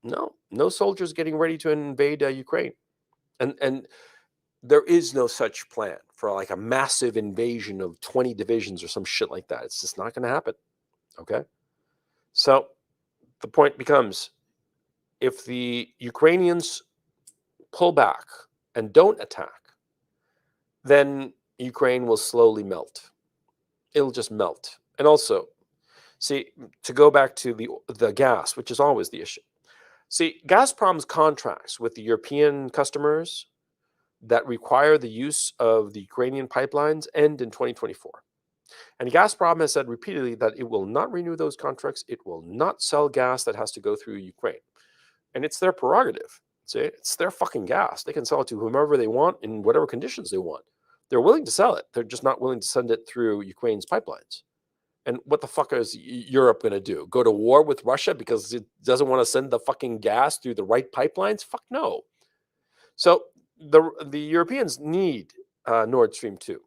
No, no soldiers getting ready to invade Ukraine, and there is no such plan for like a massive invasion of 20 divisions or some shit like that. It's just not going to happen. Okay, so the point becomes, if the Ukrainians pull back and don't attack, then Ukraine will slowly melt. It'll just melt. And also, see, to go back to the gas, which is always the issue. See, Gazprom's contracts with the European customers that require the use of the Ukrainian pipelines end in 2024. And Gazprom has said repeatedly that it will not renew those contracts. It will not sell gas that has to go through Ukraine. And it's their prerogative. See, it's their fucking gas. They can sell it to whomever they want in whatever conditions they want. They're willing to sell it. They're just not willing to send it through Ukraine's pipelines. And what the fuck is Europe going to do? Go to war with Russia because it doesn't want to send the fucking gas through the right pipelines? Fuck no. So the Europeans need Nord Stream 2.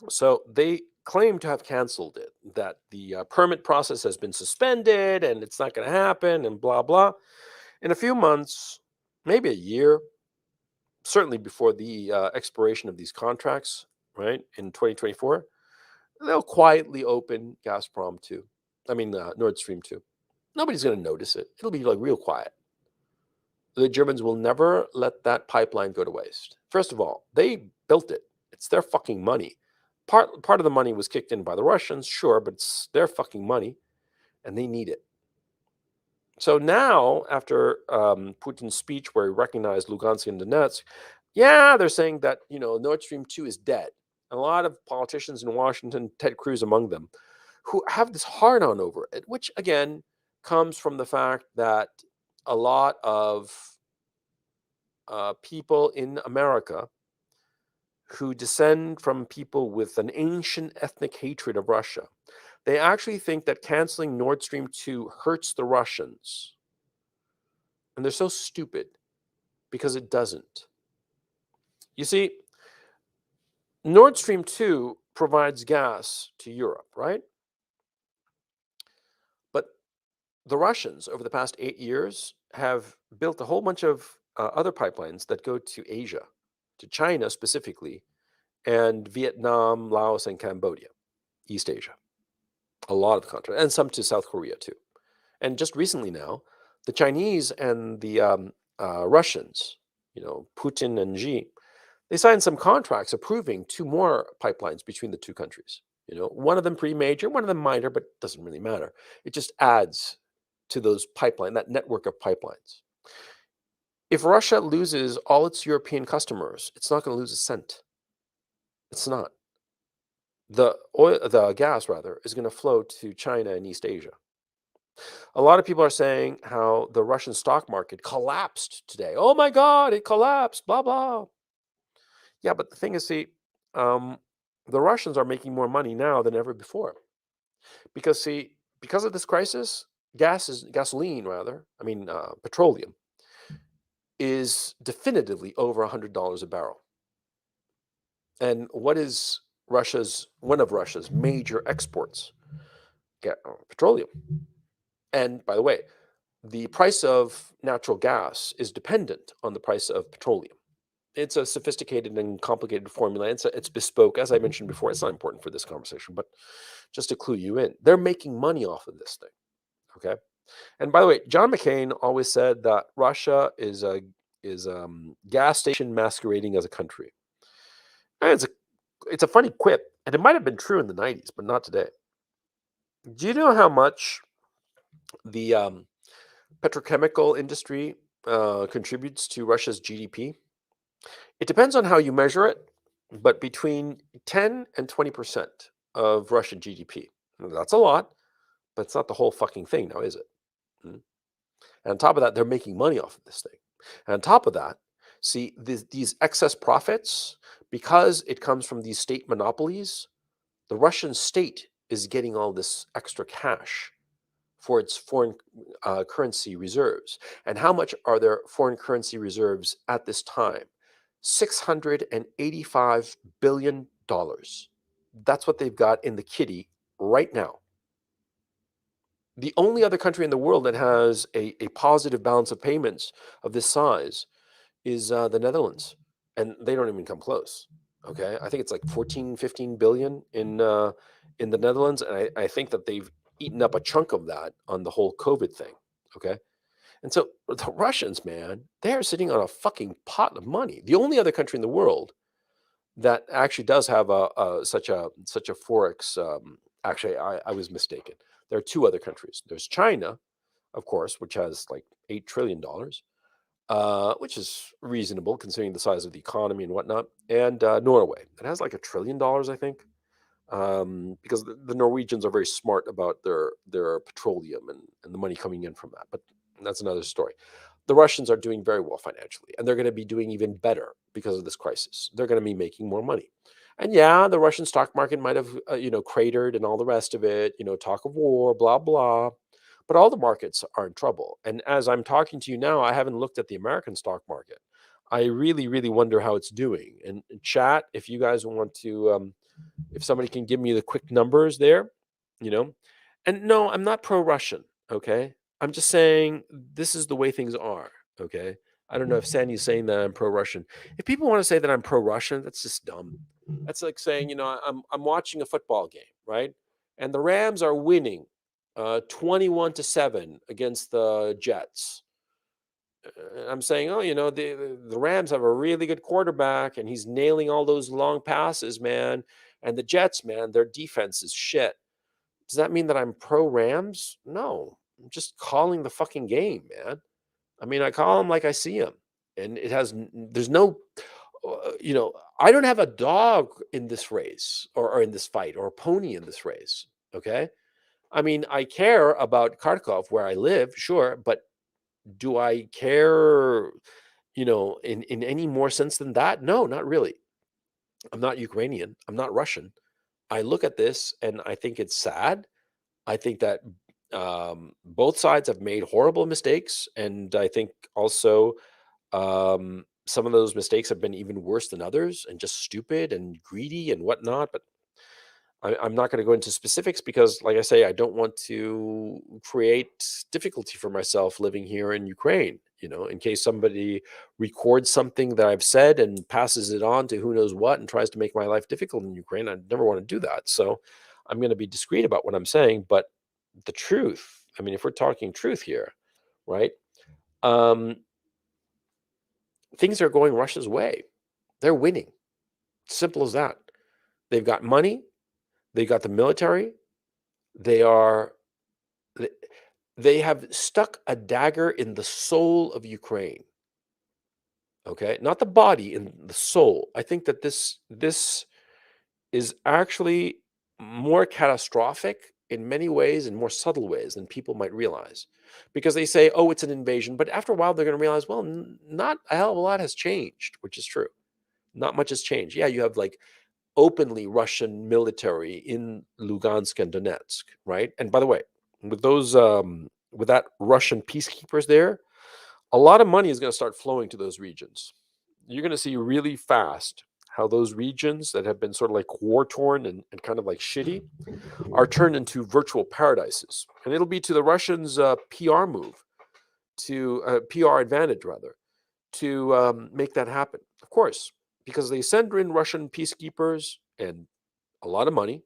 So they claim to have canceled it, that the permit process has been suspended and it's not going to happen and blah, blah. In a few months, maybe a year, certainly before the expiration of these contracts, right, in 2024, they'll quietly open Gazprom 2. I mean, Nord Stream 2. Nobody's going to notice it. It'll be like real quiet. The Germans will never let that pipeline go to waste. First of all, they built it. It's their fucking money. Part of the money was kicked in by the Russians, sure, but it's their fucking money, and they need it. So now, after Putin's speech where he recognized Lugansk and Donetsk, yeah, they're saying that, Nord Stream 2 is dead. And a lot of politicians in Washington, Ted Cruz among them, who have this hard on over it, which again comes from the fact that a lot of people in America who descend from people with an ancient ethnic hatred of Russia, they actually think that canceling Nord Stream 2 hurts the Russians. And they're so stupid because it doesn't. You see, Nord Stream 2 provides gas to Europe, right? But the Russians, over the past 8 years, have built a whole bunch of other pipelines that go to Asia, to China specifically, and Vietnam, Laos, and Cambodia, East Asia. A lot of the continent, and some to South Korea too. And just recently now, the Chinese and the Russians, Putin and Xi, they signed some contracts approving 2 more pipelines between the two countries. One of them pretty major, one of them minor, but it doesn't really matter. It just adds to that network of pipelines. If Russia loses all its European customers, it's not going to lose a cent. It's not. The gas rather, is going to flow to China and East Asia. A lot of people are saying how the Russian stock market collapsed today. Oh my God, it collapsed, blah, blah. Yeah, but the thing is, see, the Russians are making more money now than ever before. Because, see, because of this crisis, petroleum, is definitively over $100 a barrel. And what is one of Russia's major exports? Petroleum. And by the way, the price of natural gas is dependent on the price of petroleum. It's a sophisticated and complicated formula. It's bespoke, as I mentioned before. It's not important for this conversation, but just to clue you in, they're making money off of this thing. Okay. And by the way, John McCain always said that Russia is a gas station masquerading as a country. And it's a funny quip, and it might have been true in the '90s, but not today. Do you know how much the petrochemical industry contributes to Russia's GDP? It depends on how you measure it, but between 10 and 20% of Russian GDP. That's a lot, but it's not the whole fucking thing now, is it? Mm. And on top of that, they're making money off of this thing. And on top of that, see, these excess profits, because it comes from these state monopolies, the Russian state is getting all this extra cash for its foreign currency reserves. And how much are their foreign currency reserves at this time? $685 billion. That's what they've got in the kitty right now. The only other country in the world that has a positive balance of payments of this size is the Netherlands. And they don't even come close. Okay. I think it's like 14, 15 billion in the Netherlands. And I think that they've eaten up a chunk of that on the whole COVID thing. Okay. And so the Russians, man, they're sitting on a fucking pot of money. The only other country in the world that actually does have such a forex. Actually, I was mistaken. There are two other countries. There's China, of course, which has like $8 trillion, which is reasonable considering the size of the economy and whatnot. And Norway, it has like $1 trillion, I think, because the Norwegians are very smart about their petroleum and the money coming in from that. But that's another story. The Russians are doing very well financially, and they're going to be doing even better because of this crisis. They're going to be making more money. And yeah, the Russian stock market might have, cratered and all the rest of it, talk of war, blah, blah. But all the markets are in trouble. And as I'm talking to you now, I haven't looked at the American stock market. I really, really wonder how it's doing. And chat, if you guys want to, if somebody can give me the quick numbers there, you know. And no, I'm not pro-Russian, okay? I'm just saying this is the way things are, okay? I don't know if Sandy's saying that I'm pro-Russian. If people want to say that I'm pro-Russian, that's just dumb. That's like saying, I'm watching a football game, right? And the Rams are winning 21-7 against the Jets. I'm saying, oh, the Rams have a really good quarterback and he's nailing all those long passes, man. And the Jets, man, their defense is shit. Does that mean that I'm pro Rams? No, I'm just calling the fucking game, man. I mean, I call them like I see them. And there's no, I don't have a dog in this race or in this fight or a pony in this race. Okay. I mean, I care about Kharkov where I live, sure, but do I care, in any more sense than that? No, not really. I'm not Ukrainian. I'm not Russian. I look at this and I think it's sad. I think that both sides have made horrible mistakes. And I think also some of those mistakes have been even worse than others and just stupid and greedy and whatnot. But I'm not going to go into specifics because, like I say, I don't want to create difficulty for myself living here in Ukraine. In case somebody records something that I've said and passes it on to who knows what and tries to make my life difficult in Ukraine, I never want to do that. So I'm going to be discreet about what I'm saying. But the truth, I mean, if we're talking truth here, right? Things are going Russia's way. They're winning. Simple as that. They've got money. They got the military. They are they have stuck a dagger in the soul of Ukraine. Okay, not the body, in the soul. I think that this is actually more catastrophic in many ways and more subtle ways than people might realize, because they say, "Oh, it's an invasion," but after a while, they're going to realize, well, not a hell of a lot has changed, which is true. Not much has changed. Yeah, you have like openly Russian military in Lugansk and Donetsk, right? And by the way, with those with that Russian peacekeepers there, a lot of money is going to start flowing to those regions. You're going to see really fast how those regions that have been sort of like war torn and kind of like shitty are turned into virtual paradises. And it'll be to the Russians' PR move, to PR advantage rather, to make that happen. Of course, because they send in Russian peacekeepers and a lot of money.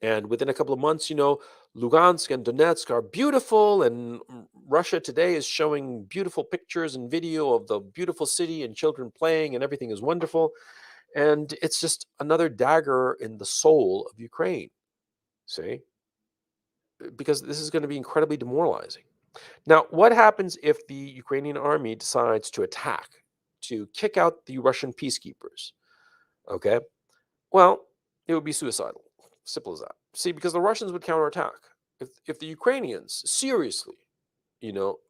And within a couple of months, Lugansk and Donetsk are beautiful, and Russia today is showing beautiful pictures and video of the beautiful city and children playing, and everything is wonderful. And it's just another dagger in the soul of Ukraine, see? Because this is going to be incredibly demoralizing. Now, what happens if the Ukrainian army decides to attack, to kick out the Russian peacekeepers? Okay. Well, it would be suicidal. Simple as that. See, because the Russians would counterattack. If the Ukrainians seriously,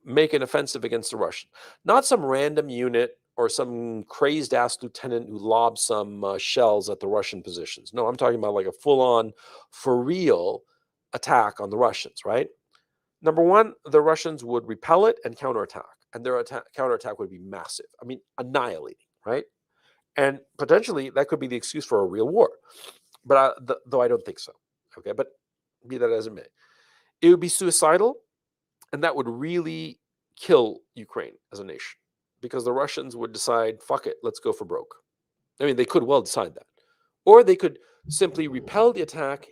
make an offensive against the Russians, not some random unit or some crazed ass lieutenant who lobs some shells at the Russian positions. No, I'm talking about like a full on, for real attack on the Russians, right? Number one, the Russians would repel it and counterattack, and their counterattack would be massive. I mean, annihilating, right? And potentially that could be the excuse for a real war. But though I don't think so. Okay, but be that as it may, it would be suicidal, and that would really kill Ukraine as a nation, because the Russians would decide, fuck it, let's go for broke. I mean, they could well decide that. Or they could simply repel the attack,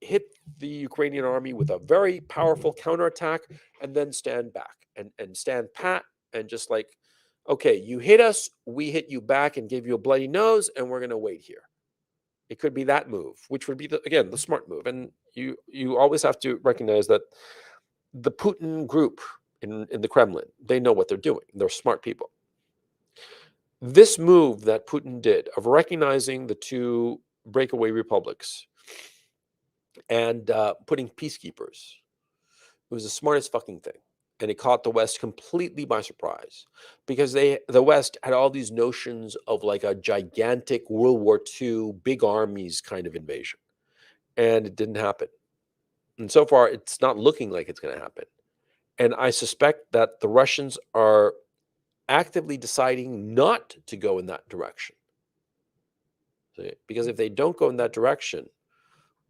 hit the Ukrainian army with a very powerful counterattack, and then stand back and stand pat and just like, okay, you hit us, we hit you back and give you a bloody nose, and we're going to wait here. It could be that move, which would be, again, the smart move. And you always have to recognize that the Putin group in the Kremlin, they know what they're doing. They're smart people. This move that Putin did of recognizing the two breakaway republics and putting peacekeepers, it was the smartest fucking thing. And it caught the West completely by surprise, because the West had all these notions of like a gigantic World War II, big armies kind of invasion. And it didn't happen. And so far, it's not looking like it's going to happen. And I suspect that the Russians are actively deciding not to go in that direction. See? Because if they don't go in that direction,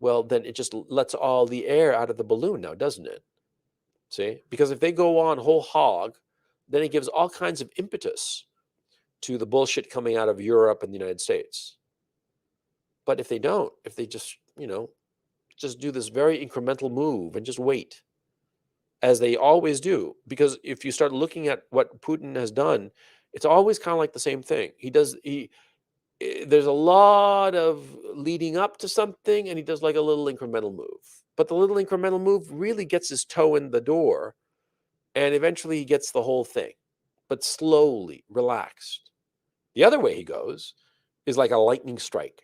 well, then it just lets all the air out of the balloon now, doesn't it? See? Because if they go on whole hog, then it gives all kinds of impetus to the bullshit coming out of Europe and the United States. But if they don't, if they just, just do this very incremental move and just wait, as they always do, because if you start looking at what Putin has done, it's always kind of like the same thing. There's a lot of leading up to something, and he does like a little incremental move. But the little incremental move really gets his toe in the door, and eventually he gets the whole thing, but slowly, relaxed. The other way he goes is like a lightning strike.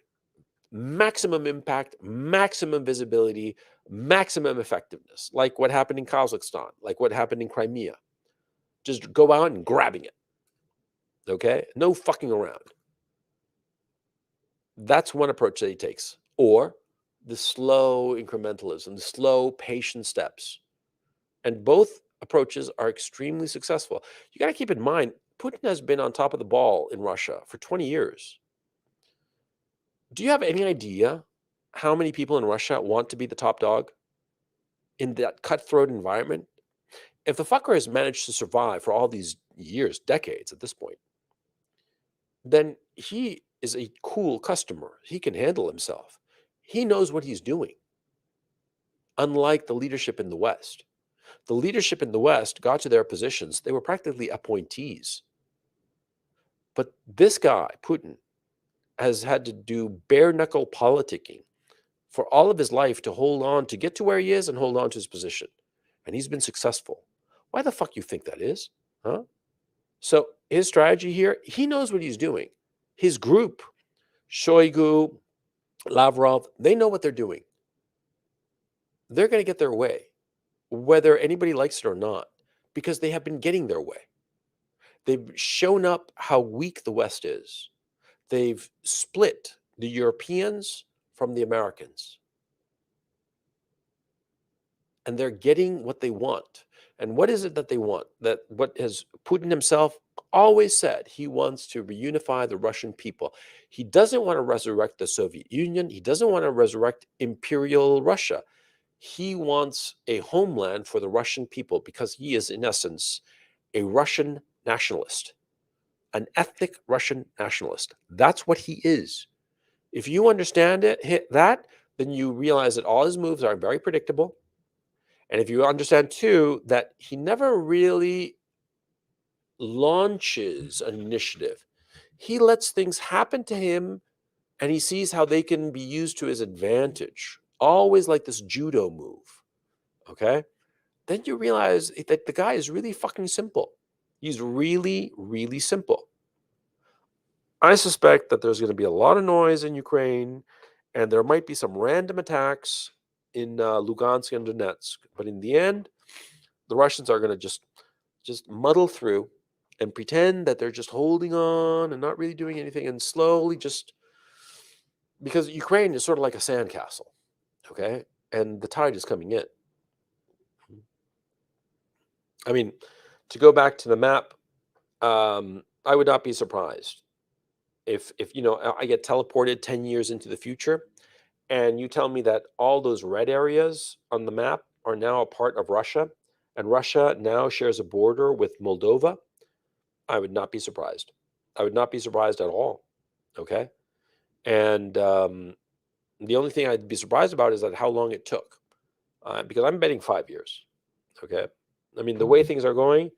Maximum impact, maximum visibility, maximum effectiveness, like what happened in Kazakhstan, like what happened in Crimea. Just go out and grabbing it. Okay? No fucking around. That's one approach that he takes. Or the slow incrementalism, the slow, patient steps. And both approaches are extremely successful. You got to keep in mind, Putin has been on top of the ball in Russia for 20 years. Do you have any idea how many people in Russia want to be the top dog in that cutthroat environment? If the fucker has managed to survive for all these years, decades at this point, then he is a cool customer. He can handle himself. He knows what he's doing. Unlike the leadership in the West. The leadership in the West got to their positions. They were practically appointees. But this guy, Putin, has had to do bare knuckle politicking for all of his life to hold on, to get to where he is and hold on to his position. And he's been successful. Why the fuck you think that is? Huh? So his strategy here, he knows what he's doing. His group, Shoigu, Lavrov, they know what they're doing. They're going to get their way, whether anybody likes it or not, because they have been getting their way. They've shown up how weak the West is. They've split the Europeans from the Americans. And they're getting what they want. And what is it that they want? That what has Putin himself always said, he wants to reunify the Russian people. He doesn't want to resurrect the Soviet Union. He doesn't want to resurrect Imperial Russia. He wants a homeland for the Russian people, because he is, in essence, a Russian nationalist. an ethnic Russian nationalist. That's what he is. If you understand that, then you realize that all his moves are very predictable. And if you understand too that he never really launches an initiative, he lets things happen to him and he sees how they can be used to his advantage. Always like this judo move. Okay? Then you realize that the guy is really fucking simple. He's really, really simple. I suspect that there's going to be a lot of noise in Ukraine, and there might be some random attacks in Lugansk and Donetsk. But in the end, the Russians are going to just muddle through and pretend that they're just holding on and not really doing anything, and slowly just because Ukraine is sort of like a sandcastle, okay, and the tide is coming in. I mean, to go back to the map, I would not be surprised if I get teleported 10 years into the future and you tell me that all those red areas on the map are now a part of Russia and Russia now shares a border with Moldova. I would not be surprised. I would not be surprised at all. Okay. And the only thing I'd be surprised about is that how long it took, because I'm betting 5 years. Okay. I mean, the way things are going,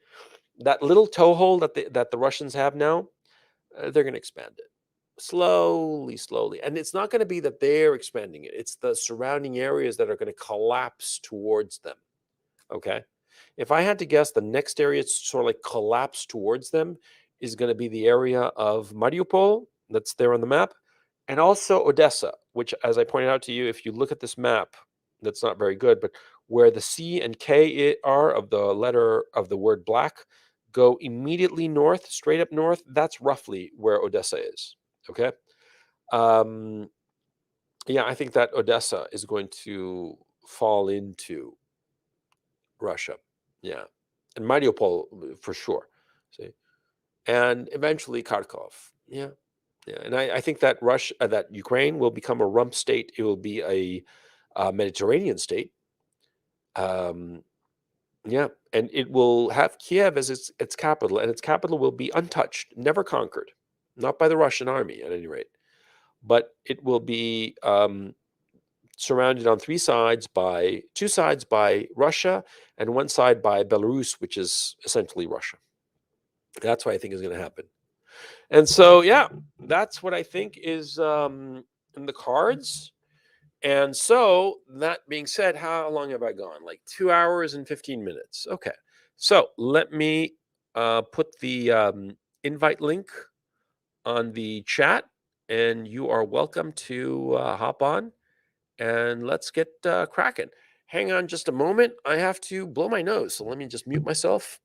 that little toehold that the Russians have now, they're going to expand it slowly, slowly. And it's not going to be that they're expanding it. It's the surrounding areas that are going to collapse towards them. Okay. If I had to guess, the next area to sort of like collapse towards them is going to be the area of Mariupol that's there on the map, and also Odessa, which, as I pointed out to you, if you look at this map, that's not very good, but where the C and K are of the letter of the word black go immediately north, straight up north, that's roughly where Odessa is. Okay. Yeah, I think that Odessa is going to fall into Russia. Yeah. And Mariupol for sure. See? And eventually Kharkov. Yeah. Yeah. And I think that that Ukraine will become a rump state. It will be a Mediterranean state. Yeah. And it will have Kiev as its capital, and its capital will be untouched, never conquered, not by the Russian army at any rate. But it will be surrounded on two sides by Russia and one side by Belarus, which is essentially Russia. That's what I think is going to happen. And so, yeah, that's what I think is in the cards. And so, that being said, how long have I gone? Like 2 hours and 15 minutes. Okay. So, let me put the invite link on the chat, and you are welcome to hop on and let's get cracking. Hang on just a moment. I have to blow my nose. So, let me just mute myself.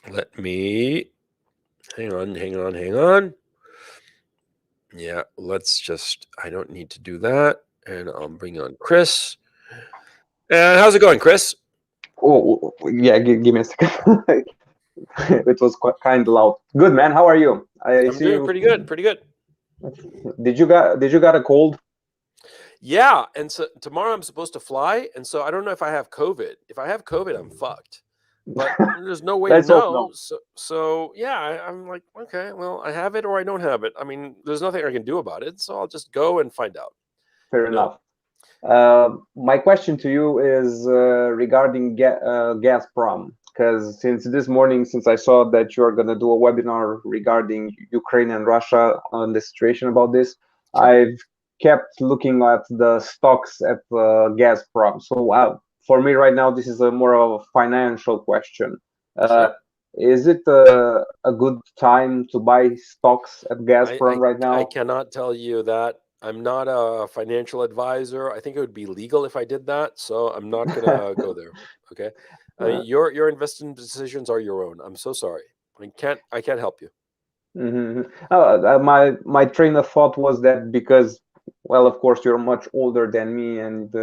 Let me hang on. Yeah, let's just, I don't need to do that. And I'll bring on Chris. And how's it going, Chris? Oh, yeah, give me a second. It was quite kind of loud. Good, man. How are you? I I'm see doing you. pretty good, pretty good. Did you got a cold? Yeah, and so tomorrow I'm supposed to fly, and so I don't know if I have COVID. If I have COVID, I'm fucked. But there's no way to Let's hope know. no. So yeah, I'm like, okay, well, I have it or I don't have it. I mean, there's nothing I can do about it, so I'll just go and find out. Fair You know? enough. My question to you is regarding Gazprom, because since this morning, since I saw that you are going to do a webinar regarding Ukraine and Russia on the situation about this, Sure, I've kept looking at the stocks at Gazprom. So for me right now, this is a more of a financial question. Uh, sure. is it a good time to buy stocks at I, Gazprom I right I now? cannot tell you that. I'm not a financial advisor. I think it would be legal if I did that, so I'm not gonna go there. Okay. I mean, your investment decisions are your own. I'm so sorry. I can't help you. Hmm. My train of thought was that because, well, of course, you're much older than me, and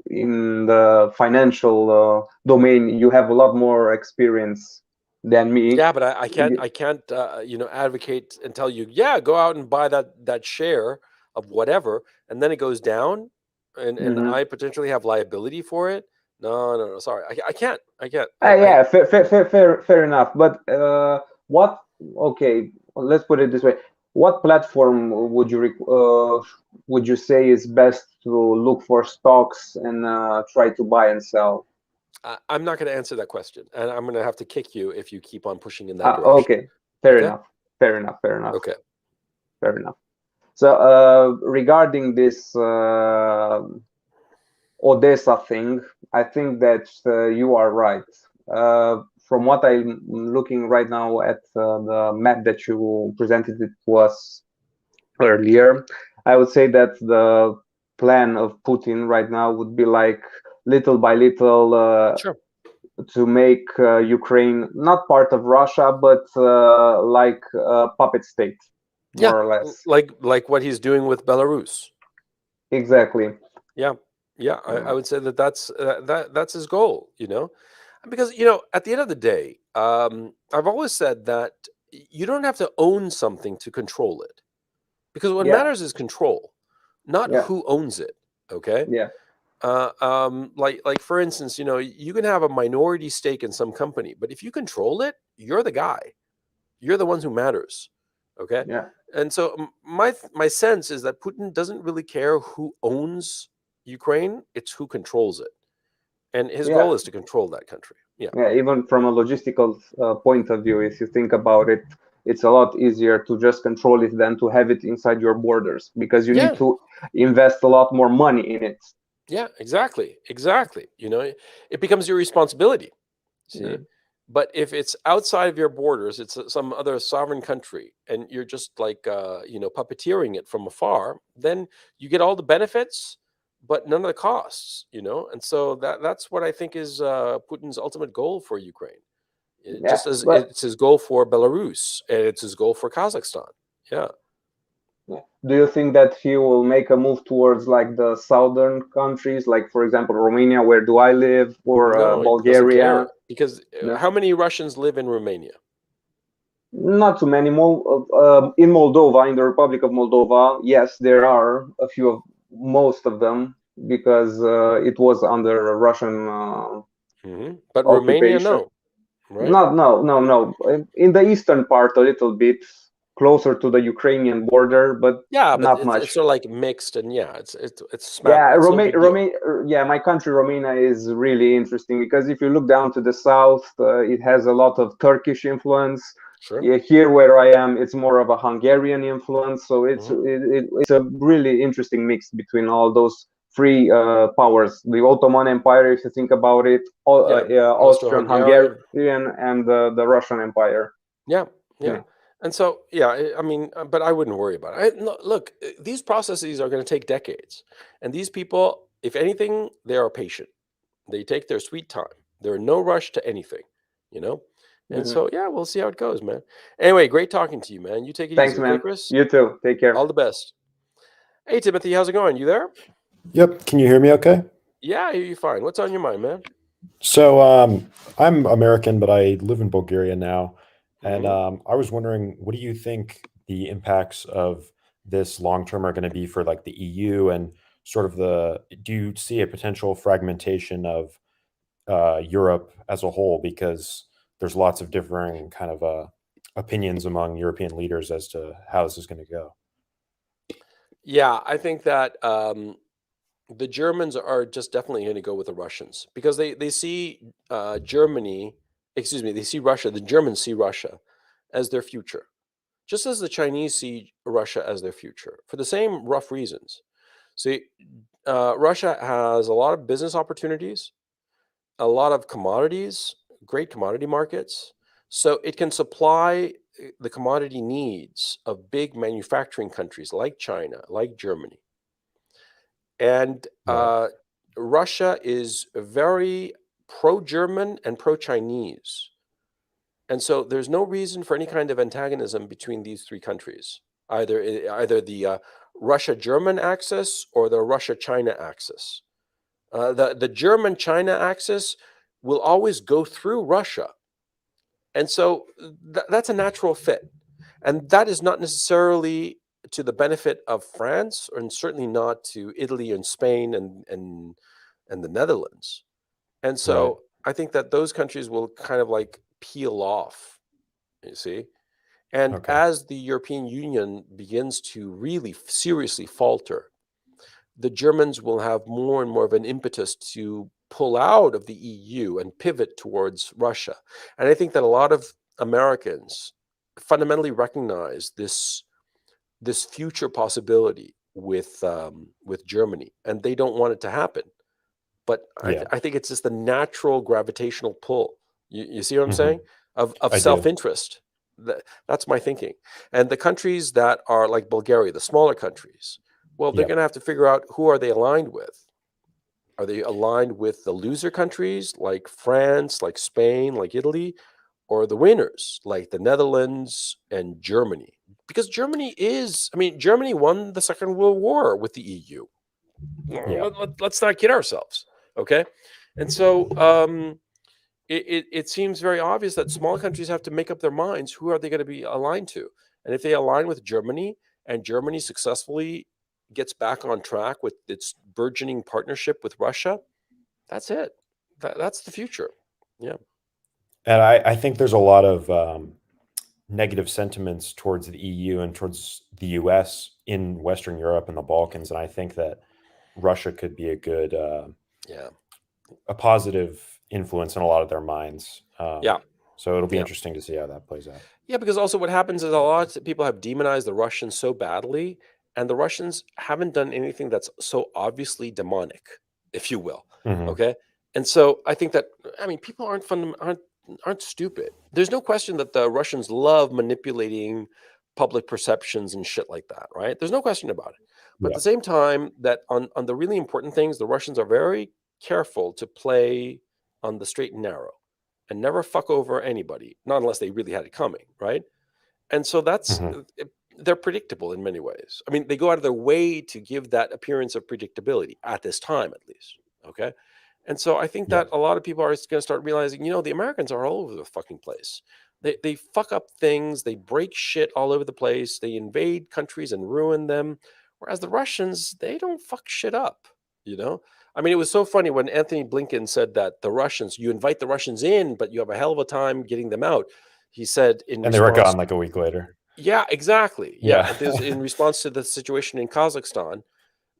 in the financial domain, you have a lot more experience than me. Yeah, but I can't advocate and tell you, yeah, go out and buy that share of whatever, and then it goes down, and Hmm. I potentially have liability for it. No, no, no, sorry, I can't. I Yeah, fair enough. But what? Okay, let's put it this way. What platform would you say is best to look for stocks and try to buy and sell? I'm not going to answer that question, and I'm going to have to kick you if you keep on pushing in that direction. Okay, fair Okay? enough. Fair enough. Fair enough. Okay. Fair enough. So regarding this Odessa thing, I think that you are right. From what I'm looking right now at the map that you presented it to us earlier, I would say that the plan of Putin right now would be like little by little Sure. to make Ukraine not part of Russia, but like a puppet state, Yeah, more or less. like what he's doing with Belarus. Exactly. Yeah, yeah, I Uh, would say that's his goal. Because at the end of the day, I've always said that you don't have to own something to control it, because what yeah, matters is control, not yeah, who owns it. Okay. yeah, Like for instance, you can have a minority stake in some company, but if you control it, you're the guy. You're the ones who matters. Okay. yeah, And so my sense is that Putin doesn't really care who owns Ukraine, it's who controls it. And his yeah. goal is to control that country. Yeah. Yeah, even from a logistical point of view, if you think about it, it's a lot easier to just control it than to have it inside your borders because you need Yeah. to invest a lot more money in it. Yeah, exactly. Exactly. It becomes your responsibility. Yeah, See? But if it's outside of your borders, it's some other sovereign country, and you're just like puppeteering it from afar, then you get all the benefits, but none of the costs. And so that's what I think is Putin's ultimate goal for Ukraine. yeah. Just as But it's his goal for Belarus, and it's his goal for Kazakhstan. Yeah. yeah. Do you think that he will make a move towards like the southern countries, like for example Romania, where do I live, or No, he doesn't Bulgaria? care because No, how many Russians live in Romania? not too many. In Moldova, in the Republic of Moldova, yes, there are a few of most of them because it was under a Russian But Romania, occupation. no, right? Not, no, no, no. In the eastern part, a little bit closer to the Ukrainian border, but Yeah, but not it's much. sort of like mixed, and yeah, it's Yeah, smattering. It's no big deal. Yeah, my country, Romania, is really interesting because if you look down to the south, it has a lot of Turkish influence. Sure. Yeah, here where I am, it's more of a Hungarian influence. So Hmm. it's a really interesting mix between all those three powers: the Ottoman Empire, if you think about it, Yeah, Austrian, Austro-Hungarian. Hungarian, and the Russian Empire. Yeah, yeah. Yeah, And so, yeah, I mean, but I wouldn't worry about it. Look, these processes are going to take decades, and these people, if anything, they are patient. They take their sweet time. They're in no rush to anything, you know. And hmm. so, yeah, we'll see how it goes, man. Anyway, great talking to you, man. You take it Thanks, easy, okay, man. Chris? You too. Take care. All the best. Hey, Timothy, how's it going? You there? Yep. Can you hear me okay? Yeah, I hear you fine. What's on your mind, man? So, I'm American, but I live in Bulgaria now. And Hmm. I was wondering, what do you think the impacts of this long term are going to be for like the EU and sort of do you see a potential fragmentation of Europe as a whole? Because there's lots of differing kind of opinions among European leaders as to how this is going to go. Yeah, I think that the Germans are just definitely going to go with the Russians because they see Germany, excuse me, they see Russia. The Germans see Russia as their future, just as the Chinese see Russia as their future for the same rough reasons. See, Russia has a lot of business opportunities, a lot of commodities, great commodity markets, so it can supply the commodity needs of big manufacturing countries like China, like Germany. And Right. Russia is very pro German and pro Chinese. And so there's no reason for any kind of antagonism between these three countries, either the Russia-German axis or the Russia-China axis. The German-China axis will always go through Russia. And so that's a natural fit. And that is not necessarily to the benefit of France, and certainly not to Italy and Spain and the Netherlands. And Right. so I think that those countries will kind of like peel off, you see. And Okay. as the European Union begins to really seriously falter, the Germans will have more and more of an impetus to pull out of the EU and pivot towards Russia. And I think that a lot of Americans fundamentally recognize this future possibility with Germany, and they don't want it to happen. But Yeah. I think it's just the natural gravitational pull. You see what I'm Hmm. saying? Of I do. self-interest. That's my thinking. And the countries that are like Bulgaria, the smaller countries, well, they're Yeah. going to have to figure out who are they aligned with. Are they aligned with the loser countries like France, like Spain, like Italy, or the winners like the Netherlands and Germany? Because Germany won the Second World War with the EU. Yeah. Let's not kid ourselves, okay? And so it seems very obvious that small countries have to make up their minds who are they going to be aligned to. And if they align with Germany and Germany successfully gets back on track with its burgeoning partnership with Russia, that's it. That's the future. Yeah. And I think there's a lot of negative sentiments towards the EU and towards the US in Western Europe and the Balkans. And I think that Russia could be a good, Yeah. a positive influence in a lot of their minds. Yeah. So it'll be Yeah. interesting to see how that plays out. Yeah, because also what happens is a lot of people have demonized the Russians so badly, and the Russians haven't done anything that's so obviously demonic, if you will. Hmm. Okay, and so I think that people aren't stupid. There's no question that the Russians love manipulating public perceptions and shit like that, right? There's no question about it. But at Yeah. the same time, that on the really important things, the Russians are very careful to play on the straight and narrow and never fuck over anybody, not unless they really had it coming, right? And so Hmm. they're predictable in many ways. I mean, they go out of their way to give that appearance of predictability at this time, at least. Okay. And so I think Yeah. that a lot of people are going to start realizing, the Americans are all over the fucking place. They fuck up things, they break shit all over the place, they invade countries and ruin them. Whereas the Russians, they don't fuck shit up, you know? I mean, it was so funny when Anthony Blinken said that you invite the Russians in, but you have a hell of a time getting them out. He said in And they were response, gone like a week later. yeah, exactly. Yeah. Yeah. This in response to the situation in Kazakhstan.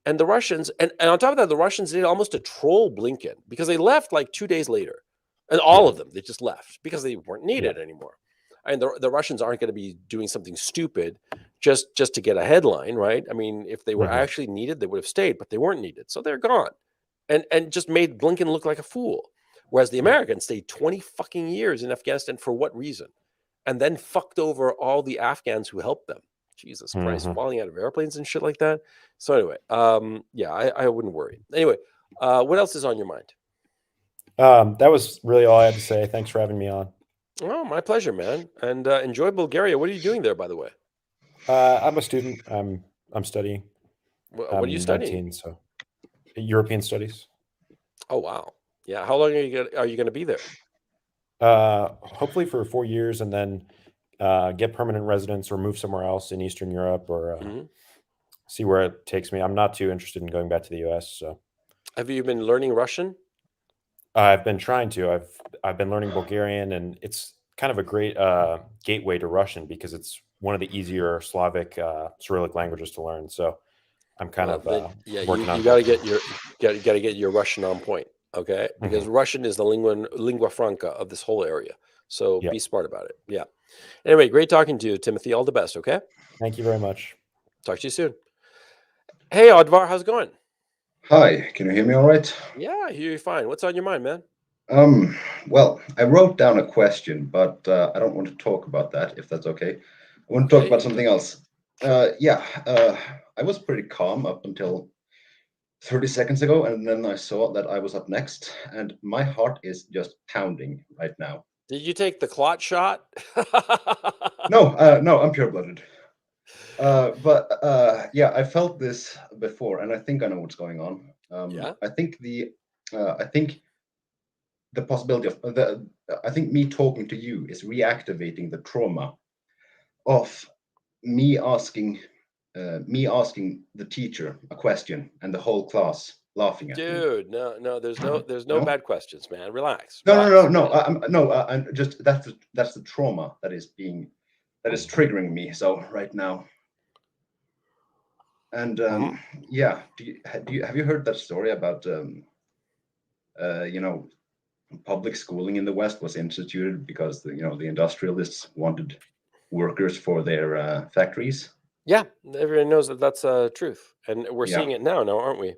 And the Russians, and on top of that, the Russians did almost to troll Blinken because they left like 2 days later. And all Yeah. of them, they just left because they weren't Yeah. needed anymore. And the Russians aren't going to be doing something stupid just to get a headline, right? I mean, if they were Hmm. actually needed, they would have stayed, but they weren't needed. So they're gone. And just made Blinken look like a fool. Whereas the Yeah. Americans stayed 20 fucking years in Afghanistan for what reason? And then fucked over all the Afghans who helped them. Jesus Christ, Hmm. falling out of airplanes and shit like that. So anyway, yeah, I wouldn't worry. Anyway, what else is on your mind? That was really all I had to say. Thanks for having me on. Oh, my pleasure, man. And enjoy Bulgaria. What are you doing there, by the way? I'm a student. I'm studying. What are you I'm studying? 19, so European studies. Oh, wow. Yeah. How long are you gonna be there? Hopefully for 4 years, and then get permanent residence or move somewhere else in Eastern Europe, or Hmm. see where it takes me. I'm not too interested in going back to the US, so Have you been learning Russian? I've been trying to. I've been learning Bulgarian, and it's kind of a great gateway to Russian because it's one of the easier Slavic Cyrillic languages to learn. So I'm kind Well, of then, yeah, working you on got to both. get your Russian on point, okay? Because Hmm. Russian is the lingua franca of this whole area. So Yeah. be smart about it. Yeah. Anyway, great talking to you, Timothy. All the best. Okay. Thank you very much. Talk to you soon. Hey, Odvar, how's it going? Hi, can you hear me all right? Yeah, I hear you fine. What's on your mind, man? Um, well, I wrote down a question, but I don't want to talk about that, if that's okay. I want to talk Okay, about you something can. else. Sure. Yeah, I was pretty calm up until 30 seconds ago, and then I saw that I was up next, and my heart is just pounding right now. Did you take the clot shot? No, no, I'm pure-blooded. Yeah, I felt this before, and I think I know what's going on. Yeah. I think the possibility of I think me talking to you is reactivating the trauma of me asking the teacher a question and the whole class laughing at me. Dude, no, there's no No, bad questions, man. Relax, no, no, no, relax. no. I'm just that's the trauma that is triggering me so right now. And Mhm. yeah, have you heard that story about you know, public schooling in the West was instituted because the industrialists wanted workers for their factories. Yeah, everyone knows that that's truth, and we're Yeah, seeing it now, aren't we?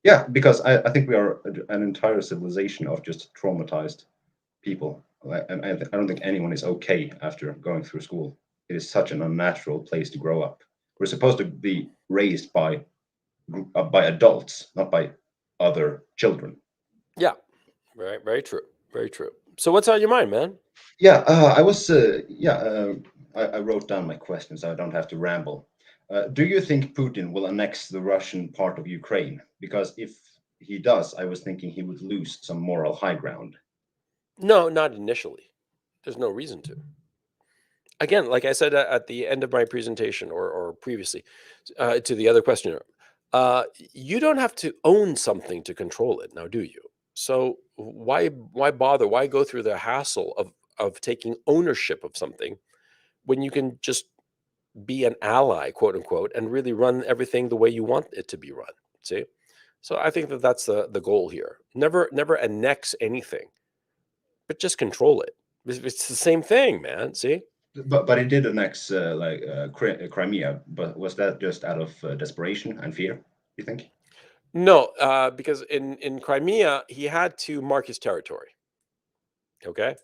yeah, because I think we are an entire civilization of just traumatized people. I don't think anyone is okay after going through school. It is such an unnatural place to grow up. We're supposed to be raised by adults, not by other children. Yeah, very, very true, very true. So what's on your mind, man? Yeah, I wrote down my questions so I don't have to ramble. Do you think Putin will annex the Russian part of Ukraine? Because if he does, I was thinking he would lose some moral high ground. No, not initially. There's no reason to. Again, like I said at the end of my presentation or previously to the other questioner, you don't have to own something to control it now, do you? So why bother? Why go through the hassle of taking ownership of something when you can just be an ally, quote unquote, and really run everything the way you want it to be run? See? So I think that that's the goal here. Never annex anything, but just control it. It's the same thing, man. See? But he did annex Crimea. But was that just out of desperation and fear? You think? No, because in Crimea he had to mark his territory. Okay,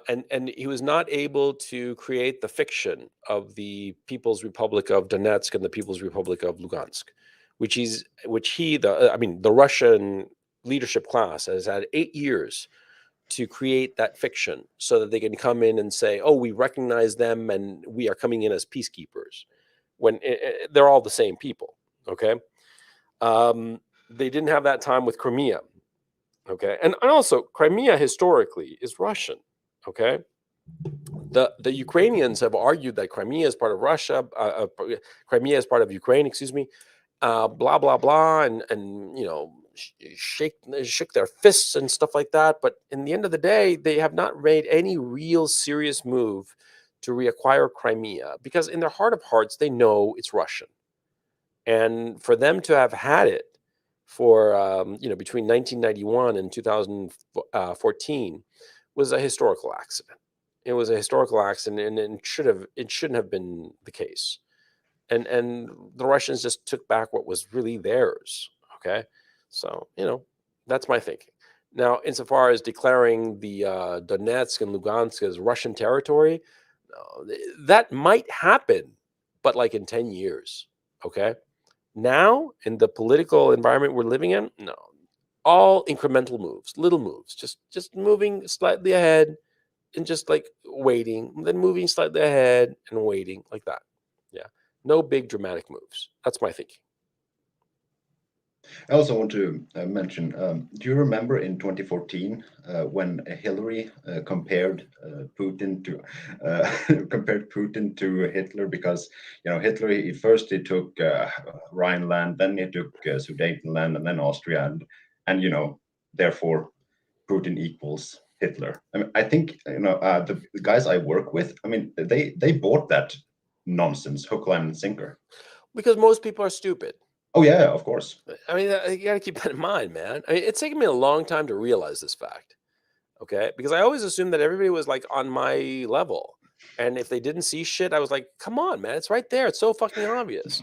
and he was not able to create the fiction of the People's Republic of Donetsk and the People's Republic of Lugansk, which he the I mean the Russian leadership class has had 8 years to create that fiction so that they can come in and say, "Oh, we recognize them and we are coming in as peacekeepers," when they're all the same people. Okay. They didn't have that time with Crimea. Okay, and also Crimea historically is Russian. Okay, the Ukrainians have argued that Crimea is part of Russia. Crimea is part of Ukraine. Excuse me. Blah blah blah, and shook their fists and stuff like that. But in the end of the day, they have not made any real serious move to reacquire Crimea because in their heart of hearts they know it's Russian. And for them to have had it for between 1991 and 2014 was a historical accident. It was a historical accident, and it shouldn't have been the case. And the Russians just took back what was really theirs. Okay, so that's my thinking. Now, insofar as declaring the Donetsk and Lugansk as Russian territory, that might happen, but like in 10 years. Okay. Now, in the political environment we're living in, no, all incremental moves, little moves, just moving slightly ahead and just like waiting, then moving slightly ahead and waiting like that. Yeah, no big dramatic moves. That's my thinking. I also want to mention, do you remember in 2014 when Hillary compared Putin to compared Putin to Hitler? Because Hitler, first he took Rhineland, then he took Sudetenland, and then Austria, and therefore Putin equals Hitler. I mean, I think the guys I work with, I mean, they bought that nonsense, hook, line, and sinker. Because most people are stupid. Oh yeah, of course. I mean, you got to keep that in mind, man. I mean, it's taken me a long time to realize this fact. Okay, because I always assumed that everybody was like on my level, and if they didn't see shit, I was like, "Come on, man, it's right there. It's so fucking obvious."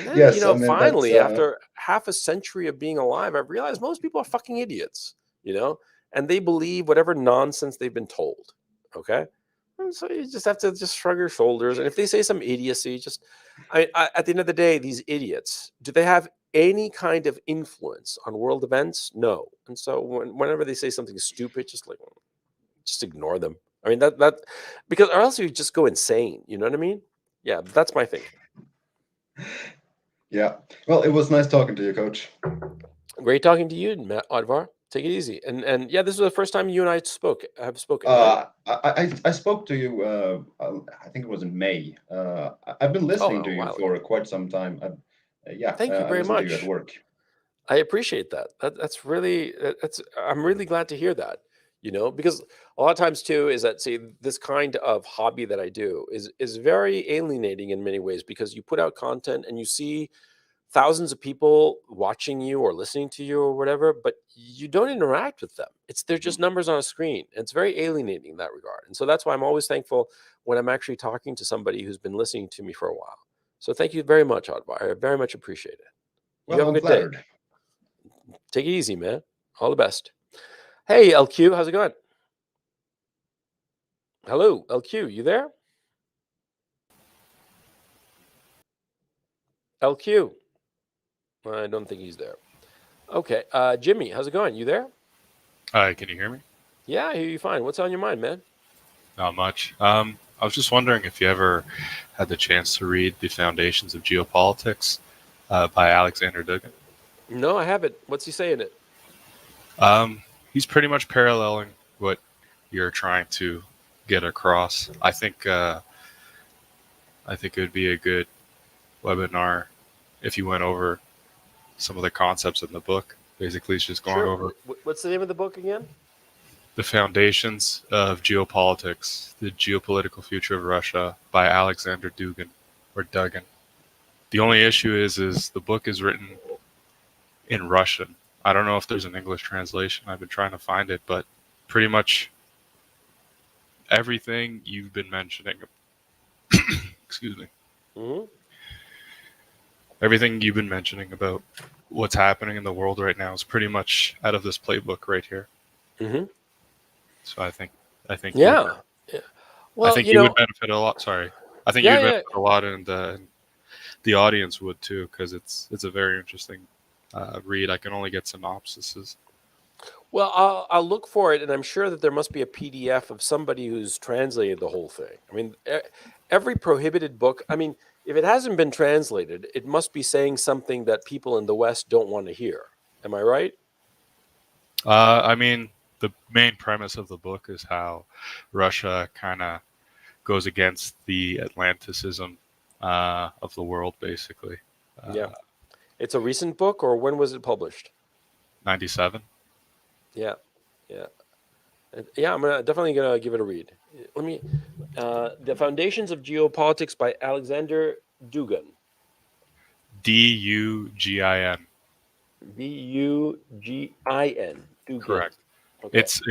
And then, Yes, I mean that's finally, after half a century of being alive, I've realized most people are fucking idiots, and they believe whatever nonsense they've been told. Okay. And so you just have to just shrug your shoulders. And if they say some idiocy, at the end of the day, these idiots, do they have any kind of influence on world events? No. And so whenever they say something stupid, just like, just ignore them. I mean, that because or else you just go insane. You know what I mean? Yeah, that's my thinking. Yeah. Well, it was nice talking to you, Coach. Great talking to you, Matt Odvar. Take it easy. And yeah, this is the first time you and I have spoken, right? I spoke to you. I think it was in May. I've been Oh, listening a to you while for ago. quite some time. Yeah, Thank you I very listened to you at much. work. I appreciate that. That's really that's I'm really glad to hear that. Because a lot of times too is that see this kind of hobby that I do is very alienating in many ways because you put out content and you see thousands of people watching you or listening to you or whatever, but you don't interact with them. They're Mhm. just numbers on a screen. It's very alienating in that regard. And so that's why I'm always thankful when I'm actually talking to somebody who's been listening to me for a while. So thank you very much, Advar. I very much appreciate it. You Well, have a I'm good day. flattered. Take it easy, man. All the best. Hey, LQ, how's it going? Hello, LQ, you there? LQ. I don't think he's there. Okay, Jimmy, how's it going? You there? Hi, can you hear me? Yeah, I hear you fine. What's on your mind, man? Not much. I was just wondering if you ever had the chance to read The Foundations of Geopolitics by Alexander Dugin. No, I haven't. What's he saying it? He's pretty much paralleling what you're trying to get across. I think it would be a good webinar if you went over some of the concepts in the book. Basically, it's just going Sure. over What's the name of the book again? The Foundations of Geopolitics, The Geopolitical Future of Russia by Alexander Dugin, or Dugin. The only issue is the book is written in Russian. I don't know if there's an English translation. I've been trying to find it, but pretty much everything you've been mentioning, excuse me, Mm-hmm. everything you've been mentioning about what's happening in the world right now is pretty much out of this playbook right here. Mm-hmm. So I think Yeah. Yeah. I Well, think you would benefit a lot. Sorry, I think you yeah, would yeah. benefit a lot, and the audience would too, because it's a very interesting read. I can only get synopsises. Well, I'll look for it, and I'm sure that there must be a PDF of somebody who's translated the whole thing. I mean, every prohibited book. I mean, if it hasn't been translated, it must be saying something that people in the West don't want to hear. Am I right? I mean, the main premise of the book is how Russia kind of goes against the Atlanticism of the world, basically. Yeah. It's a recent book, or when was it published? 97. Yeah. Yeah. Yeah, definitely gonna give it a read. Let me. The Foundations of Geopolitics by Alexander Dugin. Dugin. Dugin. Dugin. Correct. Okay. It's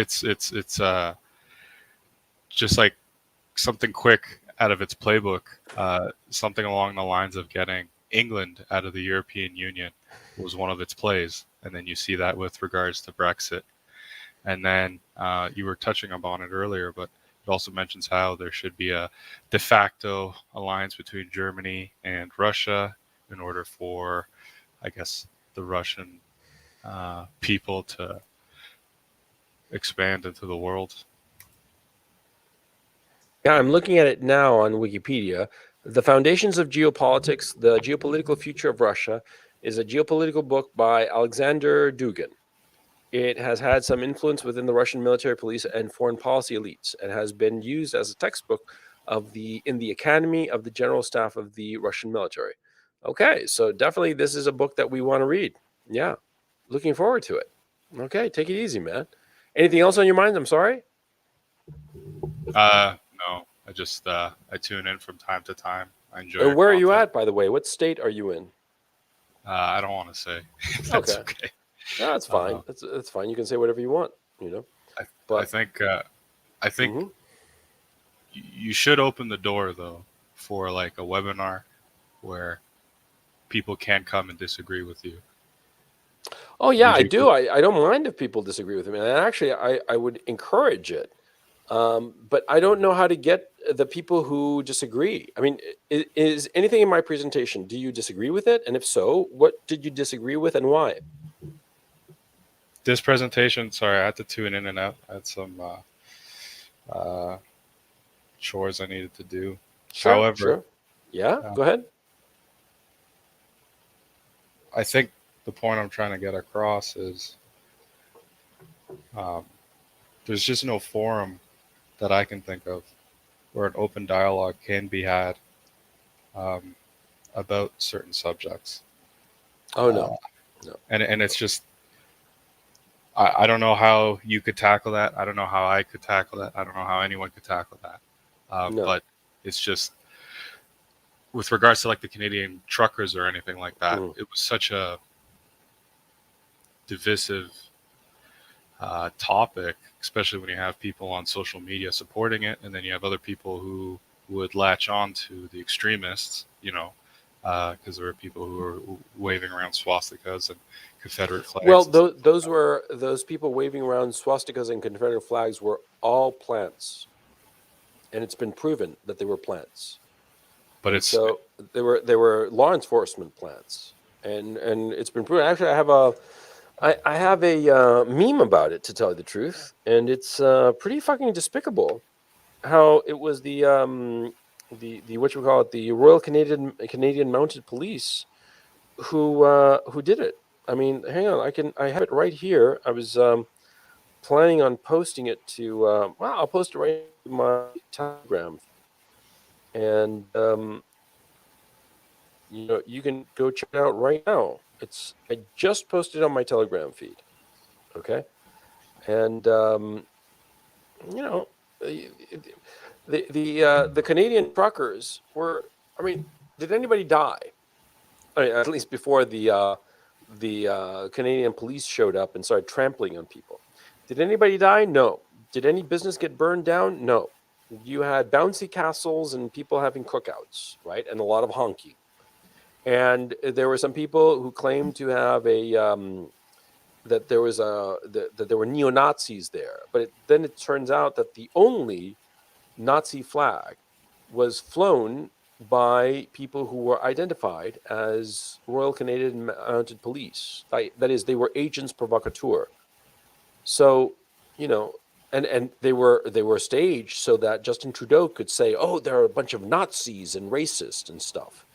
just like something quick out of its playbook, something along the lines of getting England out of the European Union was one of its plays. And then you see that with regards to Brexit. And then you were touching upon it earlier, but it also mentions how there should be a de facto alliance between Germany and Russia in order for, I guess, the Russian people to expand into the world. Yeah, I'm looking at it now on Wikipedia. The Foundations of Geopolitics, The Geopolitical Future of Russia, is a geopolitical book by Alexander Dugin. It has had some influence within the Russian military, police, and foreign policy elites, and has been used as a textbook in the Academy of the General Staff of the Russian military. Okay, so definitely this is a book that we want to read. Yeah, looking forward to it. Okay, take it easy, man. Anything else on your mind? I'm sorry. No, I just I tune in from time to time. I enjoy. And where are you content. at, by the way? What state are you in? I don't want to say. That's okay. No, that's fine. That's fine. You can say whatever you want. I think Mhm. you should open the door though for like a webinar where people can come and disagree with you. Oh yeah, I Usually do. I don't mind if people disagree with me, and actually, I would encourage it. But I don't know how to get the people who disagree. I mean, is anything in my presentation? Do you disagree with it? And if so, what did you disagree with, and why? This presentation, sorry, I had to tune in and out. I had some chores I needed to do. Sure, However, sure. Yeah, uh, go ahead. I think the point I'm trying to get across is um, there's just no forum that I can think of where an open dialogue can be had um, about certain subjects. Oh Uh, no, no. and it's just I don't know how you could tackle that. I don't know how I could tackle that. I don't know how anyone could tackle that. No. But it's just with regards to like the Canadian truckers or anything like that. Mm. It was such a divisive topic, especially when you have people on social media supporting it, and then you have other people who would latch on to the extremists, because there were people who were waving around swastikas and Confederate Well, flags. those people waving around swastikas and Confederate flags were all plants, and it's been proven that they were plants. But And it's so they were law enforcement plants, and it's been proven. Actually, I have a meme about it, to tell you the truth, and it's pretty fucking despicable. How it was the what you call it, the Royal Canadian Mounted Police who did it. I mean, hang on, I have it right here. I was planning on posting it to well, I'll post it right to my Telegram, and you can go check it out right now. I just posted on my Telegram feed. Okay, and you know, the the Canadian truckers were. I mean, did anybody die? I mean, at least before the Canadian police showed up and started trampling on people. Did anybody die? No. Did any business get burned down? No. You had bouncy castles and people having cookouts, right, and a lot of honking. And there were some people who claimed to have that there was that there were neo Nazis there, but then it turns out that the only Nazi flag was flown by people who were identified as Royal Canadian Mounted Police. That is, they were agents provocateur. So, you know, and they were staged so that Justin Trudeau could say, "Oh, there are a bunch of Nazis and racists and stuff."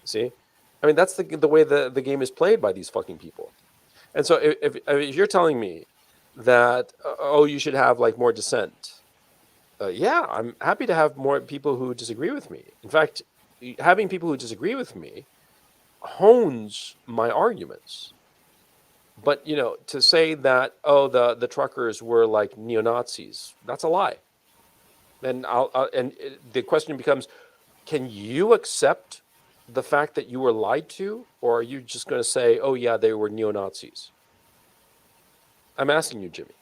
See, I mean, that's the way the game is played by these fucking people. And so, if you're telling me that oh, you should have like more dissent, yeah, I'm happy to have more people who disagree with me. In fact, having people who disagree with me hones my arguments. But to say that oh, the truckers were like neo Nazis, that's a lie. And the question becomes, can you accept the fact that you were lied to, or are you just going to say, oh yeah, they were neo Nazis? I'm asking you, Jimmy.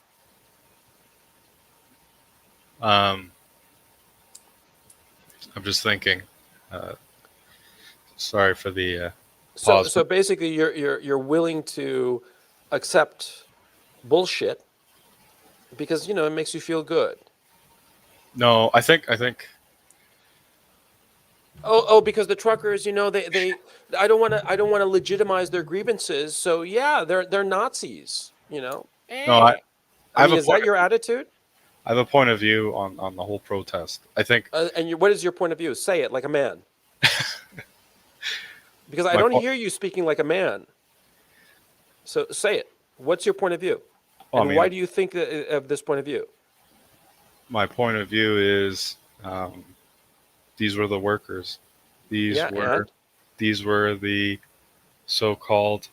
I'm just thinking. Sorry for the pause. So basically, you're willing to accept bullshit because it makes you feel good. No, I think Oh, because the truckers, they I don't want to legitimize their grievances. So yeah, they're Nazis. no. I I have mean, a is that point. your attitude? I have a point of view on the whole protest. I think What is your point of view? Say it like a man. Because I my don't po- hear you speaking like a man. So say it. What's your point of view? well, I And mean, why do you think of this point of view? my point of view is these were the workers. These Yeah, were and these were the so-called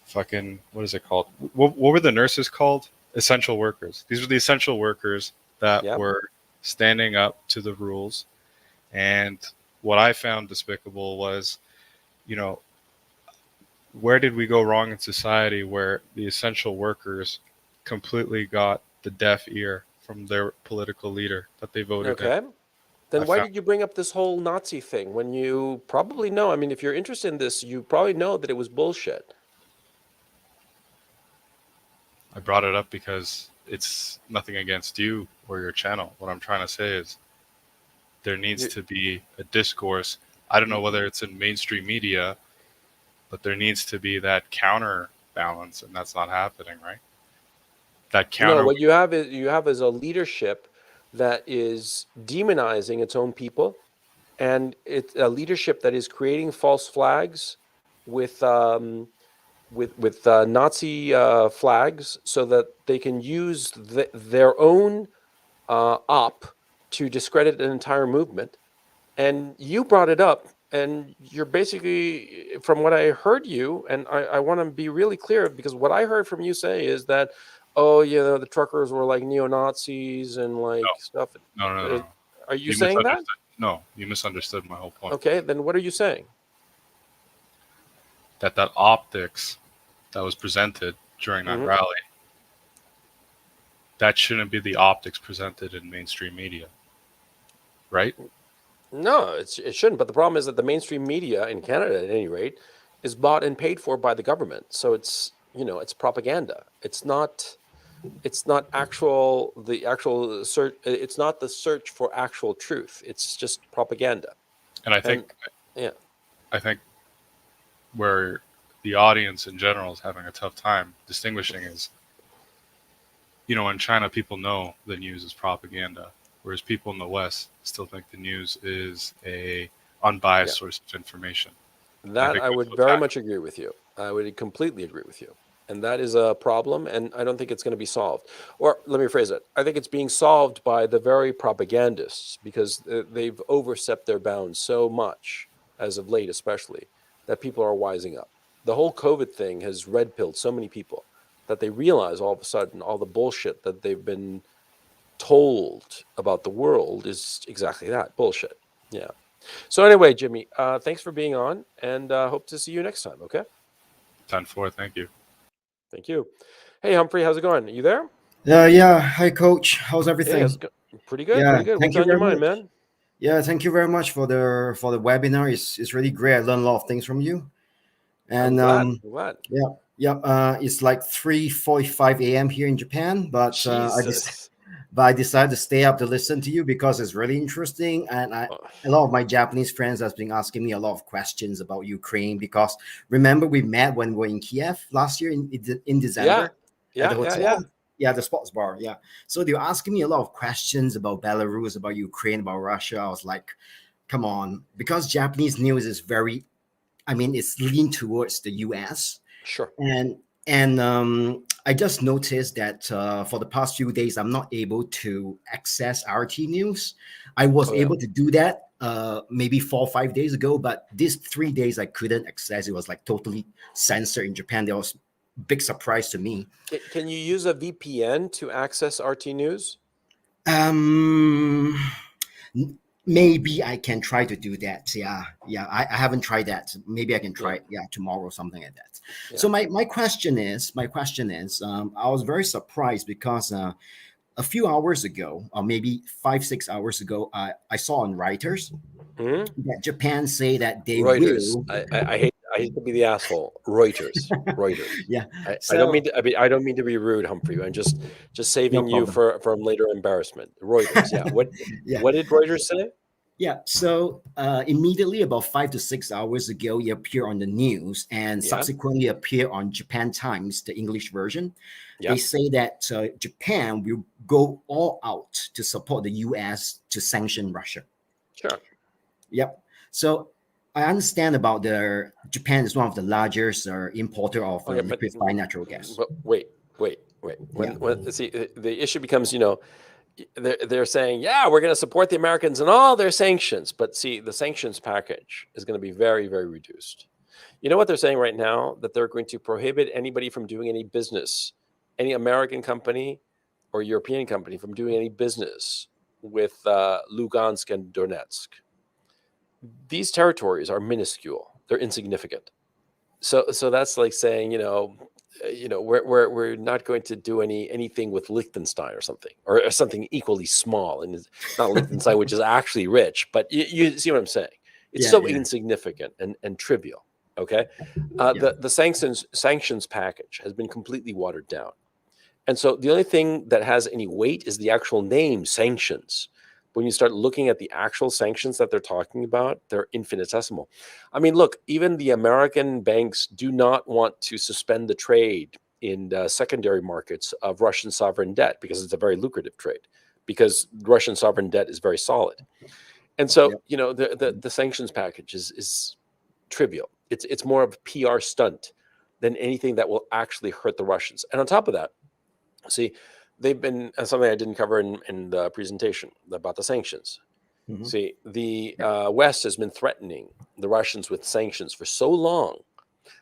fucking what is it called? What were the nurses called? Essential workers. These were the essential workers that yeah. were standing up to the rules. And what I found despicable was, you know, where did we go wrong in society where the essential workers completely got the deaf ear from their political leader that they voted in? Okay. I Then why found did you bring up this whole Nazi thing when you probably know? I mean, if you're interested in this, you probably know that it was bullshit. I brought it up because it's nothing against you or your channel. What I'm trying to say is there needs You, to be a discourse. I don't know you, whether it's in mainstream media, but there needs to be that counterbalance, and that's not happening, right? that No, counter. what you have is a leadership that is demonizing its own people, and it's a leadership that is creating false flags with Nazi flags, so that they can use their own op to discredit an entire movement. And you brought it up, and you're basically, from what I heard you, and I want to be really clear, because what I heard from you say is that, oh, the truckers were like neo-Nazis and like stuff. No, no, no, Uh, no. Are you You saying that? misunderstood. No, you misunderstood my whole point. Okay, then what are you saying? That optics that was presented during that Mhm. rally, that shouldn't be the optics presented in mainstream media, right? No, it shouldn't. But the problem is that the mainstream media in Canada, at any rate, is bought and paid for by the government. So it's propaganda. It's not the actual search. It's not the search for actual truth. It's just propaganda. And And yeah, I think where the audience in general is having a tough time distinguishing is, in China, people know the news is propaganda, whereas people in the West still think the news is a unbiased Yeah. source of information. that think I that's would what's very happening. much agree with you. I would completely agree with you. And that is a problem, and I don't think it's going to be solved. Or let me phrase it. I think it's being solved by the very propagandists, because they've overstepped their bounds so much, as of late especially, that people are wising up. The whole COVID thing has red pilled so many people that they realize all of a sudden all the bullshit that they've been told about the world is exactly that, bullshit. Yeah. So anyway, Jimmy, thanks for being on, and hope to see you next time. Okay. 10-4, thank you. Thank you. Hey, Humphrey, how's it going? Are you there? Yeah. Hi, Coach. How's Hey, everything? pretty good. Yeah. Pretty good. Thank What's you on your very mind, much. man? Yeah. Thank you very much for the webinar. It's really great. I learned a lot of things from you. I'm And glad. I'm glad. yeah, yeah. It's like 3:45 a.m. here in Japan, but Jesus. I decided to stay up to listen to you because it's really interesting. And Oh, a lot of my Japanese friends has been asking me a lot of questions about Ukraine because remember we met when we were in Kiev last year in yeah. December at Yeah. the Yeah. hotel. Yeah. Yeah, the sports bar. Yeah. So they were asking me a lot of questions about Belarus, about Ukraine, about Russia. I was like, come on, because Japanese news is very, I mean, it's lean towards the US. Sure. And I just noticed that for the past few days, I'm not able to access RT News. I was Oh, yeah. able to do that maybe 4 or 5 days ago, but these 3 days I couldn't access. It was like totally censored in Japan. That was a big surprise to me. Can you use a VPN to access RT News? Um, Maybe I can try to do that. Yeah, yeah. I haven't tried that. Maybe I can try Yeah. it. Yeah, tomorrow or something like that. Yeah. So my question is, I was very surprised because a few hours ago, or maybe 5 6 hours ago, I saw on Reuters Hmm? that Japan say that they Reuters. will. I hate to be the asshole. Reuters. Reuters. Yeah. I don't So mean to. I don't mean to be rude, Humphrey. I'm just no saving you problem. from later embarrassment. Reuters. Yeah. Yeah. What did Reuters say? Yeah, so immediately about 5 to 6 hours ago, it appeared on the news and Yeah. subsequently appeared on Japan Times, the English version. Yeah. They say that Japan will go all out to support the US to sanction Russia. Sure. Yep. So I understand about Japan is one of the largest importer of Okay, liquefied natural gas. but wait. Yeah. When see the issue becomes, they're saying, yeah, we're going to support the Americans and all their sanctions, but see, the sanctions package is going to be very, very reduced. You know what they're saying right now? That they're going to prohibit anybody from doing any business, any American company or European company from doing any business with Lugansk and Donetsk. These territories are minuscule; they're insignificant. So that's like saying, we're not going to do anything with Liechtenstein or something equally small, and it's not Liechtenstein, which is actually rich, but you see what I'm saying? It's Yeah, so yeah. insignificant and trivial. Okay, Yeah. the sanctions package has been completely watered down, and so the only thing that has any weight is the actual name, sanctions. When you start looking at the actual sanctions that they're talking about, they're infinitesimal. I mean, look, even the American banks do not want to suspend the trade in secondary markets of Russian sovereign debt because it's a very lucrative trade, because Russian sovereign debt is very solid. And so, the sanctions package is trivial. It's more of a PR stunt than anything that will actually hurt the Russians. And on top of that, see, they've been something I didn't cover in the presentation about the sanctions. Mhm. See, the West has been threatening the Russians with sanctions for so long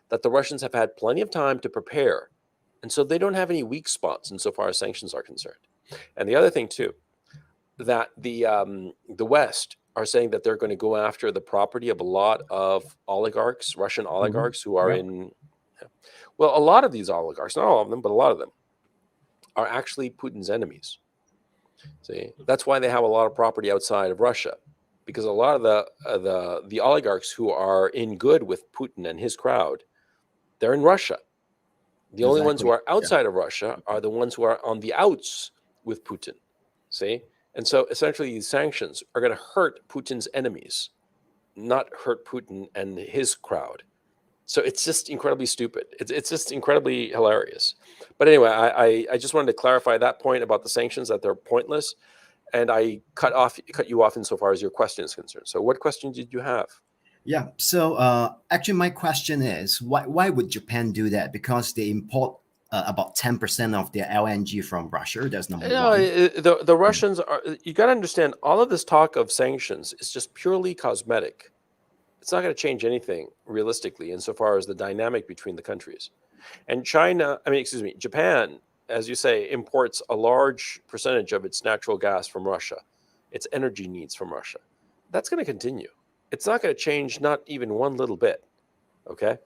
that the Russians have had plenty of time to prepare. And so they don't have any weak spots insofar as sanctions are concerned. And the other thing, too, that the West are saying that they're going to go after the property of a lot of oligarchs, Russian oligarchs who are in. Well, a lot of these oligarchs, not all of them, but a lot of them, are actually Putin's enemies. See, that's why they have a lot of property outside of Russia, because a lot of the oligarchs who are in good with Putin and his crowd, they're in Russia. The only ones who are outside of Russia are the ones who are on the outs with Putin. See, and so essentially these sanctions are going to hurt Putin's enemies, not hurt Putin and his crowd. So it's just incredibly stupid. It's just incredibly hilarious. But anyway, I just wanted to clarify that point about the sanctions, that they're pointless. And I cut you off insofar as your question is concerned. So what question did you have? Yeah. So actually, my question is, why would Japan do that? Because they import about 10% of their LNG from Russia. That's number one. The Russians are. You got to understand, all of this talk of sanctions is just purely cosmetic. It's not going to change anything realistically insofar as the dynamic between the countries. And Japan, as you say, imports a large percentage of its natural gas from Russia, its energy needs from Russia. That's going to continue. It's not going to change, not even one little bit. Okay?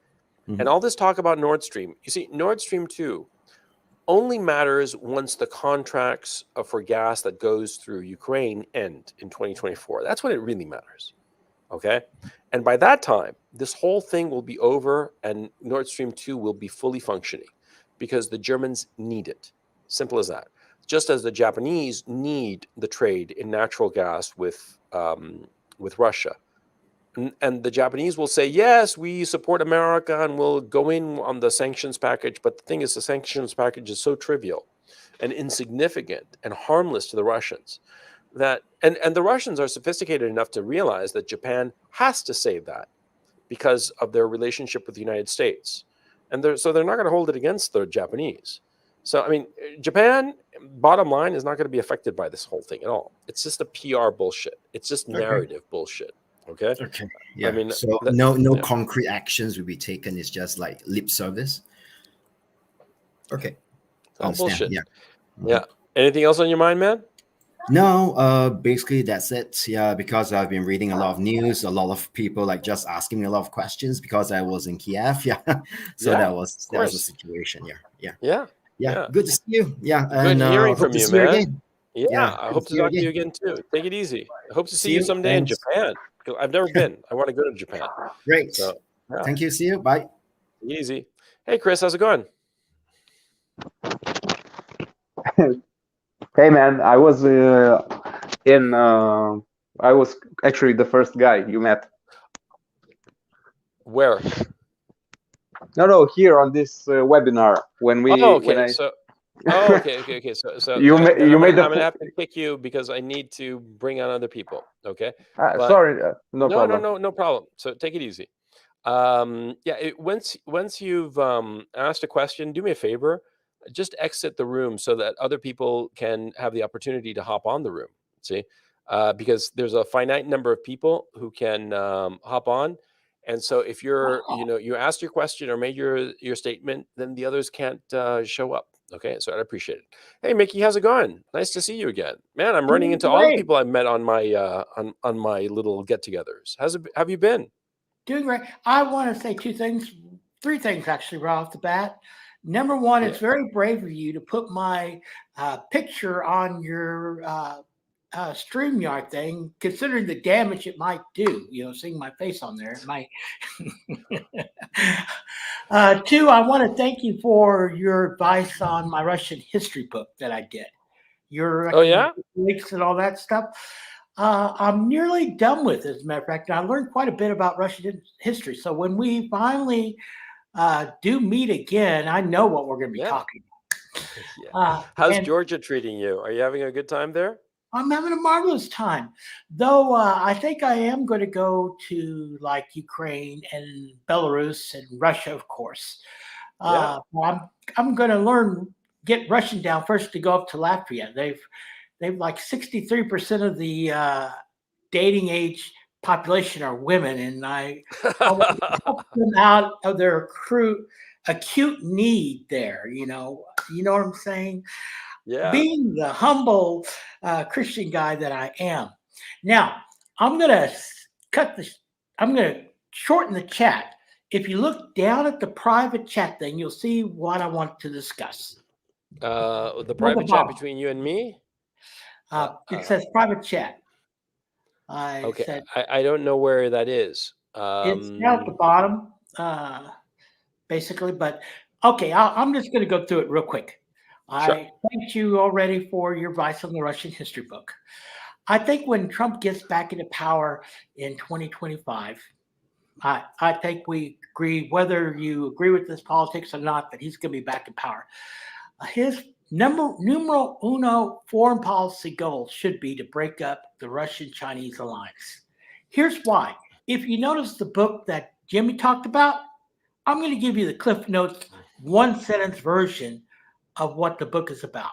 Mhm. And all this talk about Nord Stream, you see, Nord Stream 2 only matters once the contracts for gas that goes through Ukraine end in 2024. That's when it really matters. Okay? And by that time, this whole thing will be over and Nord Stream 2 will be fully functioning because the Germans need it. Simple as that. Just as the Japanese need the trade in natural gas with Russia. And the Japanese will say, yes, we support America and we'll go in on the sanctions package. But the thing is, the sanctions package is so trivial and insignificant and harmless to the Russians that and the Russians are sophisticated enough to realize that Japan has to say that because of their relationship with the United States. And so they're not going to hold it against the Japanese. So, I mean, Japan, bottom line, is not going to be affected by this whole thing at all. It's just a PR bullshit. It's just narrative bullshit. Okay. Okay. Yeah. I mean, so no concrete actions will be taken. It's just like lip service. Okay. It's all bullshit. Yeah. Yeah. Anything else on your mind, man? No, basically that's it. Yeah, because I've been reading a lot of news, a lot of people like just asking me a lot of questions because I was in Kiev. Yeah, so that was the situation. Yeah. Good to see you. Yeah, good hearing from you, man. Again. Yeah, I hope to talk to you again too. Take it easy. I hope to see you someday in Japan. I've never been. I want to go to Japan. Great. So, thank you. See you. Bye. Easy. Hey, Chris, how's it going? Hey man, I was I was actually the first guy you met. Where? No, here on this webinar when we. Oh, okay. When I... So So you made I'm gonna have to kick you because I need to bring on other people. Okay. Sorry, no problem. No problem. So take it easy. Once you've asked a question, do me a favor, just exit the room so that other people can have the opportunity to hop on the room. See, because there's a finite number of people who can hop on, and so if you asked your question or made your statement, then the others can't show up. Okay, so I'd appreciate it. Hey, Mickey, how's it going? Nice to see you again, man. I'm running into all the people I've met on my on my little get-togethers. Have you been? Doing great. I want to say three things actually, right off the bat. Number one, it's very brave of you to put my picture on your StreamYard thing, considering the damage it might do. Seeing my face on there, it might. Two, I want to thank you for your advice on my Russian history book that I did. Your links and all that stuff. I'm nearly done with it, as a matter of fact. And I learned quite a bit about Russian history. So when we finally do meet again, I know what we're going to be Yeah. talking Yeah. about. How's And Georgia treating you? Are you having a good time there? I'm having a marvelous time, though. I think I am going to go to like Ukraine and Belarus and Russia, of course. Yeah. I'm going to get Russian down first to go up to Latvia. They've like 63% of the dating age population are women, and I want to help them out of their acute need there. You know what I'm saying? Yeah. Being the humble Christian guy that I am. Now, I'm going to cut this, I'm going to shorten the chat. If you look down at the private chat thing, you'll see what I want to discuss. The private chat between you and me? It says private chat. Okay. Said I don't know where that is. it's down at the bottom, basically. But okay, I'm just going to go through it real quick. Sure. I thanked you already for your advice on the Russian history book. I think when Trump gets back into power in 2025, I think we agree, whether you agree with this politics or not, that he's going to be back in power. His numero uno foreign policy goal should be to break up the Russian-Chinese alliance. Here's why. If you notice the book that Jimmy talked about, I'm going to give you the Cliff Notes one-sentence version of what the book is about.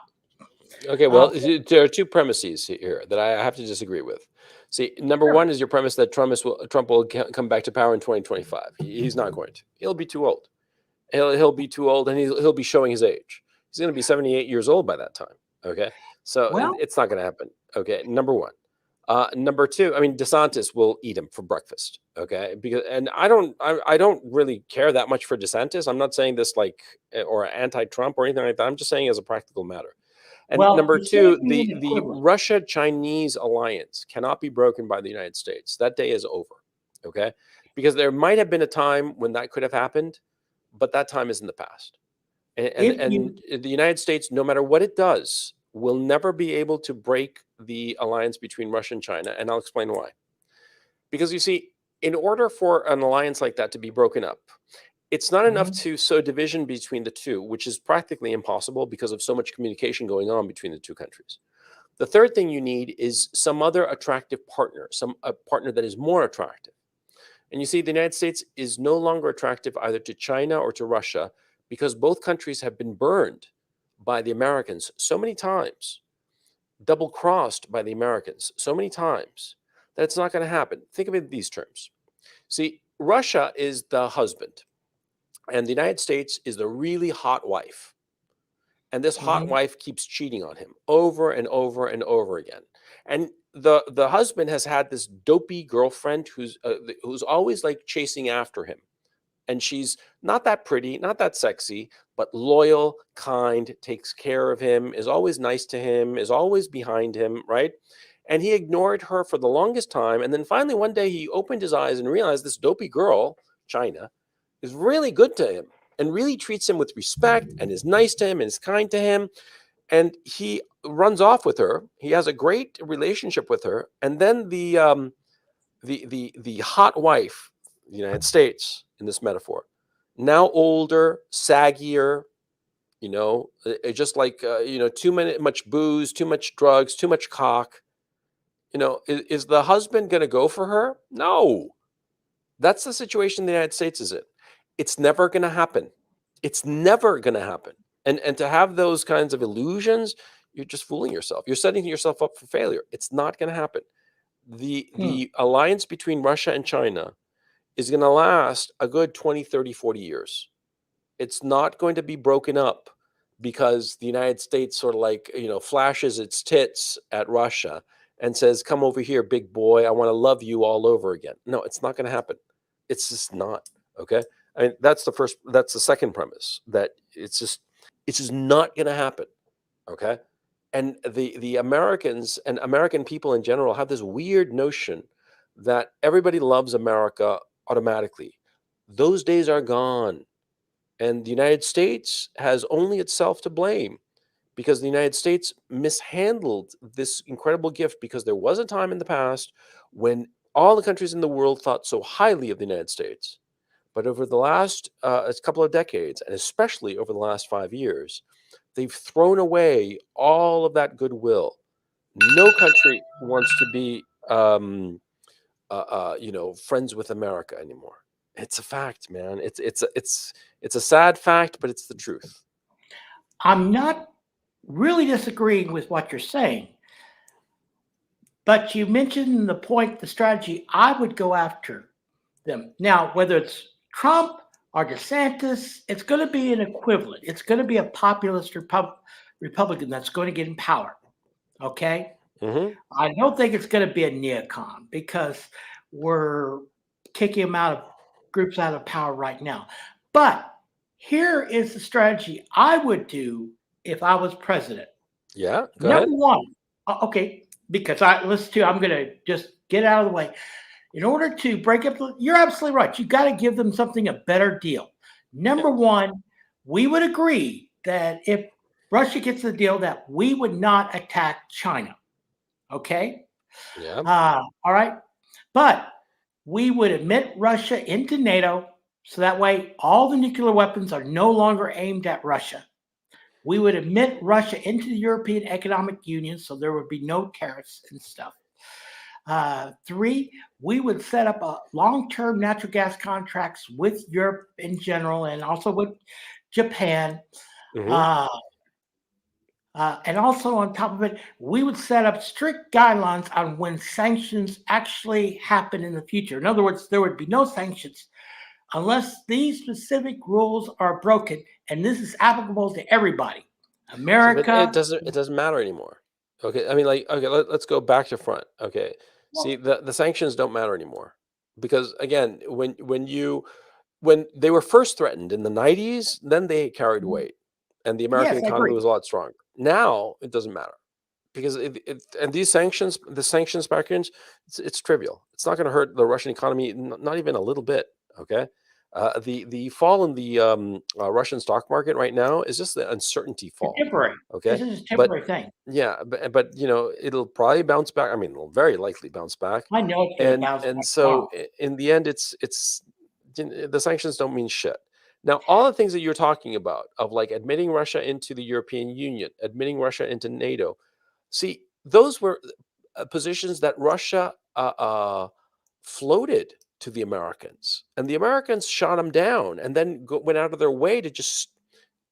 Okay, well, there are two premises here that I have to disagree with. See, number one is your premise that Trump will come back to power in 2025. He's not going to. He'll be too old. He'll be too old, and he'll be showing his age. He's going to be 78 years old by that time. Okay, so it's not going to happen. Okay, number one. Number two, I mean, DeSantis will eat him for breakfast. Okay, and I don't really care that much for DeSantis. I'm not saying this like or anti-Trump or anything like that. I'm just saying as a practical matter. And number two, the Russia-Chinese alliance cannot be broken by the United States. That day is over. Okay, because there might have been a time when that could have happened, but that time is in the past. And the United States, no matter what it does, will never be able to break the alliance between Russia and China. And I'll explain why. Because you see, in order for an alliance like that to be broken up, it's not enough to sow division between the two, which is practically impossible because of so much communication going on between the two countries. The third thing you need is some other attractive partner, a partner that is more attractive. And you see, the United States is no longer attractive either to China or to Russia because both countries have been burned by the Americans so many times, double-crossed by the Americans so many times, that it's not going to happen. Think of it in these terms. See, Russia is the husband, and the United States is the really hot wife. And this hot wife keeps cheating on him over and over and over again. And the husband has had this dopey girlfriend who's always like chasing after him. And she's not that pretty, not that sexy, but loyal, kind, takes care of him, is always nice to him, is always behind him, right? And he ignored her for the longest time. And then finally one day he opened his eyes and realized this dopey girl, China, is really good to him and really treats him with respect and is nice to him and is kind to him. And he runs off with her. He has a great relationship with her. And then the hot wife, the United States in this metaphor, now older, saggier, just like, too much booze, too much drugs, too much cock. Is the husband going to go for her? No. That's the situation the United States is in. It's never going to happen. It's never going to happen. And to have those kinds of illusions, you're just fooling yourself. You're setting yourself up for failure. It's not going to happen. The alliance between Russia and China is going to last a good 20, 30, 40 years. It's not going to be broken up because the United States sort of like, flashes its tits at Russia and says, come over here, big boy. I want to love you all over again. No, it's not going to happen. It's just not. Okay. I mean, that's the second premise, that it's just not going to happen. Okay. And the Americans and American people in general have this weird notion that everybody loves America automatically. Those days are gone. And the United States has only itself to blame because the United States mishandled this incredible gift, because there was a time in the past when all the countries in the world thought so highly of the United States. But over the last a couple of decades, and especially over the last 5 years, they've thrown away all of that goodwill. No country wants to be, friends with America anymore. It's a fact, man. It's a sad fact, but it's the truth. I'm not really disagreeing with what you're saying, but you mentioned the point, the strategy. I would go after them now, whether it's Trump or DeSantis. It's going to be an equivalent. It's going to be a populist Republican that's going to get in power. Okay. Hmm. I don't think it's going to be a neocon because we're kicking them out of groups out of power right now. But here is the strategy I would do if I was president. Yeah, go Number ahead. one, okay, because I'm going to just get out of the way. In order to break up, you're absolutely right. You got to give them something, a better deal. Number one, we would agree that if Russia gets the deal, that we would not attack China. Okay. Yeah. All right. But we would admit Russia into NATO. So that way, all the nuclear weapons are no longer aimed at Russia. We would admit Russia into the European Economic Union. So there would be no tariffs and stuff. 3, we would set up a long-term natural gas contracts with Europe in general and also with Japan. Mhm. And also on top of it, we would set up strict guidelines on when sanctions actually happen in the future. In other words, there would be no sanctions unless these specific rules are broken. And this is applicable to everybody. But America. it doesn't matter anymore. Okay, I mean, like, okay, let's go back to front. Okay, see, the sanctions don't matter anymore because again, when they were first threatened in the 90s, then they carried weight, and the American Yes, I economy agree. was a lot stronger. Now it doesn't matter because and these sanctions, the sanctions package, it's trivial. It's not going to hurt the Russian economy, not even a little bit. Okay, the fall in the Russian stock market right now is just the uncertainty It's fall. temporary. Okay, This is a but temporary thing. yeah, but it'll probably bounce back. I mean, it'll very likely bounce back, I know it's going to bounce and back so strong. in the end, it's the sanctions don't mean shit. Now, all the things that you're talking about of like admitting Russia into the European Union, admitting Russia into NATO, see, those were positions that Russia floated to the Americans, and the Americans shot them down, and then went out of their way to just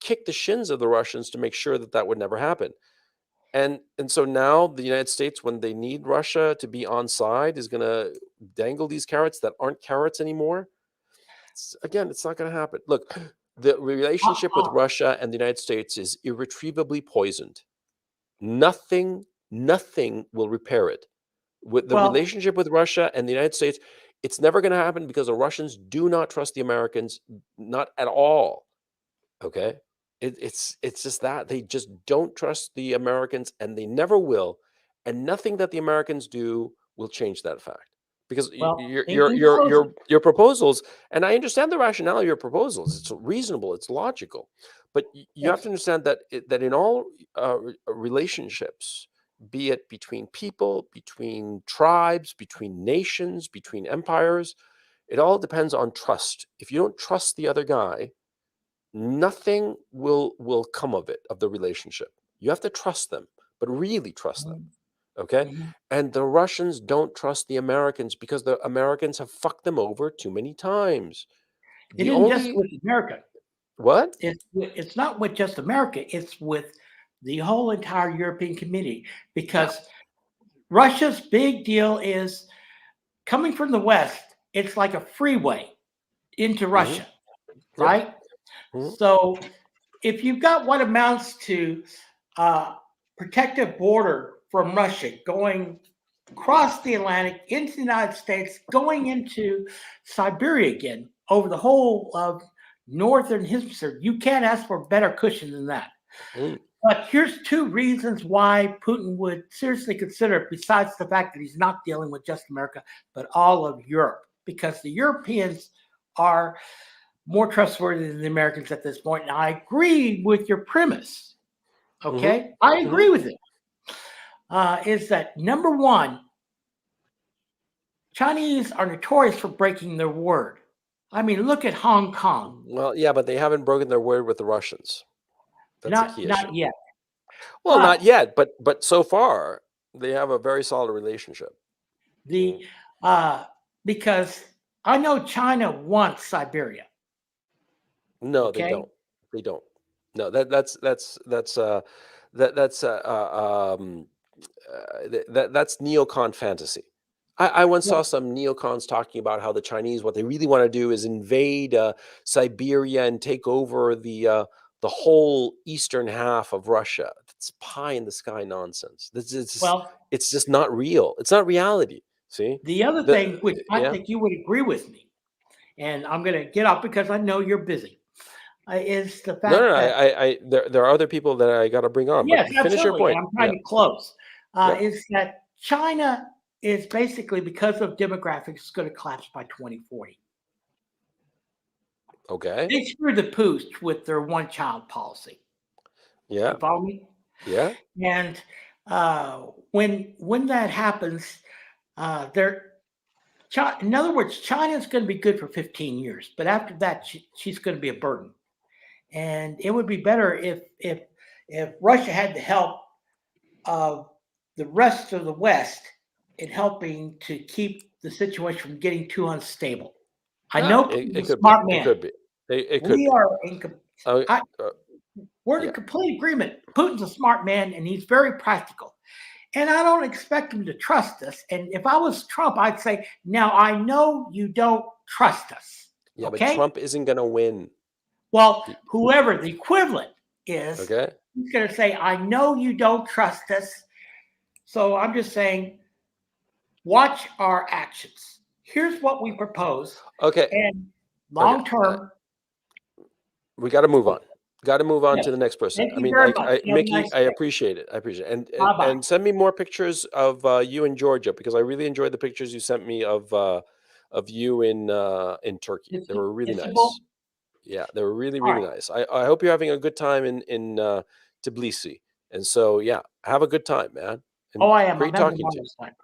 kick the shins of the Russians to make sure that that would never happen. And so now the United States, when they need Russia to be on side, is going to dangle these carrots that aren't carrots anymore. Again, it's not going to happen. Look, the relationship with Russia and the United States is irretrievably poisoned. Nothing will repair it. With the Well, relationship with Russia and the United States, it's never going to happen because the Russians do not trust the Americans, not at all. Okay, it's just that they just don't trust the Americans, and they never will, and nothing that the Americans do will change that fact. Because well, in closing, your proposals, and I understand the rationale of your proposals. It's reasonable, it's logical, but you have yes, to understand that that in all relationships, be it between people, between tribes, between nations, between empires, it all depends on trust. If you don't trust the other guy, nothing will come of it, of the relationship. You have to trust them, but really trust them. Okay, mhm. and the Russians don't trust the Americans because the Americans have fucked them over too many times. It The isn't just only with America. what It's not with just America. It's with the whole entire European community Yeah. because Russia's big deal is coming from the West. It's like a freeway into Hmm. Russia, Yep. right? Hmm. So if you've got what amounts to a protective border from Russia going across the Atlantic into the United States, going into Siberia again over the whole of northern hemisphere, you can't ask for a better cushion than that. Mm. But here's 2 reasons why Putin would seriously consider it, besides the fact that he's not dealing with just America, but all of Europe, because the Europeans are more trustworthy than the Americans at this point. And I agree with your premise. Okay. I agree with it. Is that number one, Chinese are notorious for breaking their word. I mean, look at Hong Kong. Well, yeah, but they haven't broken their word with the Russians. That's a key issue. Not yet. Well, But not yet, but so far they have a very solid relationship. the because I know China wants Siberia. No, they Okay. don't. They don't. No, that's that's neocon fantasy. I once saw Well, some neocons talking about how the Chinese, what they really want to do is invade Siberia and take over the whole eastern half of Russia. It's pie in the sky nonsense. well, It's just not real. It's not reality. See, the other thing, which I yeah. think you would agree with me, and I'm going to get up because I know you're busy, is the No, fact no, that there are other people that I got to bring on, but yes, finish your absolutely, and point. I'm trying Yeah, to close. yeah. Is that China is basically because of demographics going to collapse by 2040. Okay. They screwed the pooch with their one-child policy. Yeah, You follow me? yeah. And when that happens, in other words, China's going to be good for 15 years, but after that, she's going to be a burden. And it would be better if Russia had the help of the rest of the West in helping to keep the situation from getting too unstable. I know It Putin's a could be. smart It man. could be. It could We be. are in. Uh, I, uh, we're in yeah. complete agreement. Putin's a smart man and he's very practical. And I don't expect him to trust us. And if I was Trump, I'd say, now I know you don't trust us. Yeah, but Okay. Trump isn't going to win. Well, whoever the equivalent is, Okay. he's going to say, I know you don't trust us. So I'm just saying, watch our actions. Here's what we propose. Okay. And long term, we got to move on. Got to move on yes. to the next person. Thank you very much. You have a Mickey, nice I day. appreciate it. I appreciate it. Bye-bye. And send me more pictures of you in Georgia, because I really enjoyed the pictures you sent me of you in Turkey. They were really Istanbul? nice. Yeah, they were really, All really right. nice. I hope you're having a good time in Tbilisi. And so, yeah, have a good time, man. And Oh, I am. great I'm having a talking to you. marvelous time.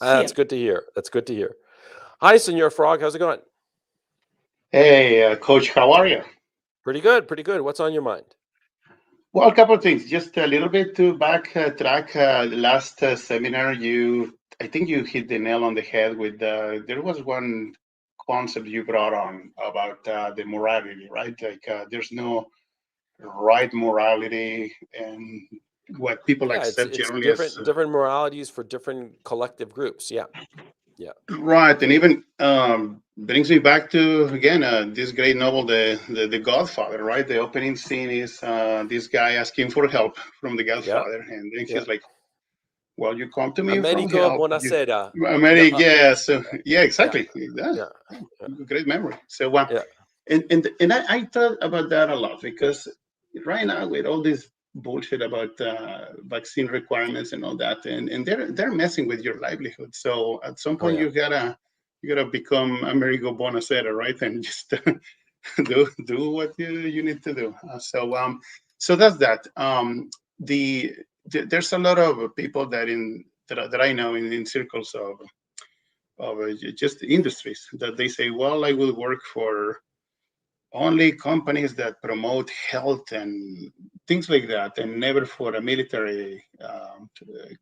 That's good to hear. That's good to hear. Hi, Senor Frog. How's it going? Hey, Coach, how are you? Pretty good. Pretty good. What's on your mind? Well, a couple of things. Just a little bit to backtrack. The last seminar, I think you hit the nail on the head with there was one concept you brought on about the morality, right? Like there's no right morality, and what people Yeah, accept it's generally as different moralities for different collective groups. Yeah. Yeah. right, and even brings me back to again this great novel, the Godfather. Right, the opening scene is this guy asking for help from the Yeah. Godfather, and then Yeah. he's like, "Well, you come to me from Americo, help." buonasera. Yeah, so yeah, Yeah. exactly. Yeah. Great memory. So Yeah. and I thought about that a lot because right now with all this bullshit about vaccine requirements and all that, and they're messing with your livelihood. So at some point yeah. you gotta become Amerigo Bonacera, right? And just do what you need to do. So that's that. There's a lot of people that I know in circles of just industries that they say, well, I will work for only companies that promote health and things like that, and never for a military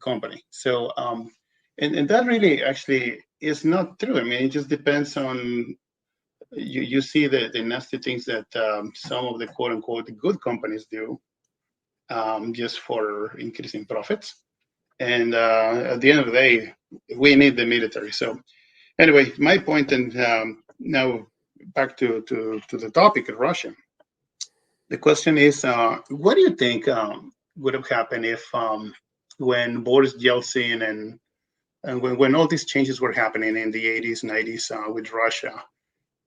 company. So, and that really actually is not true. I mean, it just depends on you see the nasty things that some of the quote unquote good companies do just for increasing profits. And at the end of the day, we need the military. So anyway, my point, and now back to the topic of Russia. The question is, what do you think would have happened if when Boris Yeltsin and when all these changes were happening in the 80s, 90s with Russia,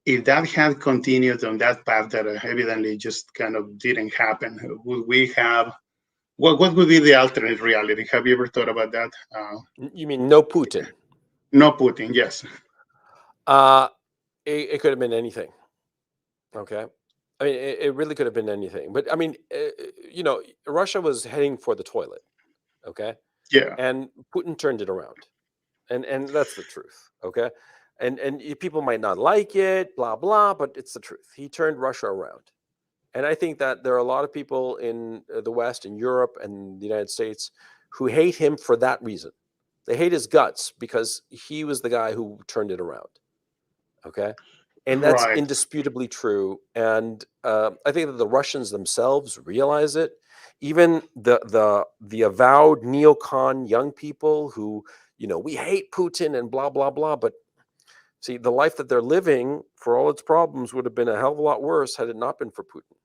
if that had continued on that path that evidently just kind of didn't happen, would we have, what would be the alternate reality? Have you ever thought about that? You mean no Putin? No Putin, yes. It could have been anything. Okay. I mean, it really could have been anything. But I mean, Russia was heading for the toilet. Okay. Yeah. And Putin turned it around. And that's the truth. Okay. And people might not like it, blah blah, but it's the truth. He turned Russia around, and I think that there are a lot of people in the West, in Europe, and the United States who hate him for that reason. They hate his guts because he was the guy who turned it around. Okay, and that's Right. indisputably true. And I think that the Russians themselves realize it. Even the avowed neocon young people who, we hate Putin and blah blah blah, but see, the life that they're living, for all its problems, would have been a hell of a lot worse had it not been for Putin.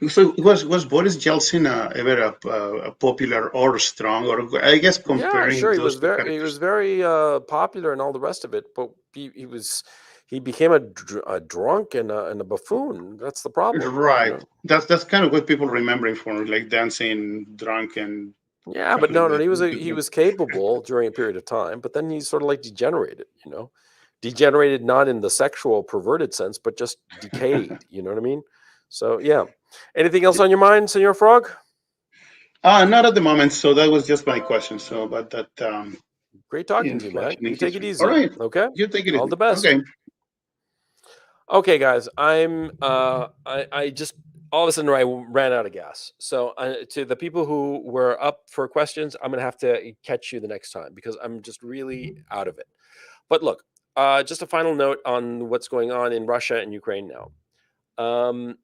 So was Boris Yeltsin ever a popular or strong, or I guess Yeah, comparing sure. He those was two very, characters? popular and all the rest of it, but he became a drunk and a buffoon. That's the problem. Right. That's kind of what people remember him for, like dancing drunk and Yeah, kind but of no, like he was capable during a period of time, but then he sort of like degenerated. Degenerated not in the sexual perverted sense, but just decayed. You know what I mean? So yeah. Anything else on your mind, Senor Frog? Not at the moment. So that was just my question. So, but that Great talking in to you, man. flashing in You take it history. All easy. right. Okay. You take it All easy. the best. Okay. Okay, guys. I just all of a sudden I ran out of gas. So to the people who were up for questions, I'm gonna have to catch you the next time because I'm just really out of it. But look, just a final note on what's going on in Russia and Ukraine now. Um,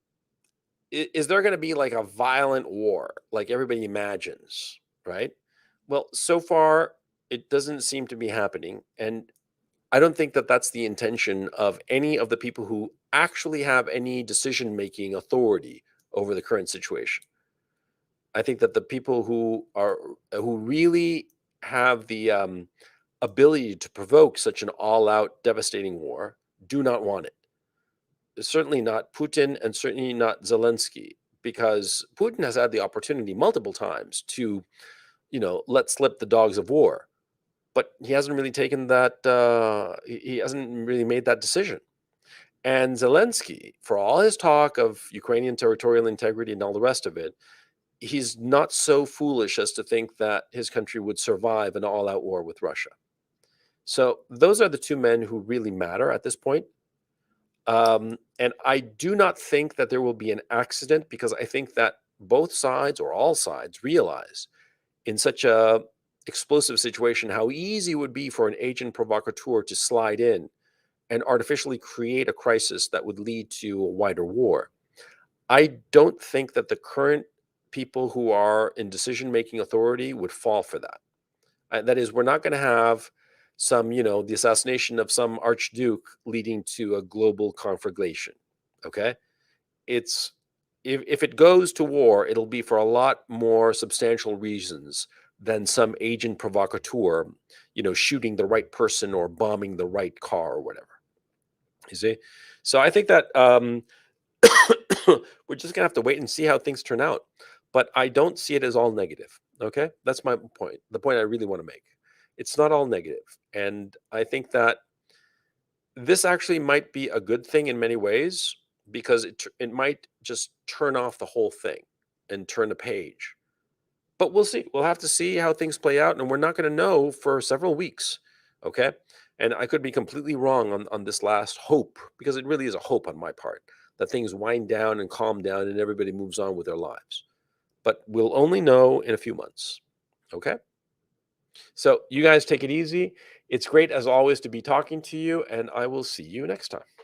is there going to be like a violent war like everybody imagines, right? Well, so far it doesn't seem to be happening, and I don't think that that's the intention of any of the people who actually have any decision making authority over the current situation. I think that the people who really have the ability to provoke such an all-out devastating war do not want it. Certainly not Putin and certainly not Zelensky, because Putin has had the opportunity multiple times to, let slip the dogs of war, but he hasn't really taken that. He hasn't really made that decision. And Zelensky, for all his talk of Ukrainian territorial integrity and all the rest of it, he's not so foolish as to think that his country would survive an all-out war with Russia. So those are the two men who really matter at this point. And I do not think that there will be an accident because I think that both sides or all sides realize in such a explosive situation how easy it would be for an agent provocateur to slide in and artificially create a crisis that would lead to a wider war. I don't think that the current people who are in decision-making authority would fall for that. That is, we're not going to have the assassination of some archduke leading to a global conflagration. Okay, it's if it goes to war, it'll be for a lot more substantial reasons than some agent provocateur, shooting the right person or bombing the right car or whatever. You see, so I think that we're just gonna have to wait and see how things turn out. But I don't see it as all negative. Okay, that's my point. The point I really want to make. It's not all negative, and I think that this actually might be a good thing in many ways because it might just turn off the whole thing and turn the page. But we'll see. We'll have to see how things play out, and we're not going to know for several weeks. Okay, and I could be completely wrong on this last hope because it really is a hope on my part that things wind down and calm down and everybody moves on with their lives. But we'll only know in a few months. Okay. So you guys take it easy. It's great as always to be talking to you, and I will see you next time.